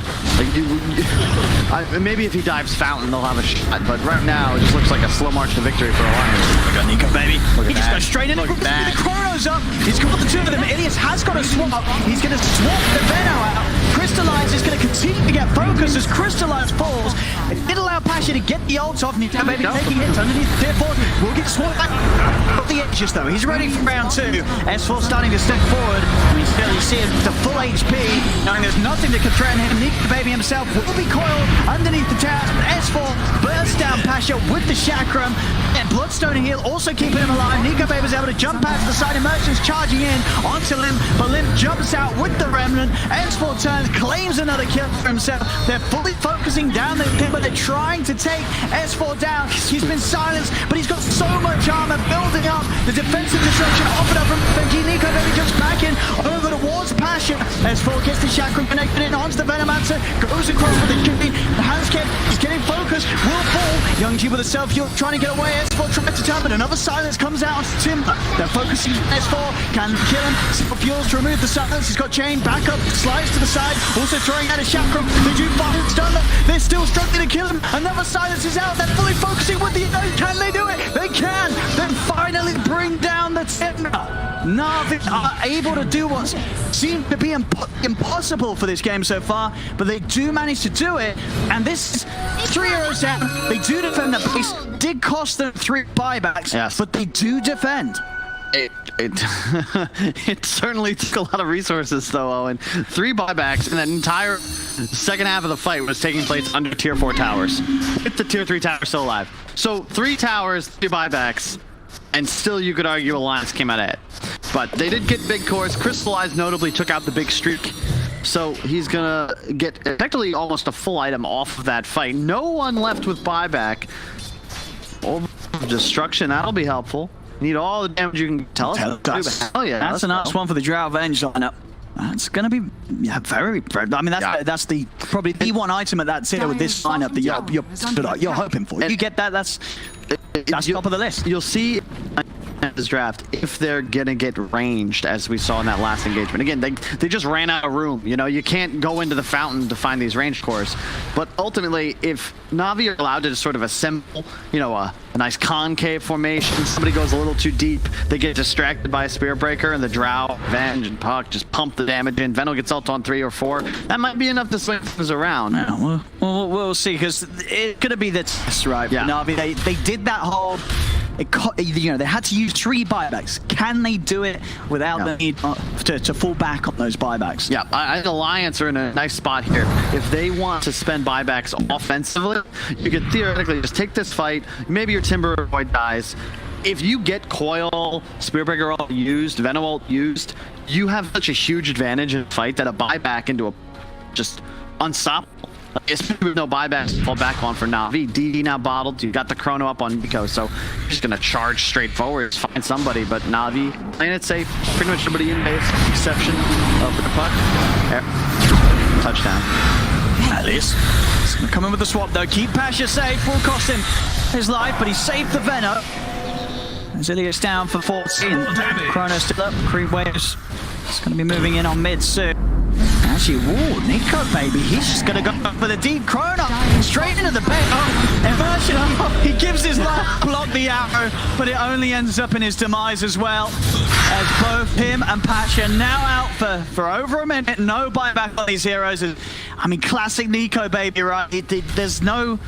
Speaker 10: Like, maybe if he dives fountain, they'll have a shot, but right now it just looks like a slow march to victory for Alliance.
Speaker 9: Look at Nico, baby. He just goes straight in.
Speaker 10: Look at that.
Speaker 9: The Chrono's up. He's got the two of them. Ilias has got a swap. He's going to swap the Veno out. Crystallize is going to continue to get focused as Crystallize falls. It did allow Pasha to get the ult off. Nico, baby, taking hits underneath the tier 4. Will get swapped back off the edges, though. He's ready for round 2. S4 starting to step forward. I mean, still, you see him to full HP, knowing there's nothing that can threaten him. Nico, baby himself will be coiled underneath the towers, but S4 bursts down Pasha with the Chakram. And Bloodstone heal also keeping him alive. Nico Baby was able to jump past the side. Emergence charging in onto Limp, but Limp jumps out with the Remnant. S4 turns, claims another kill for himself. They're fully focusing down the pit, but they're trying to take S4 down. He's been silenced, but he's got so much armor building up. The defensive destruction offered up from Benji. Nico Baby jumps back in over towards Pasha. S4 gets the Chakram connected in onto the Venomancer, goes across with the G. The hands kept, he's getting focused, will fall. Young G with a self-heal trying to get away. S4 tries to turn, but another silence comes out onto Timber. They're focusing on S4, can kill him. Self-heals to remove the silence. He's got chain, back up, slides to the side, also throwing out a Chakram. They do fire, stun them. They're still struggling to kill him. Another silence is out. They're fully focusing with the can they do it? They can. They finally bring down the Timber. Navi are able to do what seemed to be impossible for this game so far, but they do manage to do it, and this is 3 euros down. They do defend the base. Did cost them 3 buybacks, yes, but they do defend.
Speaker 10: It certainly took a lot of resources, though, Owen. 3 buybacks, and that entire second half of the fight was taking place under tier 4 towers, with the tier 3 tower still alive. So 3 towers, 3 buybacks, and still you could argue Alliance came out ahead. But they did get big cores. Crystallize notably took out the big streak. So he's gonna get effectively almost a full item off of that fight. No one left with buyback. Over destruction, that'll be helpful. Need all the damage you can tell us. Oh yeah,
Speaker 9: that's a nice one for the Drow Avenge lineup. That's going to be very. I mean, that's the probably the one item at that tier with this lineup that you're hoping for. If you get that, that's top of the list.
Speaker 10: You'll see this draft if they're gonna get ranged, as we saw in that last engagement. Again, they just ran out of room. You know, you can't go into the fountain to find these ranged cores. But ultimately, if Navi are allowed to just sort of assemble, you know, a nice concave formation, somebody goes a little too deep, they get distracted by a Spirit Breaker, and the Drow, Venge, and Puck just pump the damage in. Veno gets ult on 3 or 4. That might be enough to swing things around.
Speaker 9: Yeah, we'll see, because it's gonna be the test, right? Yeah. Navi, they did that whole. You know, they had to use 3 buybacks. Can they do it without the need to fall back on those buybacks?
Speaker 10: Yeah, I think Alliance are in a nice spot here. If they want to spend buybacks offensively, you could theoretically just take this fight. Maybe your Timber Void dies. If you get Coil, Spirit Breaker ult used, Veno ult used, you have such a huge advantage in a fight that a buyback into a just unstoppable. Especially with no buybacks to fall back on for Navi. DD now bottled. You got the Chrono up on Nico, so you're just gonna charge straight forward, find somebody. But Navi playing it safe. Pretty much everybody in base, exception of the Puck. Touchdown.
Speaker 9: At least. He's gonna come in with the swap though. Keep Pasha safe. Will cost him his life, but he saved the Veno. Ilias down for 14. Chrono still up. Creep waves. He's gonna be moving in on mid soon. Actually, Nico, baby, he's just gonna go for the deep Chrono, straight into the bait. Immersion, he gives his life, block the arrow, but it only ends up in his demise as well. As both him and Pasha now out for over a minute, no buyback on these heroes. I mean, classic Nico, baby, right? There's no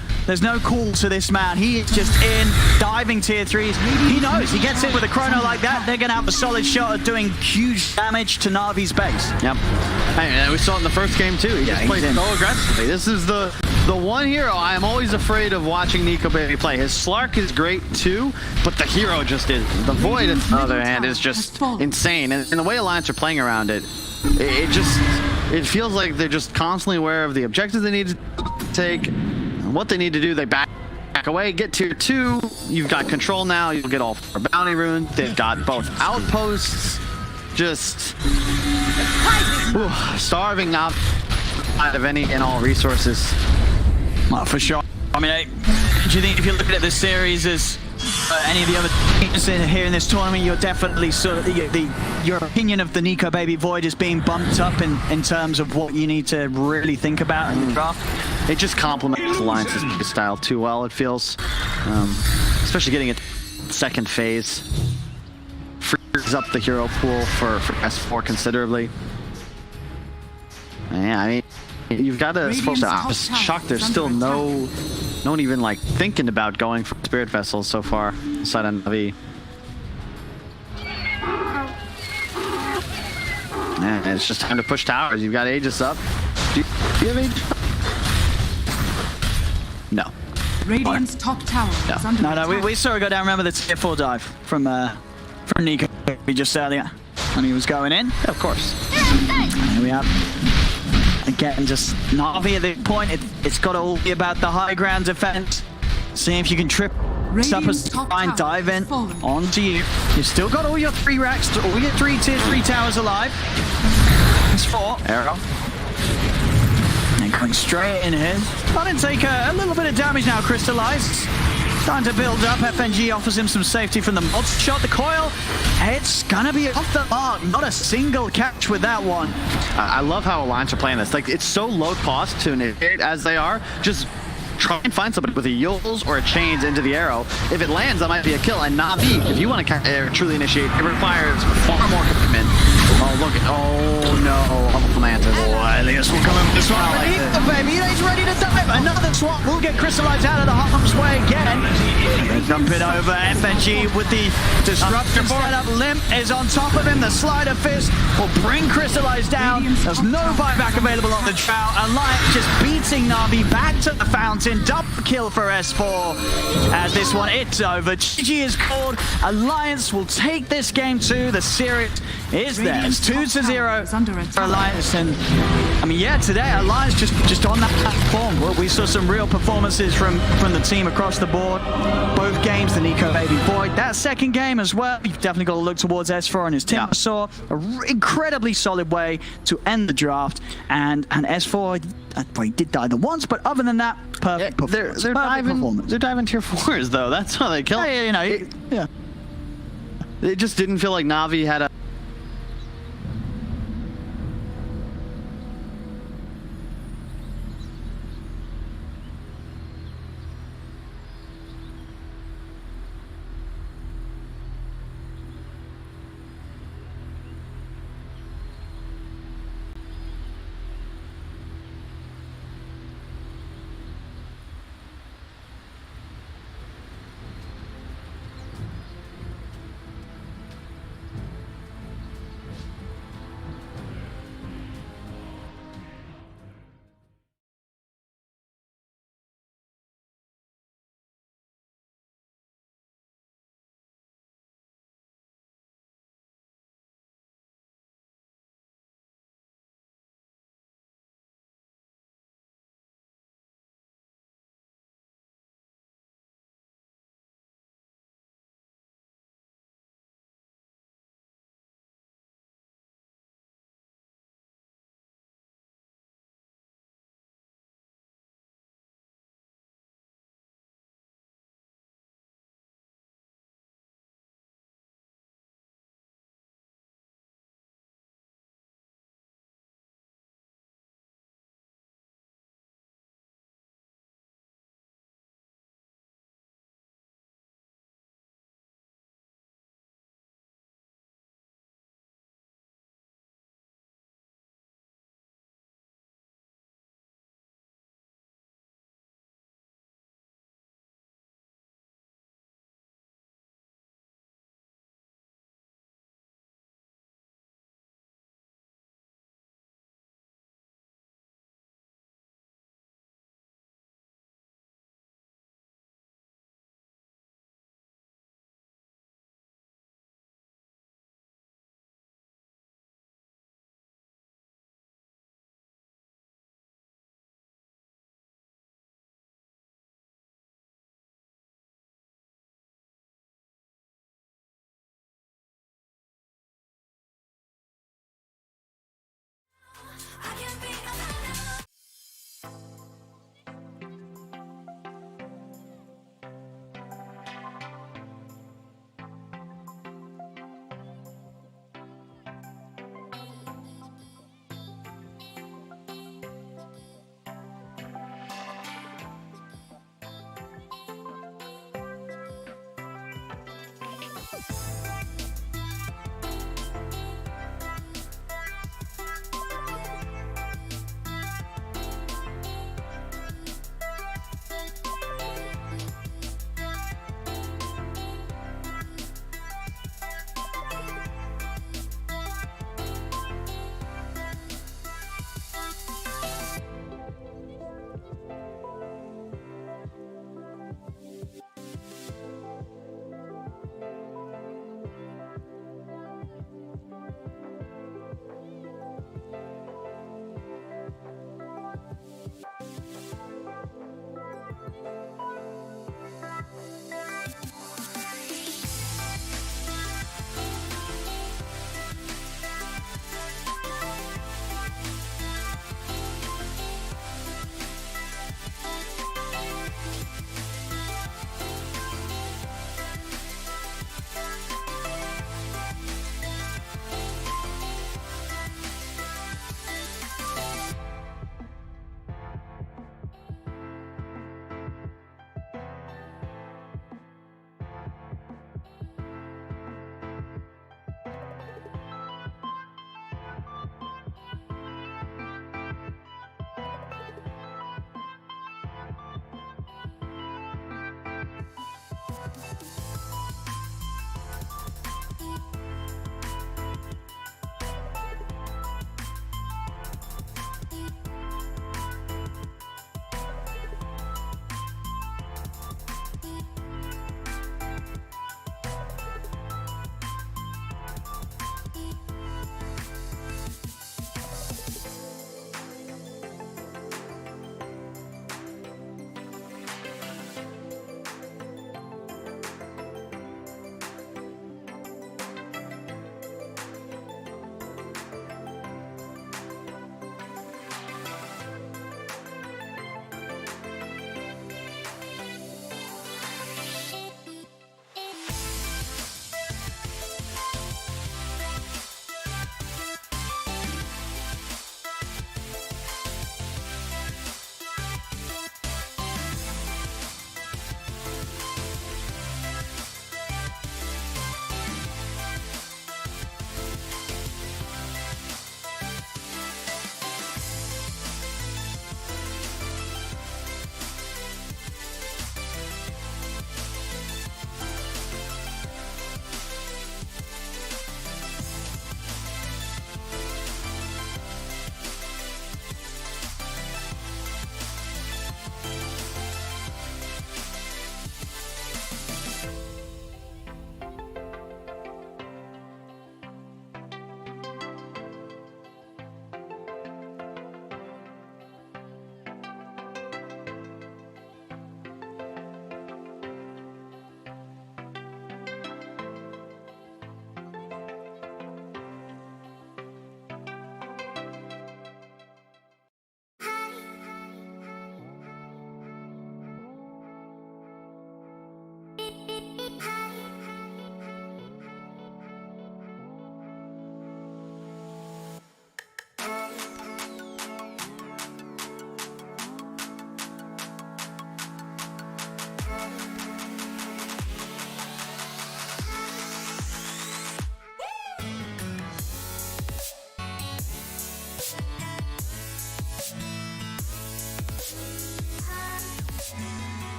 Speaker 9: call to this man. He is just in, diving tier 3s. He knows, he gets in with a Chrono like that, they're gonna have a solid shot at doing huge damage to Navi's base.
Speaker 10: Yep. I mean, we saw it in the first game too. He just played so aggressively. This is the one hero I am always afraid of watching Nico Baby play. His Slark is great too, but the hero just is. The Void, on the other hand, is just insane. And the way Alliance are playing around it, it feels like they're just constantly aware of the objectives they need to take, and what they need to do. They back away, get tier 2. You've got control now. You'll get all 4 bounty runes. They've got both outposts. Just starving now out of any and all resources.
Speaker 9: Well, for sure. I mean, do you think if you're looking at this series as any of the other teams here in this tournament, you're definitely sort of your opinion of the Nico Baby Void is being bumped up in terms of what you need to really think about in the draft?
Speaker 10: It just complements Alliance's style too well, it feels. Especially getting a second phase. Frees up the hero pool for S4 considerably. Yeah, I mean, you've got to shock. There's still no one even like thinking about going for Spirit Vessels so far inside on Navi. Yeah, it's just time to push towers. You've got Aegis up. Do you have Aegis? No.
Speaker 3: Radiant's top tower is under attack.
Speaker 9: We saw it go down. Remember the tier 4 dive from Nico just earlier when he was going in?
Speaker 10: Yeah, of course.
Speaker 9: Here we have again just Na'Vi at this point. It's got to all be about the high ground defense. See if you can trip up a try and dive in onto you. You've still got all your 3 racks, all your 3 tier 3 towers alive. It's 4.
Speaker 10: Arrow.
Speaker 9: And going straight in here. Starting to take a little bit of damage now, Crystallize. Starting to build up. FNG offers him some safety from the mod shot. The coil, it's gonna be off the mark. Not a single catch with that one.
Speaker 10: I love how Alliance are playing this. Like, it's so low cost to initiate as they are. Just try and find somebody with a Yules or a Chains into the arrow. If it lands, that might be a kill. And Navi, if you want to truly initiate, it requires far more commitment. Oh, look at, oh no, Mantis.
Speaker 9: Oh, Elias will come in with the swap. Baby, he's ready to dive. Another swap will get Crystallized out of the harm's way again. Jump it over. FNG with the disruption setup. Limp is on top of him. The Slider Fist will bring Crystallized down. There's no buyback available on the trout. Alliance just beating Na'Vi back to the fountain. Double kill for S4. As this one, it's over. GG is called. Alliance will take this game too. The series is there. It's 2-0 for Alliance. And I mean, yeah, today Alliance just on that platform. Well, we saw some real performances from the team across the board. Both games, the Nico Baby Void. That second game as well, you've definitely got to look towards S4 and his team. Saw an incredibly solid way to end the draft. And S4, well, he did die the once, but other than that, perfect performance.
Speaker 10: They're diving tier 4s though. That's how they kill.
Speaker 9: Yeah.
Speaker 10: It just didn't feel like Na'Vi had a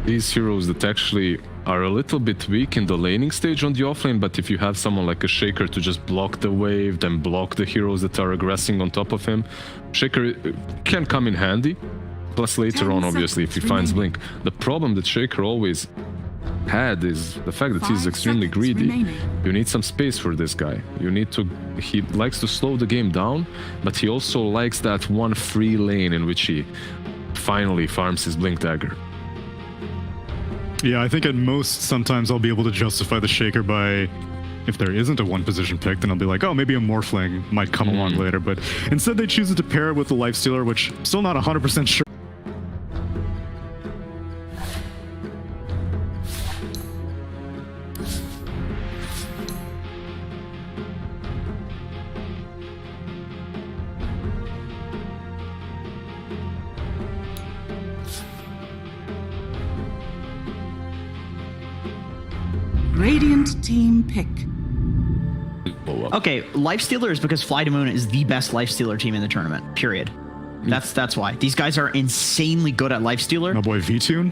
Speaker 6: these heroes that actually are a little bit weak in the laning stage on the offlane, but if you have someone like a Shaker to just block the wave, then block the heroes that are aggressing on top of him, Shaker can come in handy. Plus later on, obviously, if he finds Blink. The problem that Shaker always had is the fact that he's extremely greedy. You need some space for this guy. He likes to slow the game down, but he also likes that one free lane in which he finally farms his Blink Dagger.
Speaker 12: Yeah, I think at most, sometimes I'll be able to justify the Shaker by, if there isn't a one position pick, then I'll be like, oh, maybe a Morphling might come along later. But instead they choose to pair it with the Lifestealer, which I'm still not 100% sure.
Speaker 3: Radiant team pick.
Speaker 9: Okay, Lifestealer is because FlyToMoon is the best Lifestealer team in the tournament, period. That's why. These guys are insanely good at Lifestealer.
Speaker 12: My boy VTune?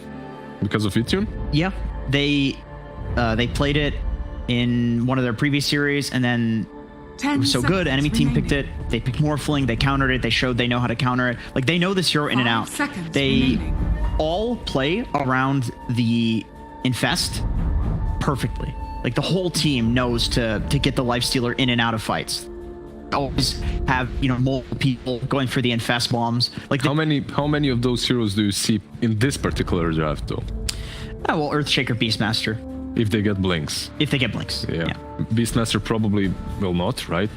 Speaker 6: Because of VTune?
Speaker 9: Yeah. They played it in one of their previous series, and then it was so good, enemy team picked it. They picked Morphling, they countered it, they showed they know how to counter it. Like, they know this hero in and out. They all play around the Infest perfectly. Like, the whole team knows to get the Lifestealer in and out of fights. Always have, multiple people going for the Infest bombs. Like,
Speaker 6: how many of those heroes do you see in this particular draft, though?
Speaker 9: Oh, well, Earthshaker, Beastmaster.
Speaker 6: If they get Blinks.
Speaker 9: If they get Blinks.
Speaker 6: Yeah. Beastmaster probably will not, right?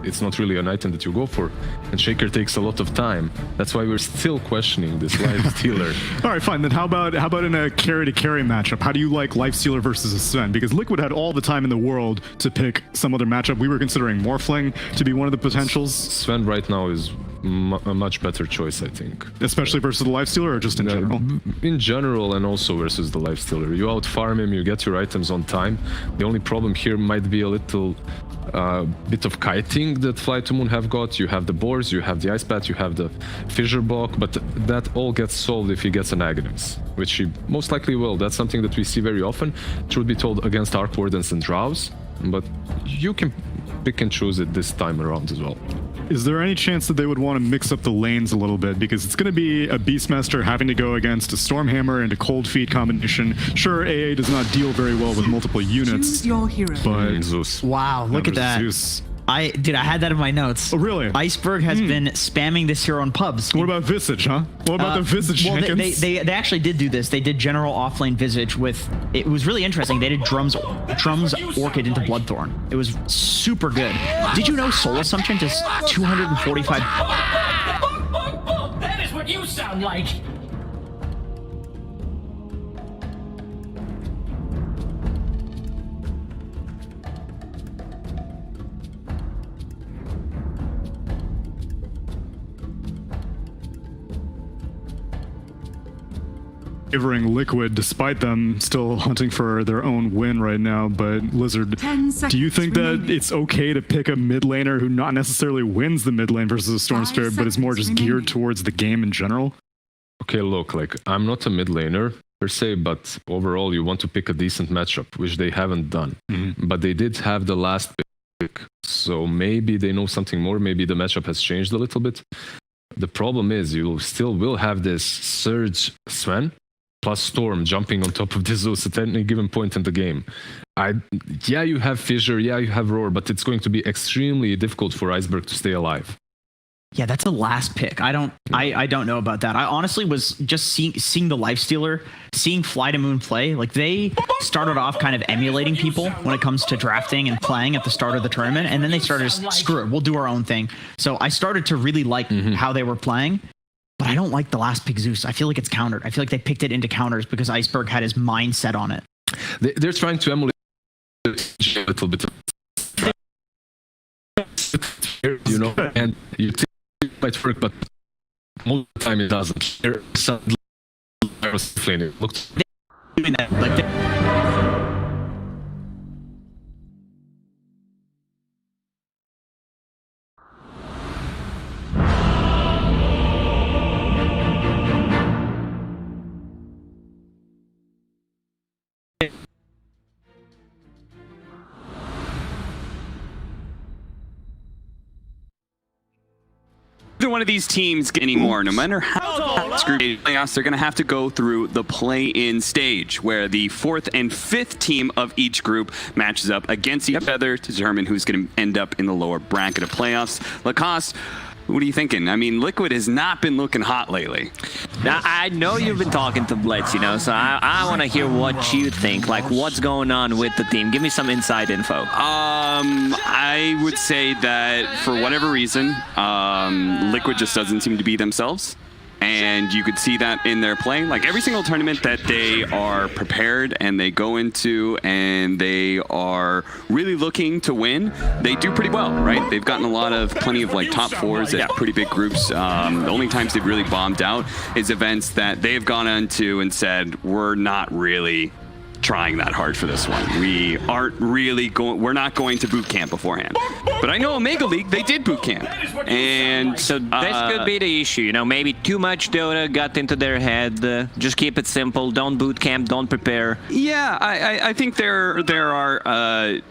Speaker 6: It's not really an item that you go for. And Shaker takes a lot of time. That's why we're still questioning this Lifestealer.
Speaker 12: All right, fine. Then how about in a carry-to-carry matchup? How do you like Lifestealer versus a Sven? Because Liquid had all the time in the world to pick some other matchup. We were considering Morphling to be one of the potentials.
Speaker 6: Sven right now is a much better choice, I think.
Speaker 12: Especially versus the Lifestealer, or just in general?
Speaker 6: In general, and also versus the Lifestealer. You out-farm him, you get your items on time. The only problem here might be a little bit of kiting that FlyToMoon have got. You have the boars, you have the ice bat, you have the fissure block, but that all gets solved if he gets an Aghanim's, which he most likely will. That's something that we see very often, truth be told, against Arc Wardens and Drows, but you can pick and choose it this time around as well.
Speaker 12: Is there any chance that they would want to mix up the lanes a little bit? Because it's going to be a Beastmaster having to go against a Stormhammer and a Cold Feet combination. Sure, AA does not deal very well with multiple units.
Speaker 3: Choose your hero.
Speaker 12: But
Speaker 6: Zeus.
Speaker 9: Wow, look at that.
Speaker 12: Zeus.
Speaker 9: I had that in my notes.
Speaker 12: Oh, really?
Speaker 9: Iceberg has been spamming this hero in pubs.
Speaker 12: What about Visage, huh? What about the Visage?
Speaker 9: Well, they actually did do this. They did general offlane Visage with... It was really interesting. They did Drums Orchid into Bloodthorn. It was super good. Did you know Soul Assumption is 245...
Speaker 2: That is what you sound like!
Speaker 12: Favoring Liquid, despite them still hunting for their own win right now. But Lizard, do you think that it's okay to pick a mid laner who not necessarily wins the mid lane versus a Storm Spirit, but is more just geared towards the game in general?
Speaker 6: Okay, look, like, I'm not a mid laner per se, but overall you want to pick a decent matchup, which they haven't done. But they did have the last pick, so maybe they know something more. Maybe the matchup has changed a little bit. The problem is you still will have this Surge Sven plus Storm jumping on top of the Zeus at any given point in the game. Yeah, you have Fissure, yeah, you have Roar, but it's going to be extremely difficult for Iceberg to stay alive.
Speaker 9: Yeah, that's a last pick. I don't know about that. I honestly was just seeing the Lifestealer, seeing FlyToMoon play. Like, they started off kind of emulating people when it comes to drafting and playing at the start of the tournament, and then they started just, screw it, we'll do our own thing. So I started to really like how they were playing. But I don't like the last pick Zeus. I feel like it's countered. I feel like they picked it into counters because Iceberg had his mind set on it.
Speaker 6: They're trying to emulate a little bit, and you think it might work, but most of the time it doesn't. They're suddenly
Speaker 9: doing that, like,
Speaker 13: one of these teams anymore. No matter how screwed playoffs, they're going to have to go through the play-in stage, where the 4th and 5th team of each group matches up against each other to determine who's going to end up in the lower bracket of playoffs. Lacoste, what are you thinking? I mean, Liquid has not been looking hot lately.
Speaker 14: Now, I know you've been talking to Blitz, you know, so I want to hear what you think. Like, what's going on with the team? Give me some inside info.
Speaker 13: I would say that for whatever reason, Liquid just doesn't seem to be themselves. And you could see that in their play. Like, every single tournament that they are prepared and they go into and they are really looking to win, they do pretty well, right? They've gotten plenty of like top 4s at pretty big groups. The only times they've really bombed out is events that they've gone into and said, we're not really trying that hard for this one. We aren't really going, we're not going to boot camp beforehand. But I know Omega League, they did boot camp. And
Speaker 14: so this could be the issue, you know, maybe too much Dota got into their head. Just keep it simple, don't boot camp, don't prepare.
Speaker 13: Yeah, I think there are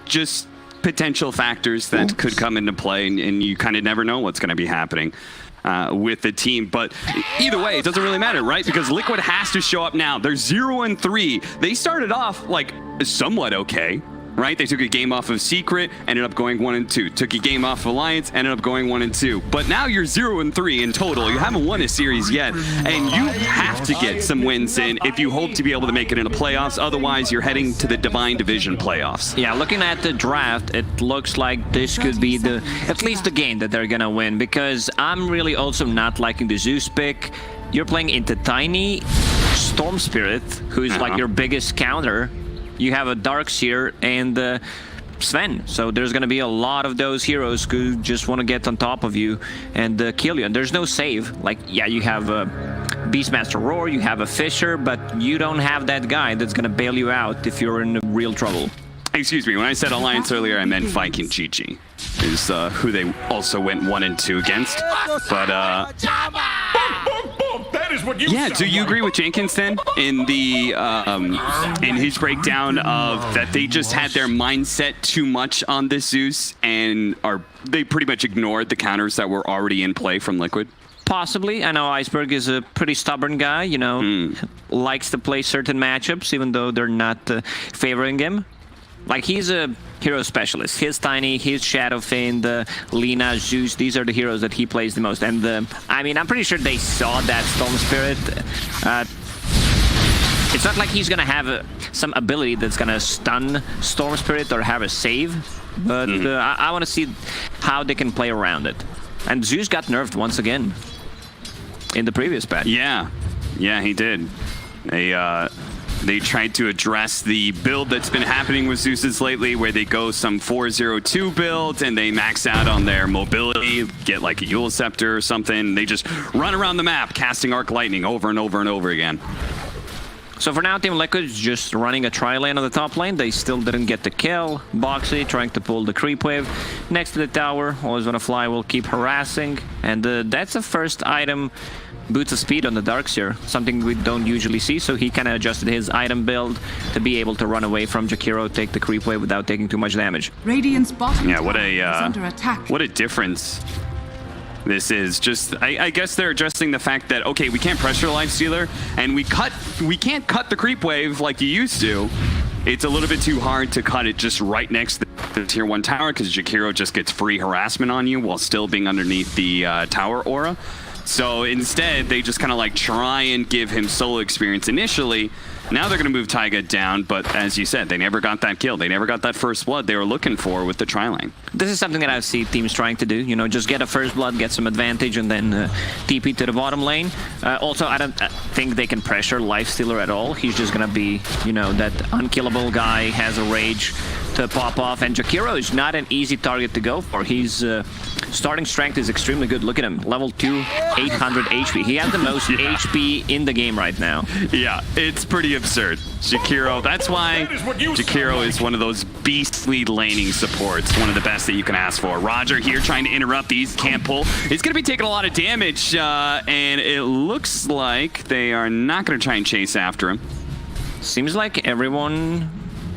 Speaker 13: just potential factors that could come into play, and you kind of never know what's going to be happening with the team. But either way, it doesn't really matter, right? Because Liquid has to show up now. They're 0-3. They started off like somewhat okay, right? They took a game off of Secret, ended up going 1-2. Took a game off of Alliance, ended up going 1-2. But now you're 0-3 in total. You haven't won a series yet, and you have to get some wins in if you hope to be able to make it into playoffs. Otherwise, you're heading to the Divine Division playoffs.
Speaker 14: Yeah, looking at the draft, it looks like this could be at least the game that they're gonna win, because I'm really also not liking the Zeus pick. You're playing into Tiny, Storm Spirit, who's like your biggest counter. You have a Darkseer and Sven, so there's going to be a lot of those heroes who just want to get on top of you and kill you. And there's no save. Like, yeah, you have a Beastmaster Roar, you have a Fisher, but you don't have that guy that's going to bail you out if you're in real trouble.
Speaker 13: Excuse me, when I said Alliance earlier, I meant Viking GG, is who they also went 1-2 against. But yeah, do you agree with Jenkins then in the in his breakdown of that they just had their mindset too much on this Zeus, and they pretty much ignored the counters that were already in play from Liquid?
Speaker 14: Possibly. I know Iceberg is a pretty stubborn guy, you know, likes to play certain matchups even though they're not favoring him. Like, he's a hero specialist. His Tiny, his Shadow Fiend, Lina, Zeus, these are the heroes that he plays the most. And I mean, I'm pretty sure they saw that Storm Spirit. It's not like he's gonna have some ability that's gonna stun Storm Spirit or have a save, but I want to see how they can play around it. And Zeus got nerfed once again in the previous patch.
Speaker 13: Yeah, he did. They tried to address the build that's been happening with Zeus's lately, where they go some 4-0-2 build and they max out on their mobility, get like a Eul Scepter or something. They just run around the map, casting Arc Lightning over and over and over again.
Speaker 14: So for now, Team Liquid is just running a tri-lane on the top lane. They still didn't get the kill. Boxy trying to pull the creep wave next to the tower. Always Wanna Fly will keep harassing. And that's the first item. Boots of speed on the Darkseer, something we don't usually see, so he kind of adjusted his item build to be able to run away from Jakiro, take the creep wave without taking too much damage.
Speaker 3: Radiant's bottom
Speaker 13: what
Speaker 3: tower is under attack.
Speaker 13: What a difference this is. Just, I guess they're addressing the fact that, okay, we can't pressure Lifestealer, and we can't cut the creep wave like you used to. It's a little bit too hard to cut it just right next to the tier 1 tower, because Jakiro just gets free harassment on you while still being underneath the tower aura. So instead, they just kind of like try and give him solo experience initially. Now they're going to move Taiga down, but as you said, they never got that kill. They never got that first blood they were looking for with the tri-lane.
Speaker 14: This is something that I see teams trying to do, you know, just get a first blood, get some advantage, and then TP to the bottom lane. Also, I don't think they can pressure Lifestealer at all. He's just going to be, you know, that unkillable guy, has a rage to pop off, and Jakiro is not an easy target to go for. He's starting strength is extremely good. Look at him, level 2, 800 HP. He has the most HP in the game right now.
Speaker 13: Yeah, it's pretty absurd. Jakiro, that's why Jakiro is one of those beastly laning supports, one of the best that you can ask for. Roger here trying to interrupt these, can't pull. He's going to be taking a lot of damage, and it looks like they are not going to try and chase after him.
Speaker 14: Seems like everyone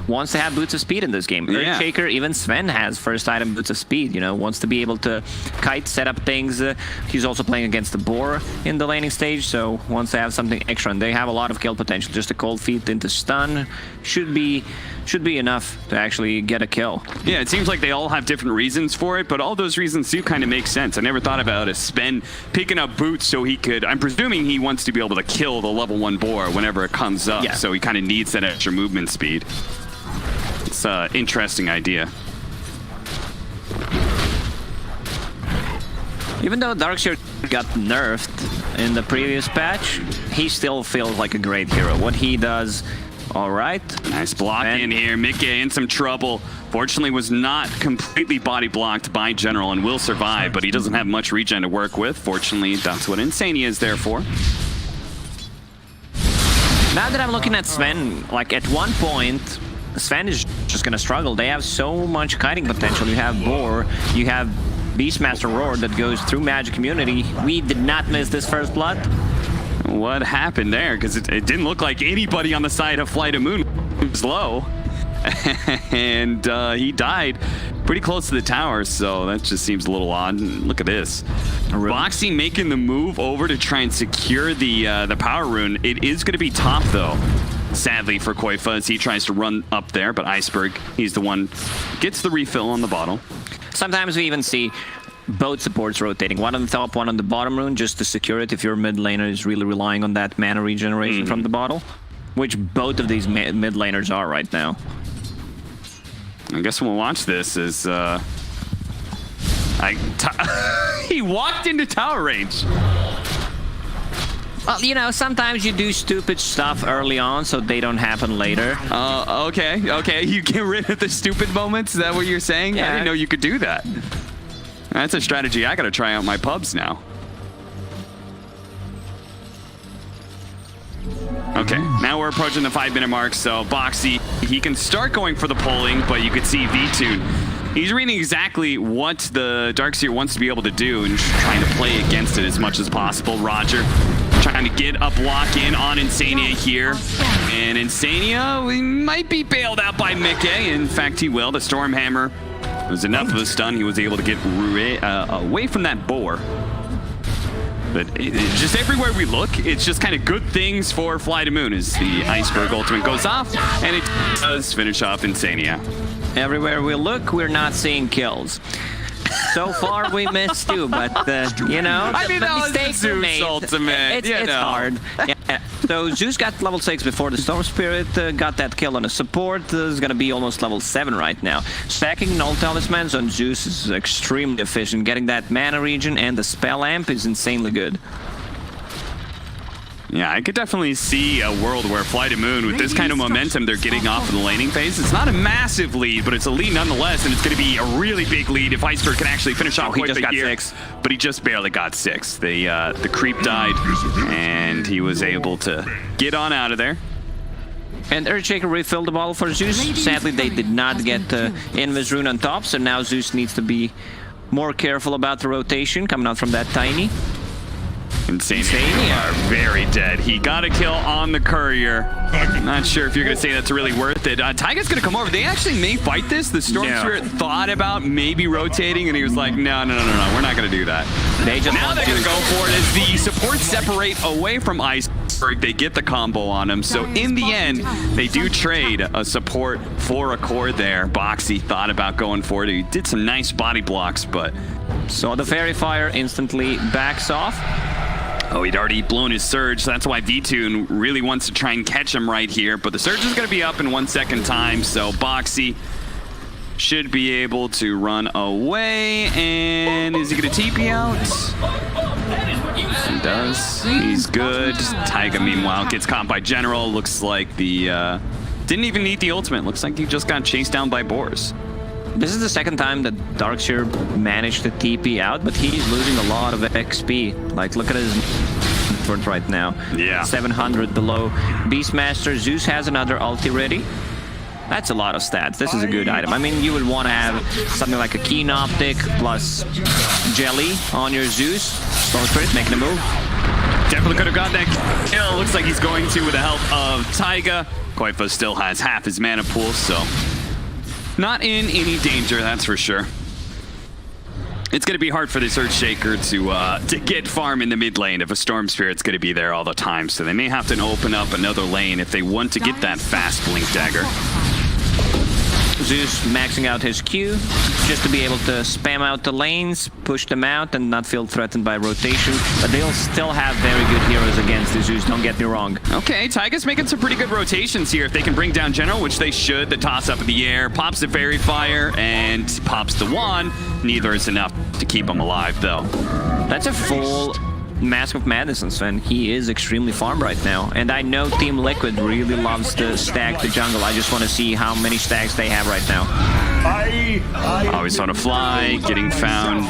Speaker 14: wants to have boots of speed in this game.
Speaker 13: Yeah.
Speaker 14: Earthshaker, even Sven has first item boots of speed, you know, wants to be able to kite, set up things. He's also playing against the boar in the laning stage, so wants to have something extra, and they have a lot of kill potential. Just a cold feet into stun should be enough to actually get a kill.
Speaker 13: Yeah, it seems like they all have different reasons for it, but all those reasons do kind of make sense. I never thought about a Sven picking up boots so he could, I'm presuming he wants to be able to kill the level 1 boar whenever it comes up, so he kind of needs that extra movement speed. It's an interesting idea.
Speaker 14: Even though Darkseer got nerfed in the previous patch, he still feels like a great hero. What he does, all right.
Speaker 13: Nice block in here. Mickey in some trouble. Fortunately was not completely body blocked by General and will survive, but he doesn't have much regen to work with. Fortunately, that's what Insania is there for.
Speaker 14: Now that I'm looking at Sven, like at one point, Sven is just gonna struggle. They have so much kiting potential. You have Boar, you have Beastmaster Roar that goes through Magic Immunity. We did not miss this first blood.
Speaker 13: What happened there? Because it didn't look like anybody on the side of FlyToMoon was low. And he died pretty close to the tower, so that just seems a little odd. Look at this. Boxy making the move over to try and secure the power rune. It is going to be top, though. Sadly for Koifa, as he tries to run up there, but Iceberg, he's the one gets the refill on the bottle.
Speaker 14: Sometimes we even see both supports rotating, one on the top, one on the bottom rune, just to secure it if your mid laner is really relying on that mana regeneration from the bottle, which both of these mid laners are right now.
Speaker 13: I guess we'll watch this as he walked into tower range.
Speaker 14: Well, you know, sometimes you do stupid stuff early on so they don't happen later.
Speaker 13: Okay. You get rid of the stupid moments? Is that what you're saying?
Speaker 14: Yeah.
Speaker 13: I didn't know you could do that. That's a strategy I gotta try out my pubs now. Okay, now we're approaching the 5-minute mark, so Boxy, he can start going for the pulling, but you can see VTune. He's reading exactly what the Darkseer wants to be able to do and trying to play against it as much as possible. Roger trying to get a block in on Insania here. And Insania, we might be bailed out by Mickey. In fact, he will. The Stormhammer was enough of a stun. He was able to get away from that boar. But just everywhere we look, it's just kind of good things for FlyToMoon as the Iceberg ultimate goes off, and it does finish off Insania.
Speaker 14: Everywhere we look, we're not seeing kills. So far, we missed two, but, you know,
Speaker 13: I mean, that was the Zeus ultimate,
Speaker 14: It's hard. Yeah. So Zeus got level 6 before the Storm Spirit got that kill on a support. Is going to be almost level 7 right now. Stacking Null Talismans on Zeus is extremely efficient. Getting that mana regen and the spell amp is insanely good.
Speaker 13: Yeah, I could definitely see a world where FlyToMoon, with this kind of momentum they're getting off in the laning phase, it's not a massive lead, but it's a lead nonetheless, and it's going to be a really big lead if Iceberg can actually finish off
Speaker 14: he just got
Speaker 13: here.
Speaker 14: 6.
Speaker 13: But he just barely got 6. The creep died, and he was able to get on out of there.
Speaker 14: And Earthshaker refilled the bottle for Zeus. Sadly, they did not get Invis Rune on top, so now Zeus needs to be more careful about the rotation coming out from that Tiny.
Speaker 13: Insania are very dead. He got a kill on the courier. Not sure if you're going to say that's really worth it. Taiga's going to come over. They actually may fight this. The Storm Spirit thought about maybe rotating, and he was like, no, we're not going to do that. Now they're going to go for it as the supports separate away from Iceberg. They get the combo on him. So in the end, they do trade a support for a core there. Boxy thought about going for it. He did some nice body blocks, but...
Speaker 14: So the Fairy Fire instantly backs off.
Speaker 13: Oh, he'd already blown his Surge, so that's why VTune really wants to try and catch him right here. But the Surge is going to be up in 1 second time, so Boxy should be able to run away. And is he going to TP out? He does. He's good. Taiga, meanwhile, gets caught by General. Looks like the... didn't even need the ultimate. Looks like he just got chased down by boars.
Speaker 14: This is the second time that Darkseer managed to TP out, but he's losing a lot of XP. Like, look at his effort right now.
Speaker 13: Yeah.
Speaker 14: 700 below. Beastmaster, Zeus has another ulti ready. That's a lot of stats. This is a good item. I mean, you would want to have something like a Keen Optic plus Jelly on your Zeus. Storm Spirit making a move.
Speaker 13: Definitely could have got that kill. Looks like he's going to with the help of Taiga. Koifa still has half his mana pool, so not in any danger, that's for sure. It's going to be hard for this Earthshaker to get farm in the mid lane if a Storm Spirit's going to be there all the time. So they may have to open up another lane if they want to get that fast Blink Dagger.
Speaker 14: Zeus maxing out his Q just to be able to spam out the lanes, push them out, and not feel threatened by rotation. But they'll still have very good heroes against the Zeus, don't get me wrong.
Speaker 13: Okay, Taiga's making some pretty good rotations here. If they can bring down General, which they should, the toss up in the air, pops the Fairy Fire, and pops the wand. Neither is enough to keep him alive, though.
Speaker 14: That's a full Mask of Madness, and he is extremely farmed right now. And I know Team Liquid really loves to stack the jungle. I just want to see how many stacks they have right now.
Speaker 13: Always on a fly, getting found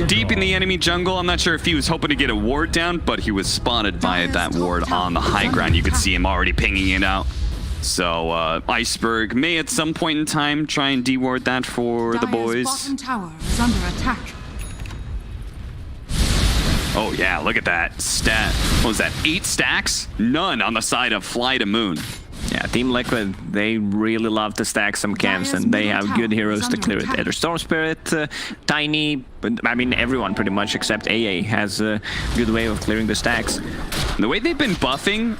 Speaker 13: deep in the enemy jungle. I'm not sure if he was hoping to get a ward down, but he was spotted by that ward on the high ground. You could see him already pinging it out. So Iceberg may at some point in time try and deward that for the boys.
Speaker 3: Bottom tower is under attack.
Speaker 13: Oh yeah, look at that stat. What was that, 8 stacks? None on the side of FlyToMoon.
Speaker 14: Yeah, Team Liquid, they really love to stack some camps, and they have good heroes to clear it. Either Storm Spirit, Tiny, I mean everyone pretty much except AA has a good way of clearing the stacks.
Speaker 13: The way they've been buffing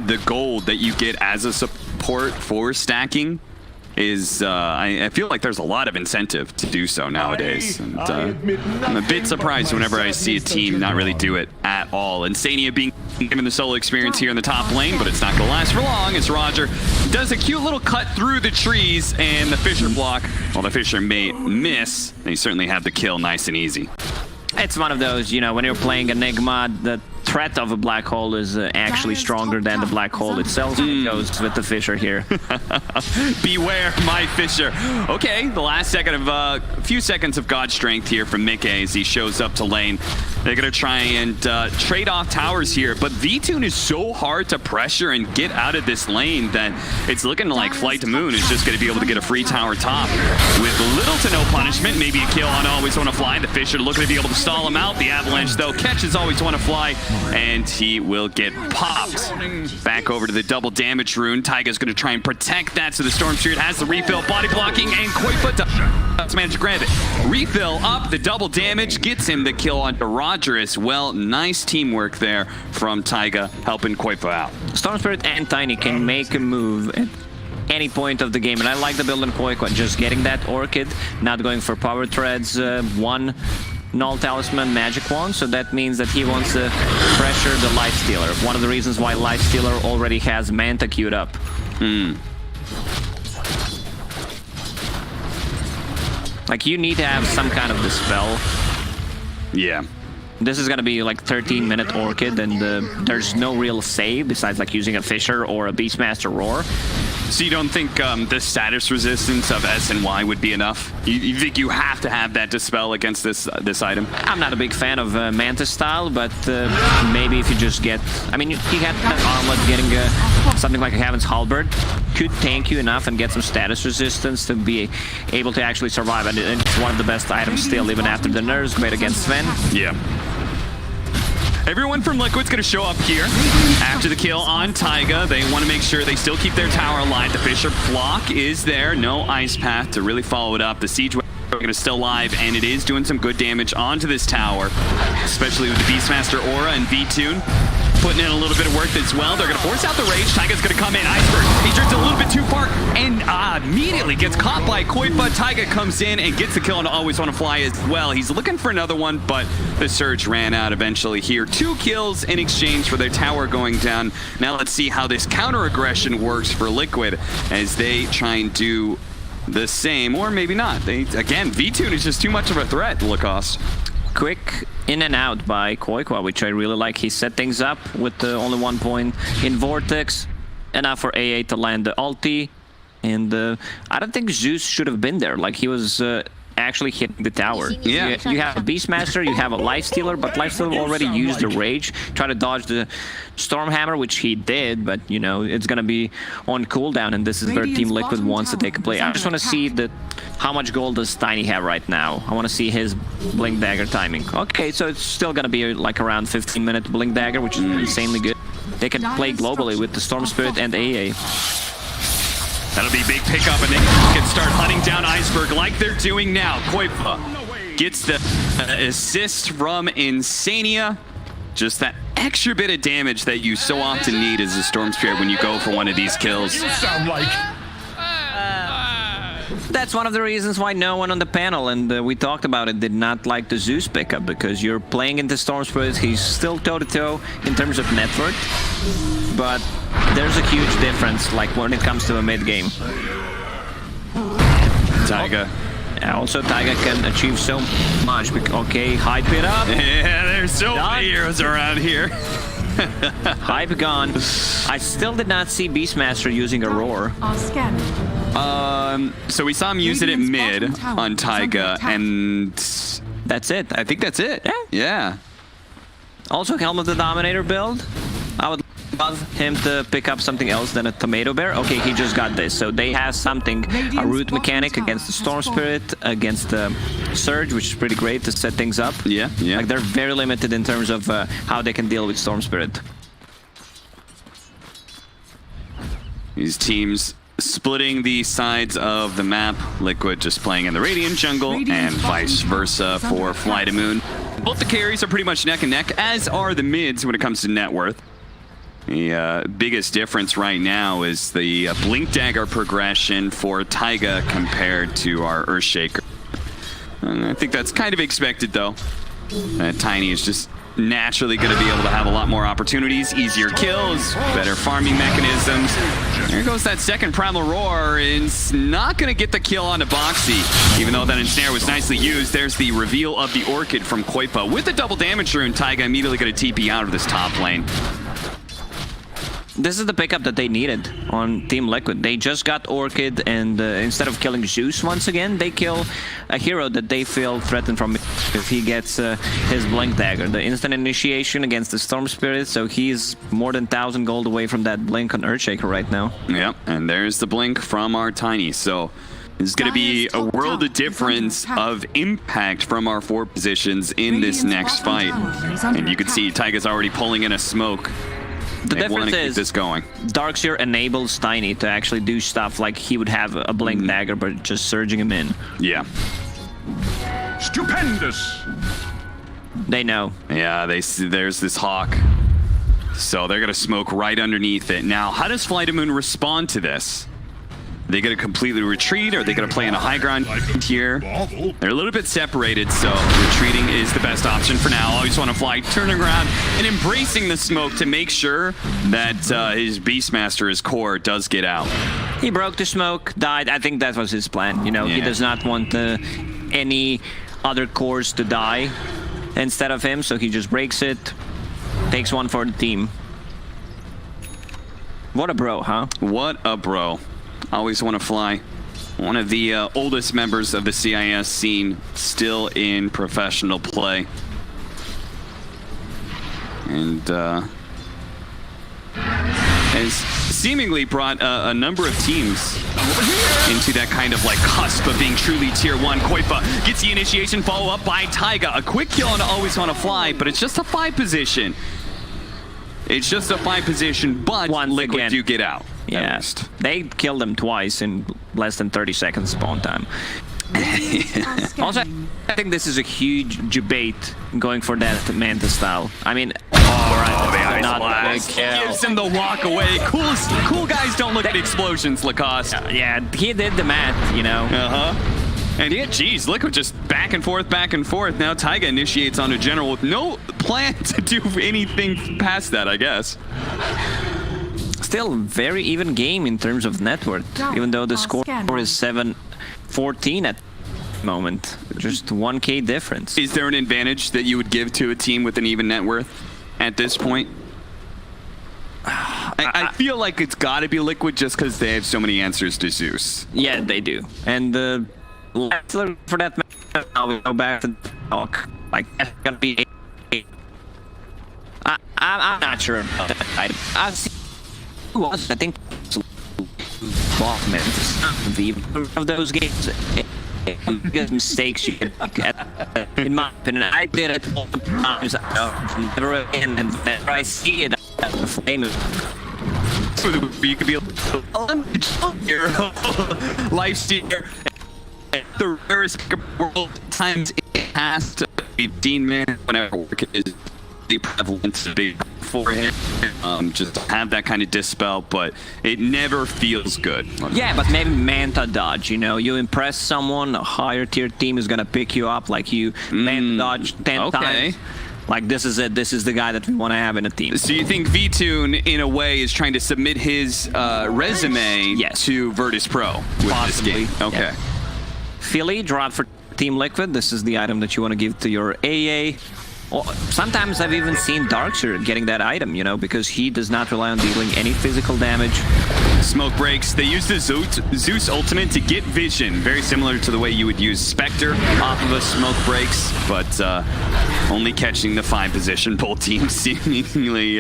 Speaker 13: the gold that you get as a support for stacking is, I feel like there's a lot of incentive to do so nowadays. And, I'm a bit surprised whenever I see a team not really do it at all. Insania being given the solo experience here in the top lane, but it's not going to last for long as Roger does a cute little cut through the trees and the Fissure block. Well, the Fissure may miss, they certainly have the kill nice and easy.
Speaker 14: It's one of those, you know, when you're playing Enigma, the threat of a black hole is actually stronger than the black hole itself. It goes with the Fissure here.
Speaker 13: Beware my Fissure. Okay, the last second of few seconds of God Strength here from Mickey as he shows up to lane. They're gonna try and trade off towers here, but V-Tune is so hard to pressure and get out of this lane that it's looking like FlyToMoon is just gonna be able to get a free tower top with little to no punishment. Maybe a kill on Always Wanna Fly. The Fissure looking to be able to stall him out. The Avalanche though catches Always Wanna Fly, and he will get popped. Back over to the double damage rune. Taiga's going to try and protect that, so the Storm Spirit has the refill, body blocking, and Koifa does manage to grab it. Refill up, the double damage gets him the kill on Roger as well. Nice teamwork there from Taiga, helping Koifa out.
Speaker 14: Storm Spirit and Tiny can make a move at any point of the game, and I like the build on Koifa, just getting that Orchid, not going for power threads, one Null Talisman Magic Wand, so that means that he wants to pressure the Lifestealer. One of the reasons why Lifestealer already has Manta queued up. Like, you need to have some kind of dispel.
Speaker 13: Yeah.
Speaker 14: This is gonna be like 13-minute Orchid, and there's no real save besides like using a Fissure or a Beastmaster Roar.
Speaker 13: So you don't think the status resistance of S and Y would be enough? You think you have to have that dispel against this item?
Speaker 14: I'm not a big fan of Mantis style, but maybe if you just get... I mean, he had that armlet, getting something like a Heaven's Halberd could tank you enough and get some status resistance to be able to actually survive. And it's one of the best items still, even after the nerfs, great against Sven.
Speaker 13: Yeah. Everyone from Liquid's going to show up here after the kill on Taiga. They want to make sure they still keep their tower alive. The Fissure block is there. No Ice Path to really follow it up. The Siege Wagon is still live, and it is doing some good damage onto this tower, especially with the Beastmaster Aura and V-Tune putting in a little bit of work as well. They're going to force out the rage. Taiga's going to come in. Iceberg, he drifts a little bit too far and immediately gets caught by Koifa. Taiga comes in and gets the kill on Always Wanna Fly as well. He's looking for another one, but the Surge ran out eventually here. 2 kills in exchange for their tower going down. Now let's see how this counter aggression works for Liquid as they try and do the same, or maybe not. Again, V-Tune is just too much of a threat, Lacoste.
Speaker 14: Quick in and out by Koifa, which I really like. He set things up with only 1 point in Vortex, enough for AA to land the ulti, and I don't think Zeus should have been there. Like, he was actually hitting the tower.
Speaker 13: Yeah.
Speaker 14: You have a Beastmaster, you have a Lifestealer, but Lifestealer already used the Rage, try to dodge the Stormhammer, which he did, but you know, it's gonna be on cooldown, and this is where Team Liquid wants to take a play. I just want to see how much gold does Tiny have right now. I want to see his Blink Dagger timing. Okay, so it's still gonna be like around 15-minute Blink Dagger, which is insanely good. They can play globally with the Storm Spirit and AA.
Speaker 13: That'll be big pickup, and they can start hunting down Iceberg like they're doing now. Koipa gets the assist from Insania. Just that extra bit of damage that you so often need as a Storm Spirit when you go for one of these kills.
Speaker 11: You sound like...
Speaker 14: That's one of the reasons why no one on the panel, and we talked about it, did not like the Zeus pickup, because you're playing into Storm Spirit. He's still toe-to-toe in terms of net worth, but there's a huge difference, like when it comes to a mid-game.
Speaker 13: Taiga.
Speaker 14: Also, Taiga can achieve so much. Okay, hype it up.
Speaker 13: Yeah, there's so many heroes around here.
Speaker 14: Hype gone. I still did not see Beastmaster using a roar.
Speaker 13: So we saw him use it at mid on Taiga, and
Speaker 14: that's it.
Speaker 13: I think that's it. Yeah.
Speaker 14: Also, Helm of the Dominator build. I would love him to pick up something else than a Tomato Bear. Okay, he just got this. So they have something, a root mechanic against the Storm Spirit, against the Surge, which is pretty great to set things up.
Speaker 13: Yeah, yeah.
Speaker 14: Like, they're very limited in terms of how they can deal with Storm Spirit.
Speaker 13: These teams splitting the sides of the map. Liquid just playing in the Radiant jungle, and vice versa for FlyToMoon. Both the carries are pretty much neck and neck, as are the mids when it comes to net worth. The biggest difference right now is the Blink Dagger progression for Taiga compared to our Earthshaker. And I think that's kind of expected, though. Tiny is just naturally going to be able to have a lot more opportunities, easier kills, better farming mechanisms. There goes that second Primal Roar, and it's not going to get the kill onto Boxy, even though that ensnare was nicely used. There's the reveal of the Orchid from Koipa. With the double damage rune, Taiga immediately going to TP out of this top lane.
Speaker 14: This is the pickup that they needed on Team Liquid. They just got Orchid, and instead of killing Zeus once again, they kill a hero that they feel threatened from if he gets his Blink Dagger. The instant initiation against the Storm Spirit, so he's more than 1,000 gold away from that Blink on Earthshaker right now.
Speaker 13: Yep, and there's the Blink from our Tiny. So it's going to be a world of difference of impact from our 4 positions in this next fight. And you can see Taiga's already pulling in a smoke.
Speaker 14: The difference is
Speaker 13: this going.
Speaker 14: Darkseer enables Tiny to actually do stuff like he would have a Blink Dagger, but just surging him in.
Speaker 13: Yeah.
Speaker 11: Stupendous.
Speaker 14: They know.
Speaker 13: Yeah, there's this Hawk. So they're going to smoke right underneath it. Now, how does FlyToMoon respond to this? Are they going to completely retreat? Or are they going to play in a high ground here? They're a little bit separated, so retreating is the best option for now. Always want to fly, turning around, and embracing the smoke to make sure that his Beastmaster, his core, does get out.
Speaker 14: He broke the smoke, died. I think that was his plan. You know, he does not want any other cores to die instead of him, so he just breaks it, takes one for the team. What a bro, huh?
Speaker 13: What a bro. Always want to fly. One of the oldest members of the CIS scene, still in professional play. And has seemingly brought a number of teams into that kind of like cusp of being truly tier 1. Koipa gets the initiation, follow up by Taiga. A quick kill on Always Want to Fly, but it's just a 5 position. It's just a 5 position, but Liquid do get out.
Speaker 14: Yeah, they killed them twice in less than 30 seconds spawn time. Also, I think this is a huge debate going for that Manta style. I mean,
Speaker 13: gives him the walk away. Cool guys don't look at explosions, Lacoste.
Speaker 14: Yeah, he did the math, you know.
Speaker 13: And yeah, geez, Liquid just back and forth, back and forth. Now Taiga initiates on a general with no plan to do anything past that, I guess.
Speaker 14: Still very even game in terms of net worth, even though the score is 7-14 at the moment. Just 1K difference.
Speaker 13: Is there an advantage that you would give to a team with an even net worth at this point? I feel like it's got to be Liquid just because they have so many answers to Zeus.
Speaker 14: Yeah, they do. And for that now we go back to the talk. Like, that's gonna be. I'm not sure about that. I've seen who was I think of those games. Biggest mistakes you can look at, in my opinion. I did it all the times. Never again, and whenever I see it, the flame is.
Speaker 13: You could be a your lifesteal. The rarest world times it has to 15 minutes whenever work is the prevalent to be for him. Just have that kind of dispel, but it never feels good.
Speaker 14: Yeah, but maybe Manta dodge, you know, you impress someone, a higher tier team is gonna pick you up, like you Manta dodge 10 times. Like, this is it, this is the guy that we want to have in a team.
Speaker 13: So you think VTune, in a way, is trying to submit his resume to Virtus.pro with
Speaker 14: Possibly,
Speaker 13: this game? Okay.
Speaker 14: Yeah. Philly, drop for Team Liquid. This is the item that you want to give to your AA. Or sometimes I've even seen Darkseer getting that item, you know, because he does not rely on dealing any physical damage.
Speaker 13: Smoke breaks. They use the Zeus ultimate to get vision, very similar to the way you would use Spectre off of a smoke breaks, but only catching the 5 position. Both teams seemingly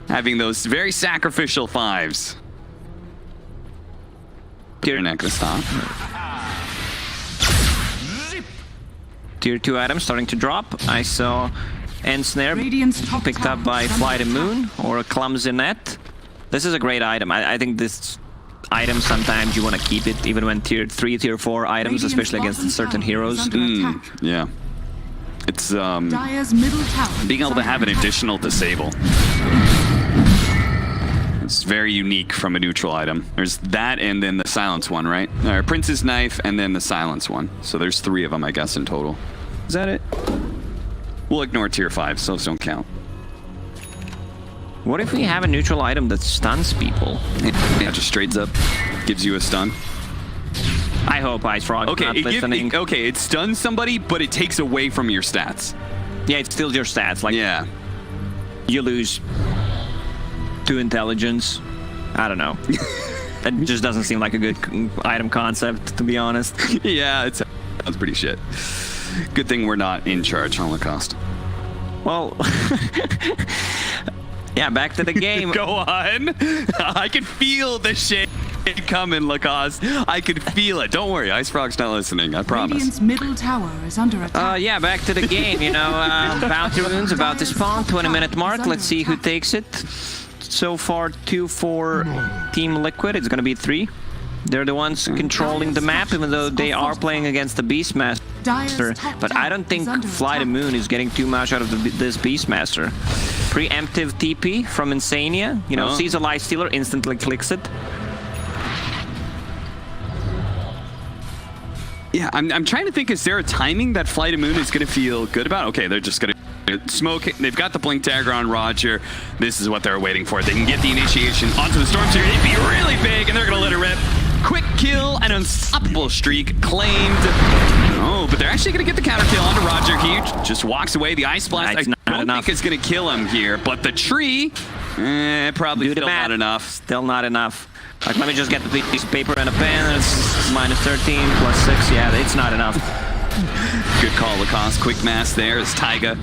Speaker 13: having those very sacrificial 5s. They're not gonna stop.
Speaker 14: Tier 2 items starting to drop. I saw Ensnare picked up by FlyToMoon or a Clumsy Net. This is a great item. I think this item, sometimes you want to keep it even when tier 3, tier 4 items, especially against certain heroes.
Speaker 13: Yeah. It's being able to have an additional disable. It's very unique from a neutral item. There's that and then the silence one, right? Prince's Knife and then the silence one. So there's 3 of them, I guess, in total. Is that it? We'll ignore tier 5, so those don't count.
Speaker 14: What if we have a neutral item that stuns people?
Speaker 13: Yeah, just straight up gives you a stun.
Speaker 14: I hope IceFrog's not listening.
Speaker 13: It stuns somebody, but it takes away from your stats.
Speaker 14: Yeah, it steals your stats. Like,
Speaker 13: yeah.
Speaker 14: You lose 2 intelligence. I don't know. That just doesn't seem like a good item concept, to be honest.
Speaker 13: Yeah, it sounds pretty shit. Good thing we're not in charge on Lacoste.
Speaker 14: Well, yeah, back to the game.
Speaker 13: Go on. I can feel the shit coming, Lacoste. I could feel it. Don't worry, IceFrog's not listening, I promise.
Speaker 3: Radiant's middle tower is under attack.
Speaker 14: Yeah, back to the game, you know. Bounty runes about to spawn, 20-minute mark. Let's see who takes it. So far, 2 for Team Liquid. It's gonna be 3. They're the ones controlling the map, even though they are playing against the Beastmaster. But I don't think FlyToMoon is getting too much out of this Beastmaster. Preemptive TP from Insania. You know, sees a Lifestealer, instantly clicks it.
Speaker 13: Yeah, I'm trying to think, is there a timing that FlyToMoon is going to feel good about? Okay, they're just going to smoke. They've got the Blink Dagger on Roger. This is what they're waiting for. They can get the initiation onto the Storm Seer. It'd be really big, and they're going to let it rip. Quick kill, an unstoppable streak claimed. Oh, but they're actually going to get the counter kill onto Roger. He just walks away. The Ice Blast, I don't think it's going to kill him here, but the tree, probably still not enough.
Speaker 14: Still not enough. Like, let me just get the piece of paper and a pen. It's minus 13, plus 6. Yeah, it's not enough.
Speaker 13: Good call, Lacoste. Quick mass there is Taiga.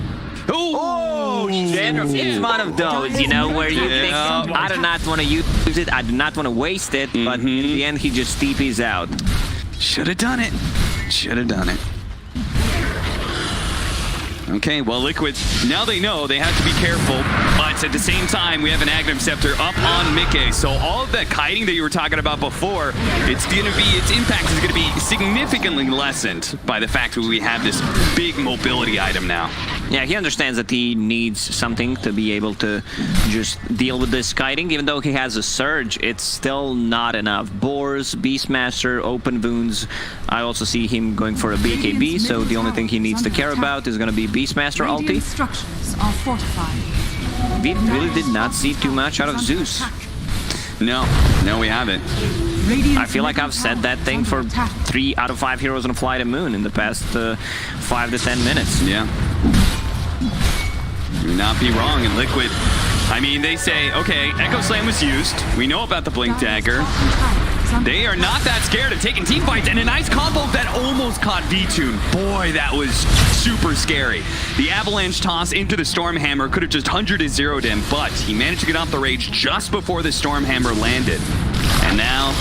Speaker 14: Oh, it's one of those, you know, where you think, I do not want to use it, I do not want to waste it, but in the end, he just TPs out.
Speaker 13: Should have done it. Should have done it. Okay, well, Liquid, now they know they have to be careful, but at the same time, we have an Aghanim Scepter up on Mickey, so all of that kiting that you were talking about before, its impact is going to be significantly lessened by the fact that we have this big mobility item now.
Speaker 14: Yeah, he understands that he needs something to be able to just deal with this kiting. Even though he has a surge, it's still not enough. Boars, Beastmaster, open wounds. I also see him going for a BKB, so the only thing he needs to care about is going to be Beastmaster ulti.
Speaker 3: Structures are fortified.
Speaker 14: We really did not see too much out of Zeus.
Speaker 13: No, we haven't.
Speaker 14: I feel like I've said that thing for 3 out of 5 heroes on FlyToMoon in the past 5 to 10 minutes.
Speaker 13: Yeah. You would not be wrong. And Liquid, I mean, they say, okay, Echo Slam was used. We know about the Blink Dagger. They are not that scared of taking team fights, and a nice combo that almost caught VTune. Boy, that was super scary. The Avalanche toss into the Stormhammer could have just 100-0'd him, but he managed to get off the rage just before the Stormhammer landed. And now,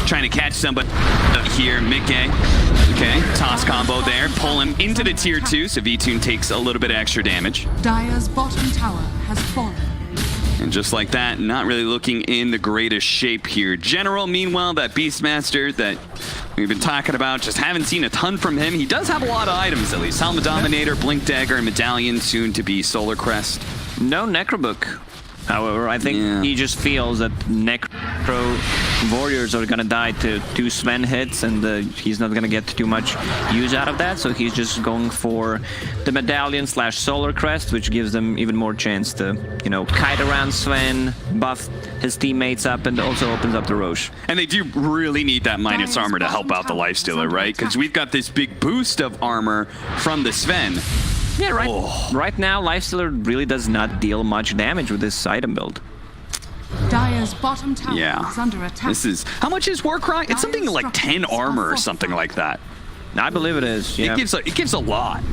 Speaker 13: trying to catch somebody here, Mickey. Okay, toss combo there, pull him into the tier 2, so VTune takes a little bit of extra damage.
Speaker 3: Dire's bottom tower has fallen.
Speaker 13: And just like that, not really looking in the greatest shape here. General, meanwhile, that Beastmaster that we've been talking about, just haven't seen a ton from him. He does have a lot of items, at least. Helmet Dominator, Blink Dagger, and Medallion, soon to be Solar Crest.
Speaker 14: No Necrobook. However, I think he just feels that Necro Warriors are gonna die to 2 Sven hits, and he's not gonna get too much use out of that, so he's just going for the Medallion / Solar Crest, which gives them even more chance to, you know, kite around Sven, buff his teammates up, and also opens up the Roche.
Speaker 13: And they do really need that minus armor to help out the Lifestealer, right? Because we've got this big boost of armor from the Sven.
Speaker 14: Yeah, right now, Lifestealer really does not deal much damage with this item build.
Speaker 3: Dire's bottom tower is under attack.
Speaker 13: This is... How much is Warcry? It's something like 10 armor or something like that.
Speaker 14: I believe it is, yeah.
Speaker 13: It gives a lot.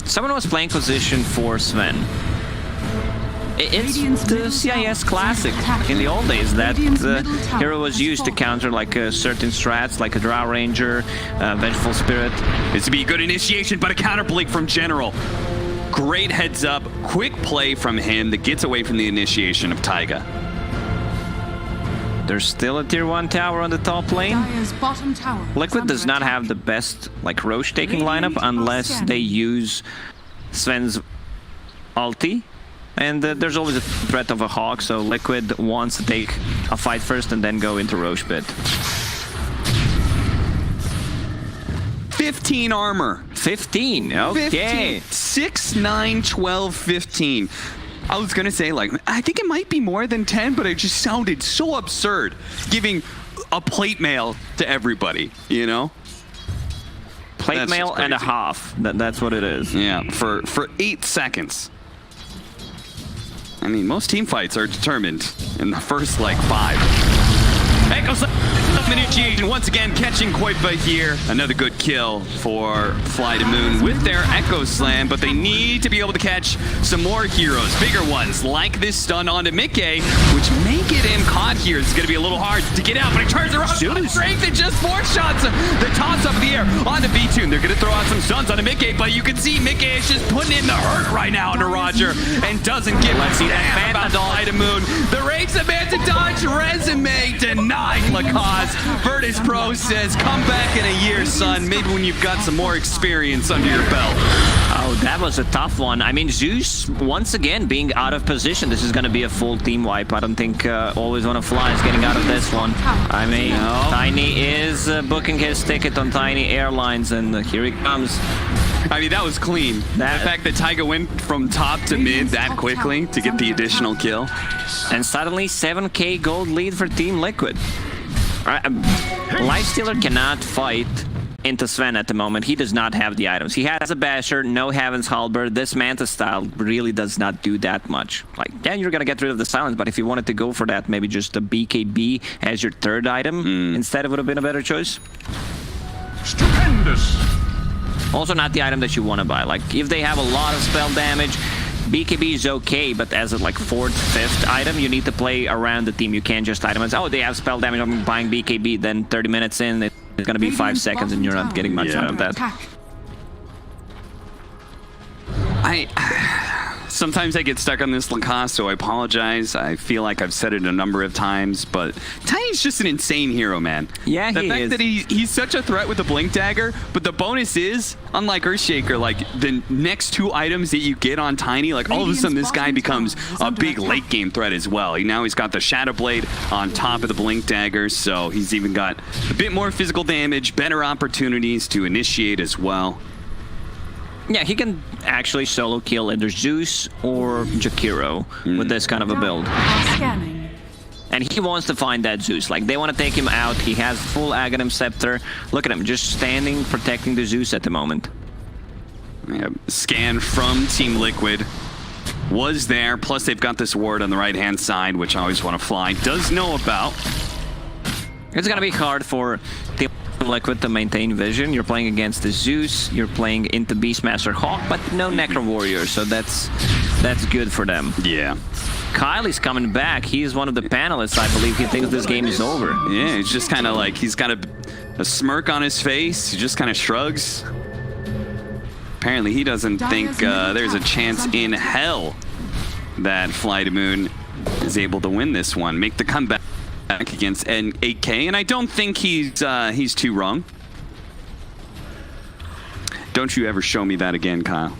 Speaker 14: Someone was playing position for Sven. It's the CIS classic in the old days that hero was used to counter like certain strats, like a Drow Ranger, Vengeful Spirit.
Speaker 13: This would be a good initiation, but a counter blink from General. Great heads up, quick play from him that gets away from the initiation of Taiga.
Speaker 14: There's still a tier 1 tower on the top lane.
Speaker 3: Dire's bottom tower
Speaker 14: Liquid does not have the best like Roche taking lineup unless they use Sven's ulti. And there's always a threat of a Hawk, so Liquid wants to take a fight first and then go into Roche Pit.
Speaker 13: 15 armor.
Speaker 14: 15, okay.
Speaker 13: 6, 9, 12, 15. I was gonna say, like, I think it might be more than 10, but it just sounded so absurd, giving a plate mail to everybody, you know?
Speaker 14: Plate mail and a half, that's what it is.
Speaker 13: Yeah, for 8 seconds. I mean, most team fights are determined in the first, like, 5. Echo initiation once again catching Koipa here. Another good kill for FlyToMoon with their Echo Slam, but they need to be able to catch some more heroes, bigger ones, like this stun onto Mickey, which may get him caught here. It's going to be a little hard to get out, but he turns around, strength, and just 4 shots the toss up in the air onto VTune. They're going to throw out some stuns onto Mickey, but you can see Mickey is just putting in the hurt right now into Roger and doesn't give a damn about FlyToMoon. The Rage Samantha dodge resume denied Lacoste. virtus.pro says, come back in a year, son. Maybe when you've got some more experience under your belt.
Speaker 14: Oh, that was a tough one. I mean, Zeus, once again, being out of position. This is going to be a full team wipe. I don't think Always Wanna Fly is getting out of this one. I mean, Tiny is booking his ticket on Tiny Airlines, and here he comes.
Speaker 13: I mean, that was clean. The fact that Taiga went from top to mid that quickly to get the additional kill.
Speaker 14: And suddenly, 7k gold lead for Team Liquid. Lifestealer cannot fight into Sven at the moment. He does not have the items. He has a Basher, no Heaven's Halberd. This Manta style really does not do that much. Like, yeah, you're gonna get rid of the silence, but if you wanted to go for that, maybe just a BKB as your 3rd item instead, it would have been a better choice.
Speaker 11: Stupendous!
Speaker 14: Also not the item that you want to buy. Like, if they have a lot of spell damage, BKB is okay, but as a like 4th, 5th item, you need to play around the team. You can't just itemize, oh, they have spell damage, I'm buying BKB, then 30 minutes in, it's gonna be 5 seconds and you're not getting much out of that.
Speaker 13: Sometimes I get stuck on this Lacoste, so I apologize. I feel like I've said it a number of times, but Tiny's just an insane hero, man.
Speaker 14: Yeah,
Speaker 13: he is. The fact that he's such a threat with the Blink Dagger, but the bonus is, unlike Earthshaker, like the next 2 items that you get on Tiny, like all of a sudden this guy becomes a big late game threat as well. Now he's got the Shadow Blade on top of the Blink Dagger, so he's even got a bit more physical damage, better opportunities to initiate as well.
Speaker 14: Yeah, he can actually solo kill either Zeus or Jakiro with this kind of a build. And he wants to find that Zeus. Like, they want to take him out. He has full Aghanim Scepter. Look at him, just standing, protecting the Zeus at the moment.
Speaker 13: Yeah, scan from Team Liquid. was there. Plus, they've got this ward on the right-hand side, which I always want to fly. Does know about.
Speaker 14: It's gonna be hard for Team Liquid to maintain vision. You're playing against the Zeus, you're playing into Beastmaster Hawk, but no Necro Warrior, so that's good for them.
Speaker 13: Yeah.
Speaker 14: Kyle is coming back. He is one of the panelists, I believe. He thinks this game is over.
Speaker 13: Yeah, it's just kind of like he's got a smirk on his face. He just kind of shrugs. Apparently, he doesn't think there's a chance in hell that FlyToMoon is able to win this one, make the comeback against N8K, and I don't think he's too wrong. Don't you ever show me that again, Kyle.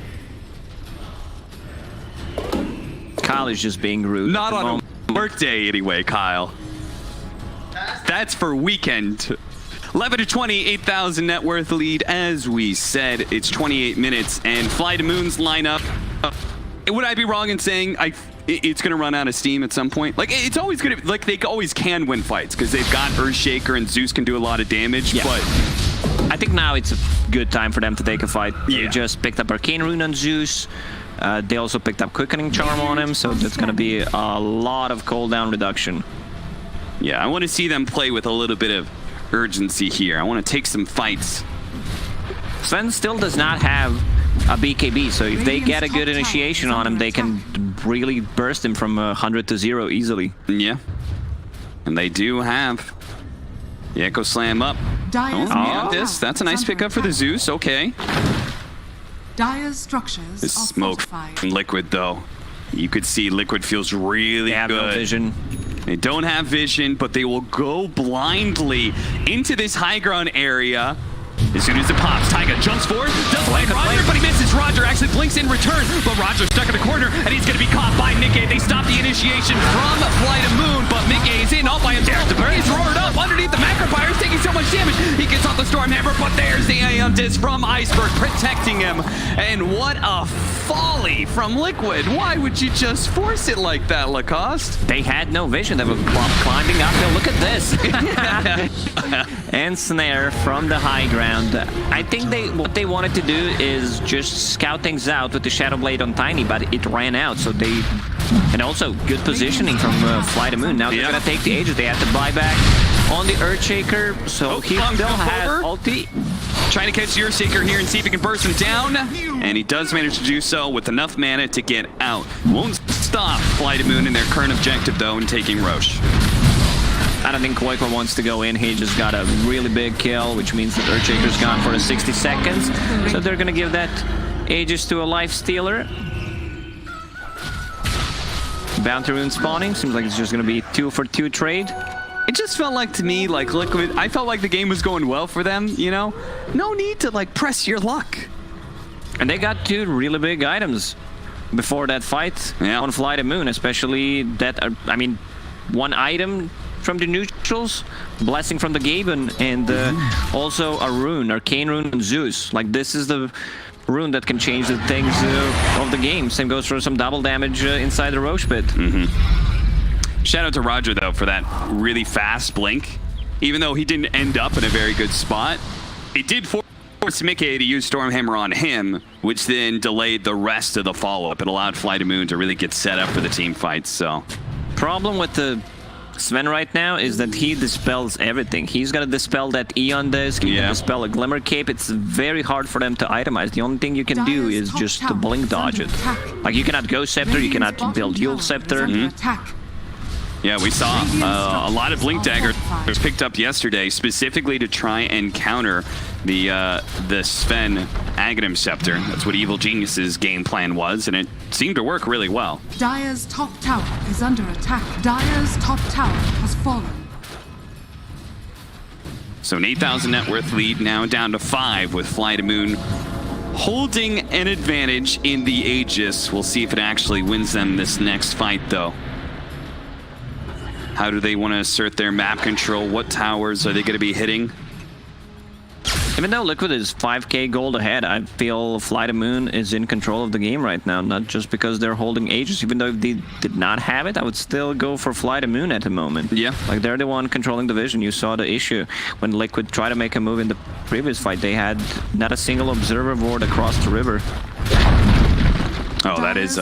Speaker 14: Kyle is just being rude.
Speaker 13: Not on a work day anyway, Kyle. That's for weekend. 11-20, 8,000 net worth lead. As we said, it's 28 minutes, and FlyToMoon's lineup. Would I be wrong in saying it's going to run out of steam at some point? Like, it's always going to, like, they always can win fights because they've got Earthshaker and Zeus can do a lot of damage,
Speaker 14: yeah.
Speaker 13: But
Speaker 14: I think now it's a good time for them to take a fight.
Speaker 13: Yeah.
Speaker 14: They just picked up Arcane Rune on Zeus. They also picked up Quickening Charm on him, so that's going to be a lot of cooldown reduction.
Speaker 13: Yeah, I want to see them play with a little bit of urgency here. I want to take some fights.
Speaker 14: Sven still does not have a BKB, so if they get a good initiation on him, they can really burst him from 100 to 0 easily.
Speaker 13: Yeah. And they do have the Echo Slam up. That's a nice pickup for the Zeus. Okay.
Speaker 3: Dire's structures
Speaker 13: This smoke from Liquid, though. You could see Liquid feels really
Speaker 14: good. They have no vision.
Speaker 13: They don't have vision, but they will go blindly into this high ground area. As soon as it pops, Taiga jumps forward, does blame Roger, but he misses. Roger actually blinks in return, but Roger's stuck in the corner, and he's going to be caught by Mickey. They stop the initiation from FlyToMoon, but Mickey is in all by himself. He's roared up underneath the macro fire. He's taking so much damage. He gets off the Stormhammer, but there's the Aeon Disc from Iceberg protecting him. And what a folly from Liquid. Why would you just force it like that, Lacoste?
Speaker 14: They had no vision. They were climbing uphill. Look at this. And snare from the high ground. I think what they wanted to do is just scout things out with the Shadow Blade on Tiny, but it ran out, so they... And also, good positioning from FlyToMoon. Now they're going to take the Aegis. They have to buy back on the Earthshaker, so he still has ulti.
Speaker 13: Trying to catch the Earthshaker here and see if he can burst him down. And he does manage to do so with enough mana to get out. Won't stop FlyToMoon in their current objective, though, in taking Roche.
Speaker 14: I don't think Koiko wants to go in. He just got a really big kill, which means that Earthshaker's gone for the 60 seconds. So they're going to give that Aegis to a life stealer. Bounty rune spawning. Seems like it's just going to be 2-for-2 trade.
Speaker 13: It just felt like to me, like Liquid, I felt like the game was going well for them, you know? No need to, like, press your luck.
Speaker 14: And they got 2 really big items before that fight on FlyToMoon, especially that, I mean, 1 item from the neutrals, blessing from the Gaben, and also a rune, Arcane Rune and Zeus. Like, this is the rune that can change the things of the game. Same goes for some double damage inside the Roche pit.
Speaker 13: Shout out to Roger, though, for that really fast blink. Even though he didn't end up in a very good spot, it did force Mickey to use Stormhammer on him, which then delayed the rest of the follow-up. It allowed FlyToMoon to really get set up for the team fights, so...
Speaker 14: Problem with the Sven right now is that he dispels everything. He's gonna dispel that Aeon Disc, he's gonna dispel a Glimmer Cape. It's very hard for them to itemize. The only thing you can do is just to blink dodge it. Like, you cannot go Scepter, you cannot build Yule Scepter.
Speaker 13: Yeah, we saw a lot of Blink Daggers picked up yesterday, specifically to try and counter the Sven Aghanim Scepter. That's what Evil Genius's game plan was, and it seemed to work really well.
Speaker 3: Dire's top tower is under attack. Dire's top tower has fallen.
Speaker 13: So an 8,000 net worth lead now down to 5 with FlyToMoon holding an advantage in the Aegis. We'll see if it actually wins them this next fight, though. How do they want to assert their map control? What towers are they going to be hitting?
Speaker 14: Even though Liquid is 5k gold ahead, I feel FlyToMoon is in control of the game right now. Not just because they're holding Aegis. Even though if they did not have it, I would still go for FlyToMoon at the moment.
Speaker 13: Yeah.
Speaker 14: Like, they're the one controlling the vision. You saw the issue when Liquid tried to make a move in the previous fight. They had not a single observer ward across the river.
Speaker 13: Oh, that is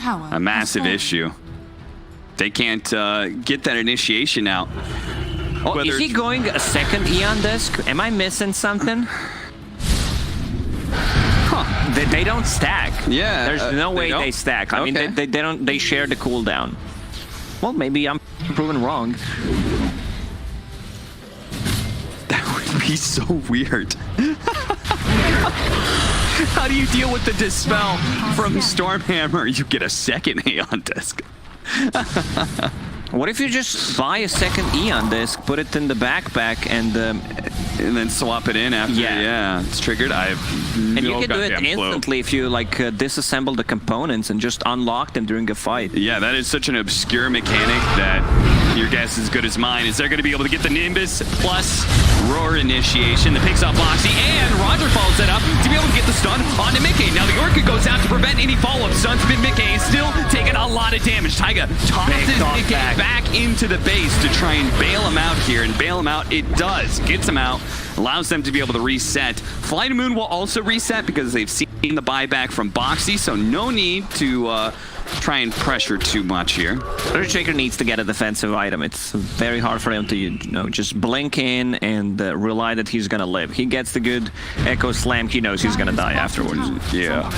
Speaker 3: tower
Speaker 13: a massive issue. They can't get that initiation out.
Speaker 14: Oh, is he going a second Eon disc? Am I missing something? Huh. They don't stack.
Speaker 13: Yeah.
Speaker 14: There's no way they stack. I mean, they don't. They share the cooldown. Well, maybe I'm proven wrong.
Speaker 13: That would be so weird. How do you deal with the dispel from Stormhammer? You get a second Aeon disc.
Speaker 14: What if you just buy a second Eon disc, put it in the backpack, and
Speaker 13: then swap it in after? Yeah, it's triggered.
Speaker 14: And you can do it instantly if you like disassemble the components and just unlock them during a fight.
Speaker 13: Yeah, that is such an obscure mechanic that your guess is as good as mine. Is they're going to be able to get the Nimbus plus Roar initiation that picks up Boxy, and Roger follows it up to be able to get the stun onto Mickey. Now the Orca goes out to prevent any follow-up stuns, but Mickey is still taking a lot of damage. Taiga tosses Mickey back into the base to try and bail him out here, and bail him out it does. Gets him out, allows them to be able to reset. FlyToMoon will also reset because they've seen the buyback from Boxy, so no need to try and pressure too much here.
Speaker 14: Earthshaker needs to get a defensive item. It's very hard for him to, just blink in and rely that he's gonna live. He gets the good Echo Slam, he knows he's gonna die afterwards.
Speaker 13: Yeah.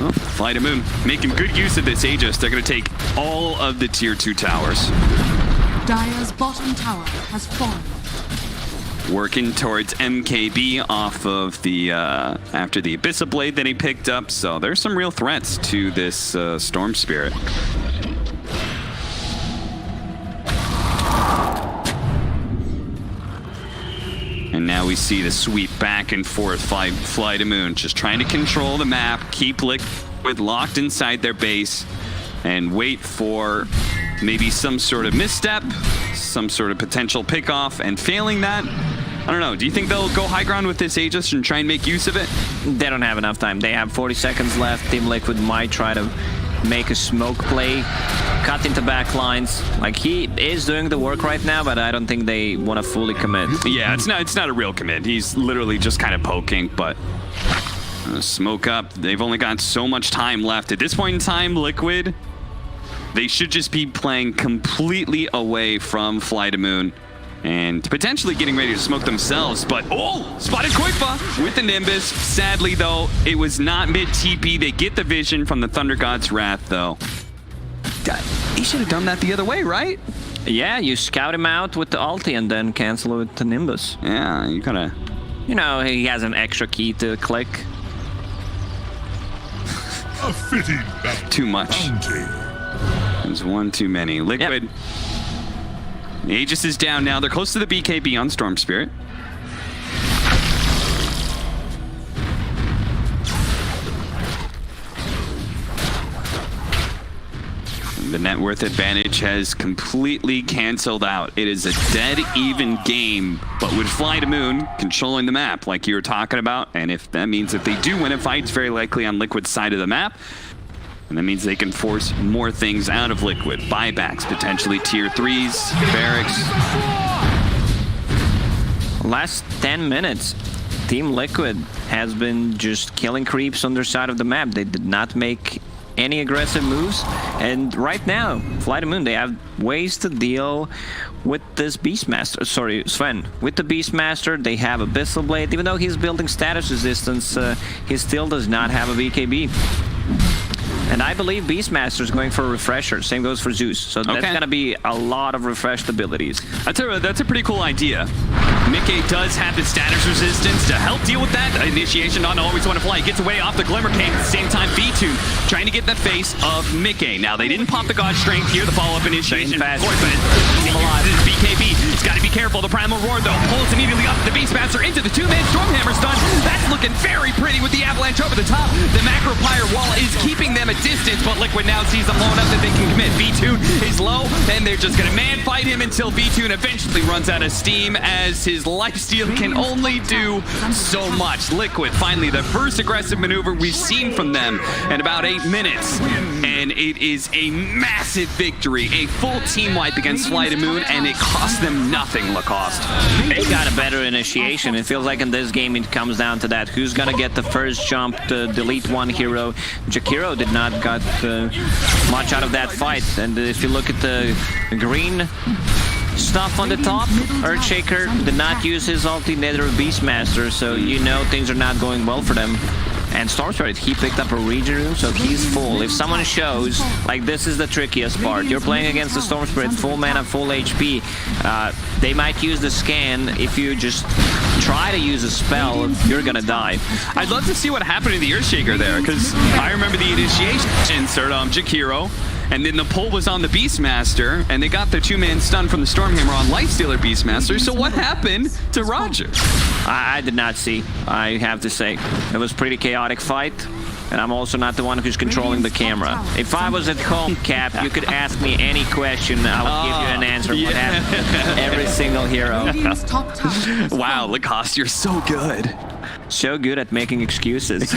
Speaker 13: Oh, FlyToMoon making good use of this Aegis. They're gonna take all of the tier 2 towers.
Speaker 3: Dire's bottom tower has fallen.
Speaker 13: Working towards MKB off of the after the Abyssal Blade that he picked up, so there's some real threats to this Storm Spirit. And now we see the sweep back and forth. FlyToMoon just trying to control the map, keep Liquid locked inside their base, and wait for maybe some sort of misstep, some sort of potential pickoff, and failing that, I don't know. Do you think they'll go high ground with this Aegis and try and make use of it?
Speaker 14: They don't have enough time. They have 40 seconds left. Team Liquid might try to make a smoke play, cut into back lines. Like, he is doing the work right now, but I don't think they want to fully commit.
Speaker 13: Yeah, it's not a real commit. He's literally just kind of poking, but smoke up. They've only got so much time left. At this point in time, Liquid, they should just be playing completely away from FlyToMoon and potentially getting ready to smoke themselves. But, spotted Koifa with the Nimbus. Sadly, though, it was not mid-TP. They get the vision from the Thunder God's Wrath, though. He should have done that the other way, right?
Speaker 14: Yeah, you scout him out with the ulti and then cancel it with the Nimbus.
Speaker 13: Yeah, you gotta...
Speaker 14: You know, he has an extra key to click.
Speaker 11: A fitting
Speaker 13: too much. There's one too many. Liquid. Yep. Aegis is down now. They're close to the BKB on Storm Spirit. The net worth advantage has completely canceled out. It is a dead even game, but with FlyToMoon controlling the map like you were talking about, and if that means if they do win a fight, it's very likely on Liquid's side of the map. And that means they can force more things out of Liquid. Buybacks, potentially tier 3s, barracks.
Speaker 14: Last 10 minutes, Team Liquid has been just killing creeps on their side of the map. They did not make any aggressive moves. And right now, FlyToMoon, they have ways to deal with this Beastmaster. Sorry, Sven. With the Beastmaster, they have Abyssal Blade. Even though he's building status resistance, he still does not have a BKB. And I believe Beastmaster is going for a refresher. Same goes for Zeus. So that's going to be a lot of refreshed abilities.
Speaker 13: That's a pretty cool idea. Mickey does have the status resistance to help deal with that. Initiation on always want to fly. Gets away off the Glimmer King. At the same time, V2 trying to get the face of Mickey. Now, they didn't pop the God Strength here. The follow-up initiation. Of course, but it's BKB. It's got to be careful. The Primal Roar, though, pulls immediately up the Beastmaster into the two-man Stormhammer stun. That's looking very pretty with the Avalanche over the top. The Macro Pyre wall is keeping them at distance, but Liquid now sees them low enough that they can commit. V2 is low, and they're just going to man-fight him until V2 eventually runs out of steam, as his lifesteal can only do so much. Liquid, finally, the first aggressive maneuver we've seen from them in about 8 minutes, and it is a massive victory, a full team wipe against FlyToMoon, and it cost them nothing, Lacoste.
Speaker 14: They got a better initiation. It feels like in this game it comes down to that that. Who's gonna get the first jump to delete one hero? Jakiro did not got much out of that fight. And if you look at the green stuff on the top, Earthshaker did not use his ulti, neither Beastmaster, so you know things are not going well for them. And Storm Spirit, he picked up a regen room, so he's full. If someone shows, like this is the trickiest part, you're playing against the Storm Spirit, full mana, full HP, they might use the scan. If you just try to use a spell, you're gonna die.
Speaker 13: I'd love to see what happened to the Earthshaker there, because I remember the initiation insert on Jakiro, and then the pull was on the Beastmaster, and they got the 2-man stun from the Stormhammer on Lifestealer Beastmaster, so what happened to Roger?
Speaker 14: I did not see, I have to say. It was a pretty chaotic fight, and I'm also not the one who's controlling the camera. If I was at home, Cap, you could ask me any question, I would give you an answer. What happened to every single hero.
Speaker 13: Wow, Lacoste, you're so good.
Speaker 14: So good at making excuses.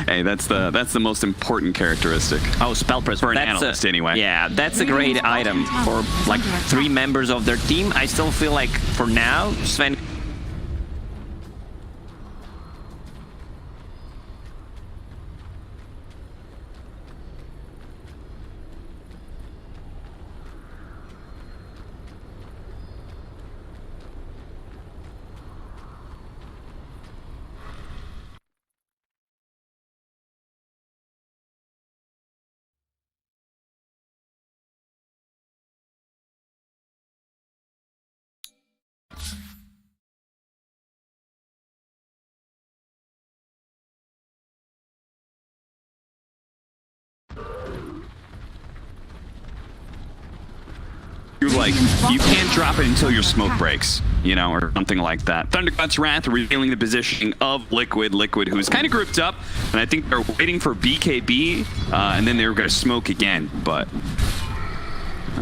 Speaker 13: Hey, that's the most important characteristic.
Speaker 14: Oh, Spell Press.
Speaker 13: For an analyst, anyway.
Speaker 14: Yeah, that's a great item for like 3 members of their team. I still feel like for now, Sven.
Speaker 13: You can't drop it until your smoke breaks, you know, or something like that. Thundercloud's Wrath revealing the positioning of Liquid, who's kind of grouped up, and I think they're waiting for BKB, and then they were going to smoke again, but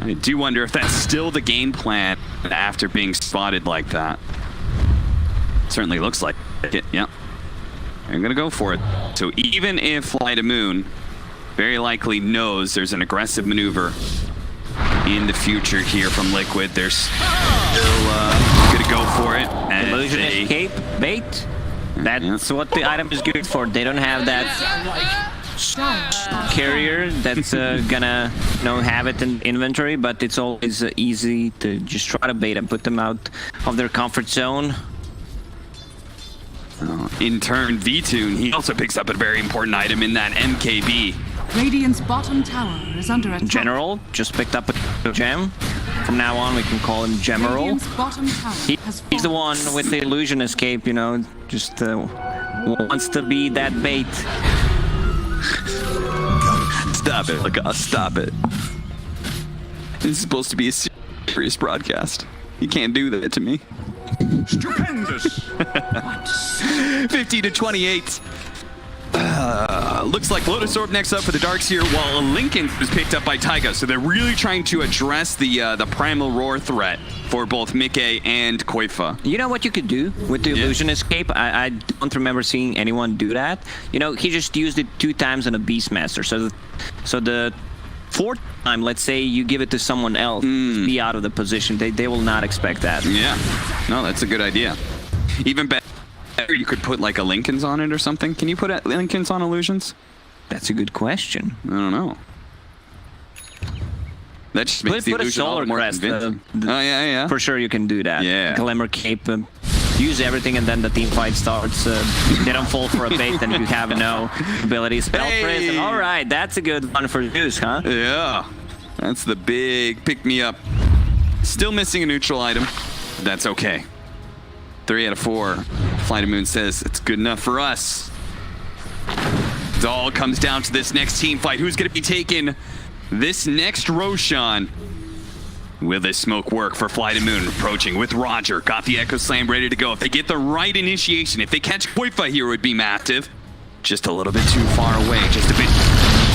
Speaker 13: I do wonder if that's still the game plan after being spotted like that. Certainly looks like it, yeah. They're going to go for it. So even if FlyToMoon very likely knows there's an aggressive maneuver in the future here from Liquid, they're still gonna go for it.
Speaker 14: Illusion Escape bait. That's what the item is good for. They don't have that carrier that's gonna have it in inventory, but it's always easy to just try to bait and put them out of their comfort zone.
Speaker 13: In turn, VTune, he also picks up a very important item in that MKB.
Speaker 3: Radiant's bottom tower is under attack.
Speaker 14: General just picked up a gem. From now on, we can call him Gemeral. He's the one with the illusion escape, you know, just wants to be that bait.
Speaker 13: Stop it, Lacoste, stop it. This is supposed to be a serious broadcast. You can't do that to me.
Speaker 11: Stupendous!
Speaker 13: 50-28. Looks like Lotus Orb next up for the Darkseer, while Lincoln was picked up by Taiga. So they're really trying to address the Primal Roar threat for both Mickey and Koifa.
Speaker 14: You know what you could do with the Illusion Escape? I don't remember seeing anyone do that. You know, he just used it 2 times on a Beastmaster. So the 4th time, let's say you give it to someone else, be out of the position. They will not expect that.
Speaker 13: Yeah, no, that's a good idea. Even better, you could put like a Lincoln's on it or something. Can you put Lincoln's on illusions?
Speaker 14: That's a good question.
Speaker 13: I don't know. That just makes the illusion all the more convincing. Oh, yeah.
Speaker 14: For sure you can do that.
Speaker 13: Yeah.
Speaker 14: Glimmer Cape, use everything, and then the team fight starts. They don't fall for a bait, and you have no abilities. Spell Prison. All right, that's a good one for Zeus, huh?
Speaker 13: Yeah. That's the big pick-me-up. Still missing a neutral item. That's okay. 3 out of 4. FlyToMoon says it's good enough for us. It all comes down to this next team fight. Who's going to be taking this next Roshan? Will this smoke work for FlyToMoon? Approaching with Roger. Got the Echo Slam ready to go. If they get the right initiation, if they catch Koifa here, it would be massive. Just a little bit too far away. Just a bit.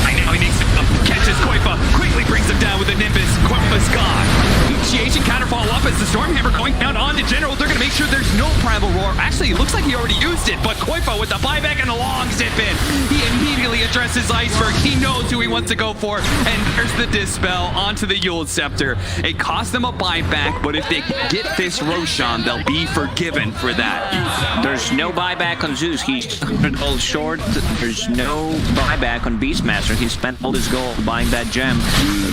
Speaker 13: Right now he makes it up. Catches Koifa. Quickly brings him down with a Nimbus. Koifa's gone. Initiation counter follow up as the Stormhammer going down on the General. They're going to make sure there's no Primal Roar. Actually, Actually, it looks like he already used it, but Koifa with the buyback and the long zip in. He immediately addresses Iceberg. He knows who he wants to go for, and there's the Dispel onto the Yule Scepter. It cost them a buyback, but if they get this Roshan, they'll be forgiven for that.
Speaker 14: There's no buyback on Zeus. He's 100 gold short. There's no buyback on Beastmaster. He spent all his gold buying that gem.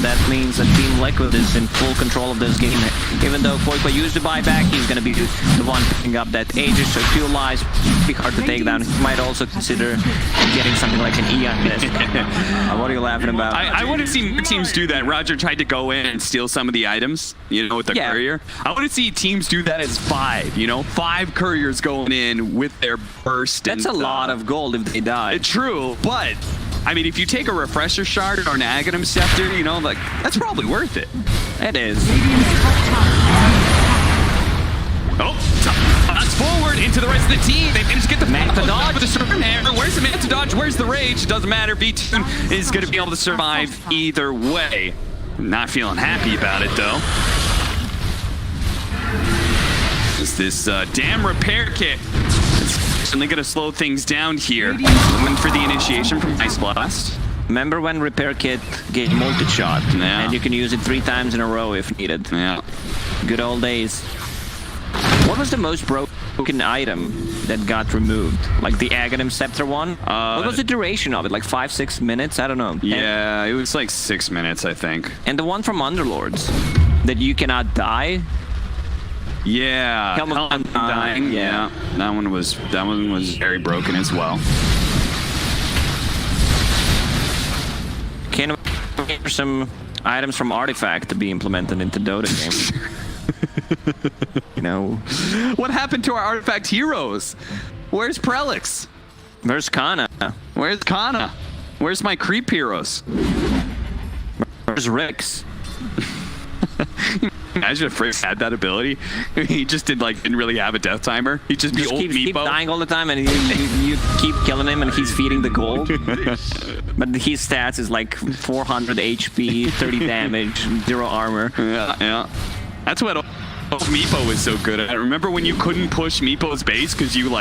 Speaker 14: That means that Team Liquid is in full control of this game. Even though Koifa used the buyback, he's going to be the one picking up that Aegis, so few lives, be hard to take down. He might also consider getting something like an Eon Mist. What are you laughing about?
Speaker 13: I want to see more teams do that. Roger tried to go in and steal some of the items, you know, with the courier. I want to see teams do that as 5, you know, 5 couriers going in with their burst.
Speaker 14: That's a lot of gold if they die.
Speaker 13: True, but I mean, if you take a refresher shard or an Aghanim Scepter, you know, like, that's probably worth it.
Speaker 14: It is.
Speaker 13: Oh, fast forward into the rest of the team. They managed to get the Manta Dodge with the Storm Hammer. Where's the Manta Dodge? Where's the Rage? It doesn't matter. V2 is going to be able to survive either way. Not feeling happy about it, though. Just this damn repair kit. It's certainly going to slow things down here. Going for the initiation from Ice Blast.
Speaker 14: Remember when repair kit gave multi-shot?
Speaker 13: Yeah.
Speaker 14: And you can use it 3 times in a row if needed.
Speaker 13: Yeah.
Speaker 14: Good old days. What was the most broken item that got removed? Like the Aghanim Scepter one? What was the duration of it? Like 5-6 minutes? I don't know.
Speaker 13: Yeah, it was like 6 minutes, I think.
Speaker 14: And the one from Underlords that you cannot die?
Speaker 13: Yeah, Helm of Dying. Yeah, that one was very broken as well.
Speaker 14: Can we get some items from Artifact to be implemented into Dota games? You know,
Speaker 13: what happened to our Artifact heroes? Where's Prelix?
Speaker 14: Where's Kana?
Speaker 13: Where's Kana? Where's my creep heroes?
Speaker 14: Where's Rix?
Speaker 13: Imagine if Rix had that ability. He just didn't really have a death timer. He'd just be old Meepo.
Speaker 14: Keep dying all the time, and you keep killing him, and he's feeding the gold. But his stats is like 400 HP, 30 damage, 0 armor.
Speaker 13: Yeah. That's what Meepo was so good at. Remember when you couldn't push Meepo's base because you'd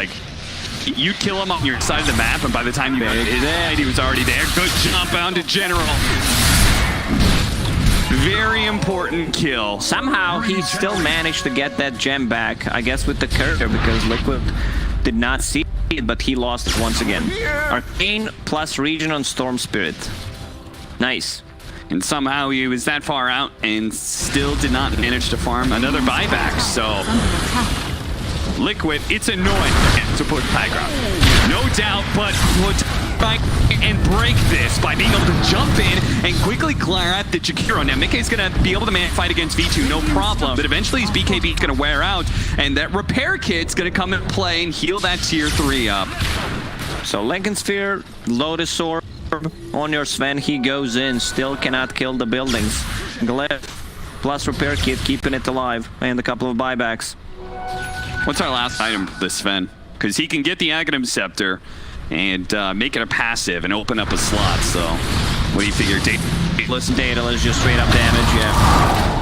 Speaker 13: kill him on your side of the map, and by the time you got to his side, he was already there. Good jump out to General. Very important kill.
Speaker 14: Somehow he still managed to get that gem back, I guess with the courier, because Liquid did not see it, but he lost it once again. Arcane plus Region on Storm Spirit. Nice.
Speaker 13: And somehow he was that far out and still did not manage to farm another buyback. So Liquid, it's annoying to put Pyground. No doubt, but would try and break this by being able to jump in and quickly clear out the Jakiro. Now, Mickey's going to be able to fight against V2, no problem. But eventually his BKB is going to wear out, and that repair kit's going to come and play and heal that tier 3 up.
Speaker 14: So Lincoln Sphere, Lotus Orb on your Sven, he goes in, still cannot kill the buildings. Glyph plus repair kit, keeping it alive, and a couple of buybacks.
Speaker 13: What's our last item for this Sven? Because he can get the Aghanim Scepter and make it a passive and open up a slot. So, what do you figure?
Speaker 14: Daedalus is just straight up damage, yeah.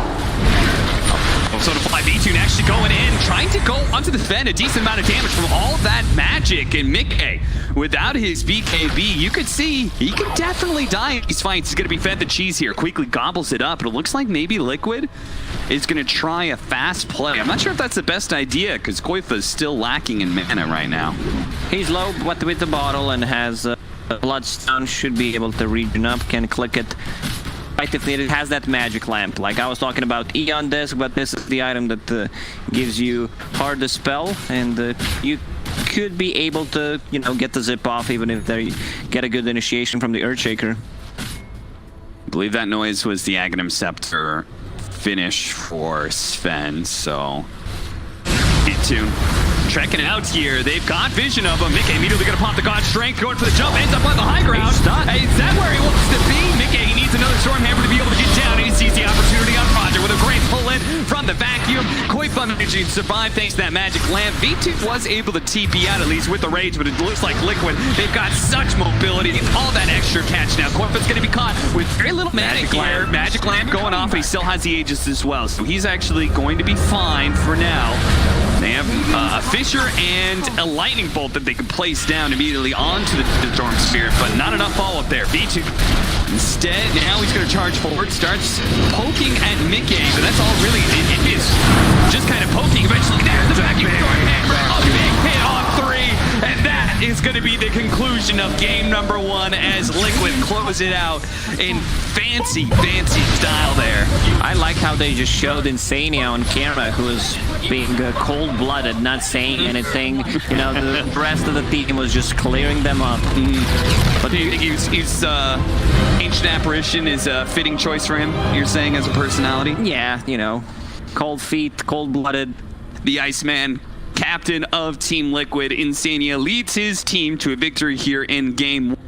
Speaker 13: So to fly V2 actually going in, trying to go onto the Sven, a decent amount of damage from all of that magic. And Mickey, without his BKB, you could see he could definitely die in these fights. He's going to be fed the cheese here. Quickly gobbles it up. But it looks like maybe Liquid is going to try a fast play. I'm not sure if that's the best idea because Koifa is still lacking in mana right now.
Speaker 14: He's low with the bottle and has Bloodstone, should be able to regen up, can click it. If it has that magic lamp, like I was talking about Eon Disc, but this is the item that gives you hard dispel, and you could be able to, you know, get the zip off even if they get a good initiation from the Earthshaker.
Speaker 13: I believe that noise was the Aghanim Scepter finish for Sven, so V2 trekking out here. They've got vision of him. Mickey immediately gonna pop the God Strength, going for the jump, ends up on the high ground. Hey, is that where he wants to be? Mickey, he needs another Storm Hammer to be able to get down, and he sees the opportunity on Roger with a great pull in from the vacuum. Koifa managing to survive thanks to that magic lamp. V2 was able to TP out at least with the rage, but it looks like Liquid, they've got such mobility. All that extra catch now. Corpus going to be caught with very little mana here. Magic lamp going off, but he still has the Aegis as well. So he's actually going to be fine for now. They have a Fissure and a Lightning Bolt that they can place down immediately onto the Storm Spirit, but not enough follow-up there. V2 instead, now he's going to charge forward, starts poking at Mickey, but that's all really it is. Just kind of poking. Eventually, there's the vacuum storm hammer. A big hit on 3, and that is going to be the conclusion of game number 1 as Liquid close it out in fancy style there.
Speaker 14: I like how they just showed Insania on camera, who was being cold-blooded, not saying anything. You know, the rest of the team was just clearing them up.
Speaker 13: But do you think he's Ancient Apparition is a fitting choice for him, you're saying, as a personality?
Speaker 14: Yeah, you know, cold feet, cold-blooded.
Speaker 13: The Iceman, captain of Team Liquid, Insania, leads his team to a victory here in game 1.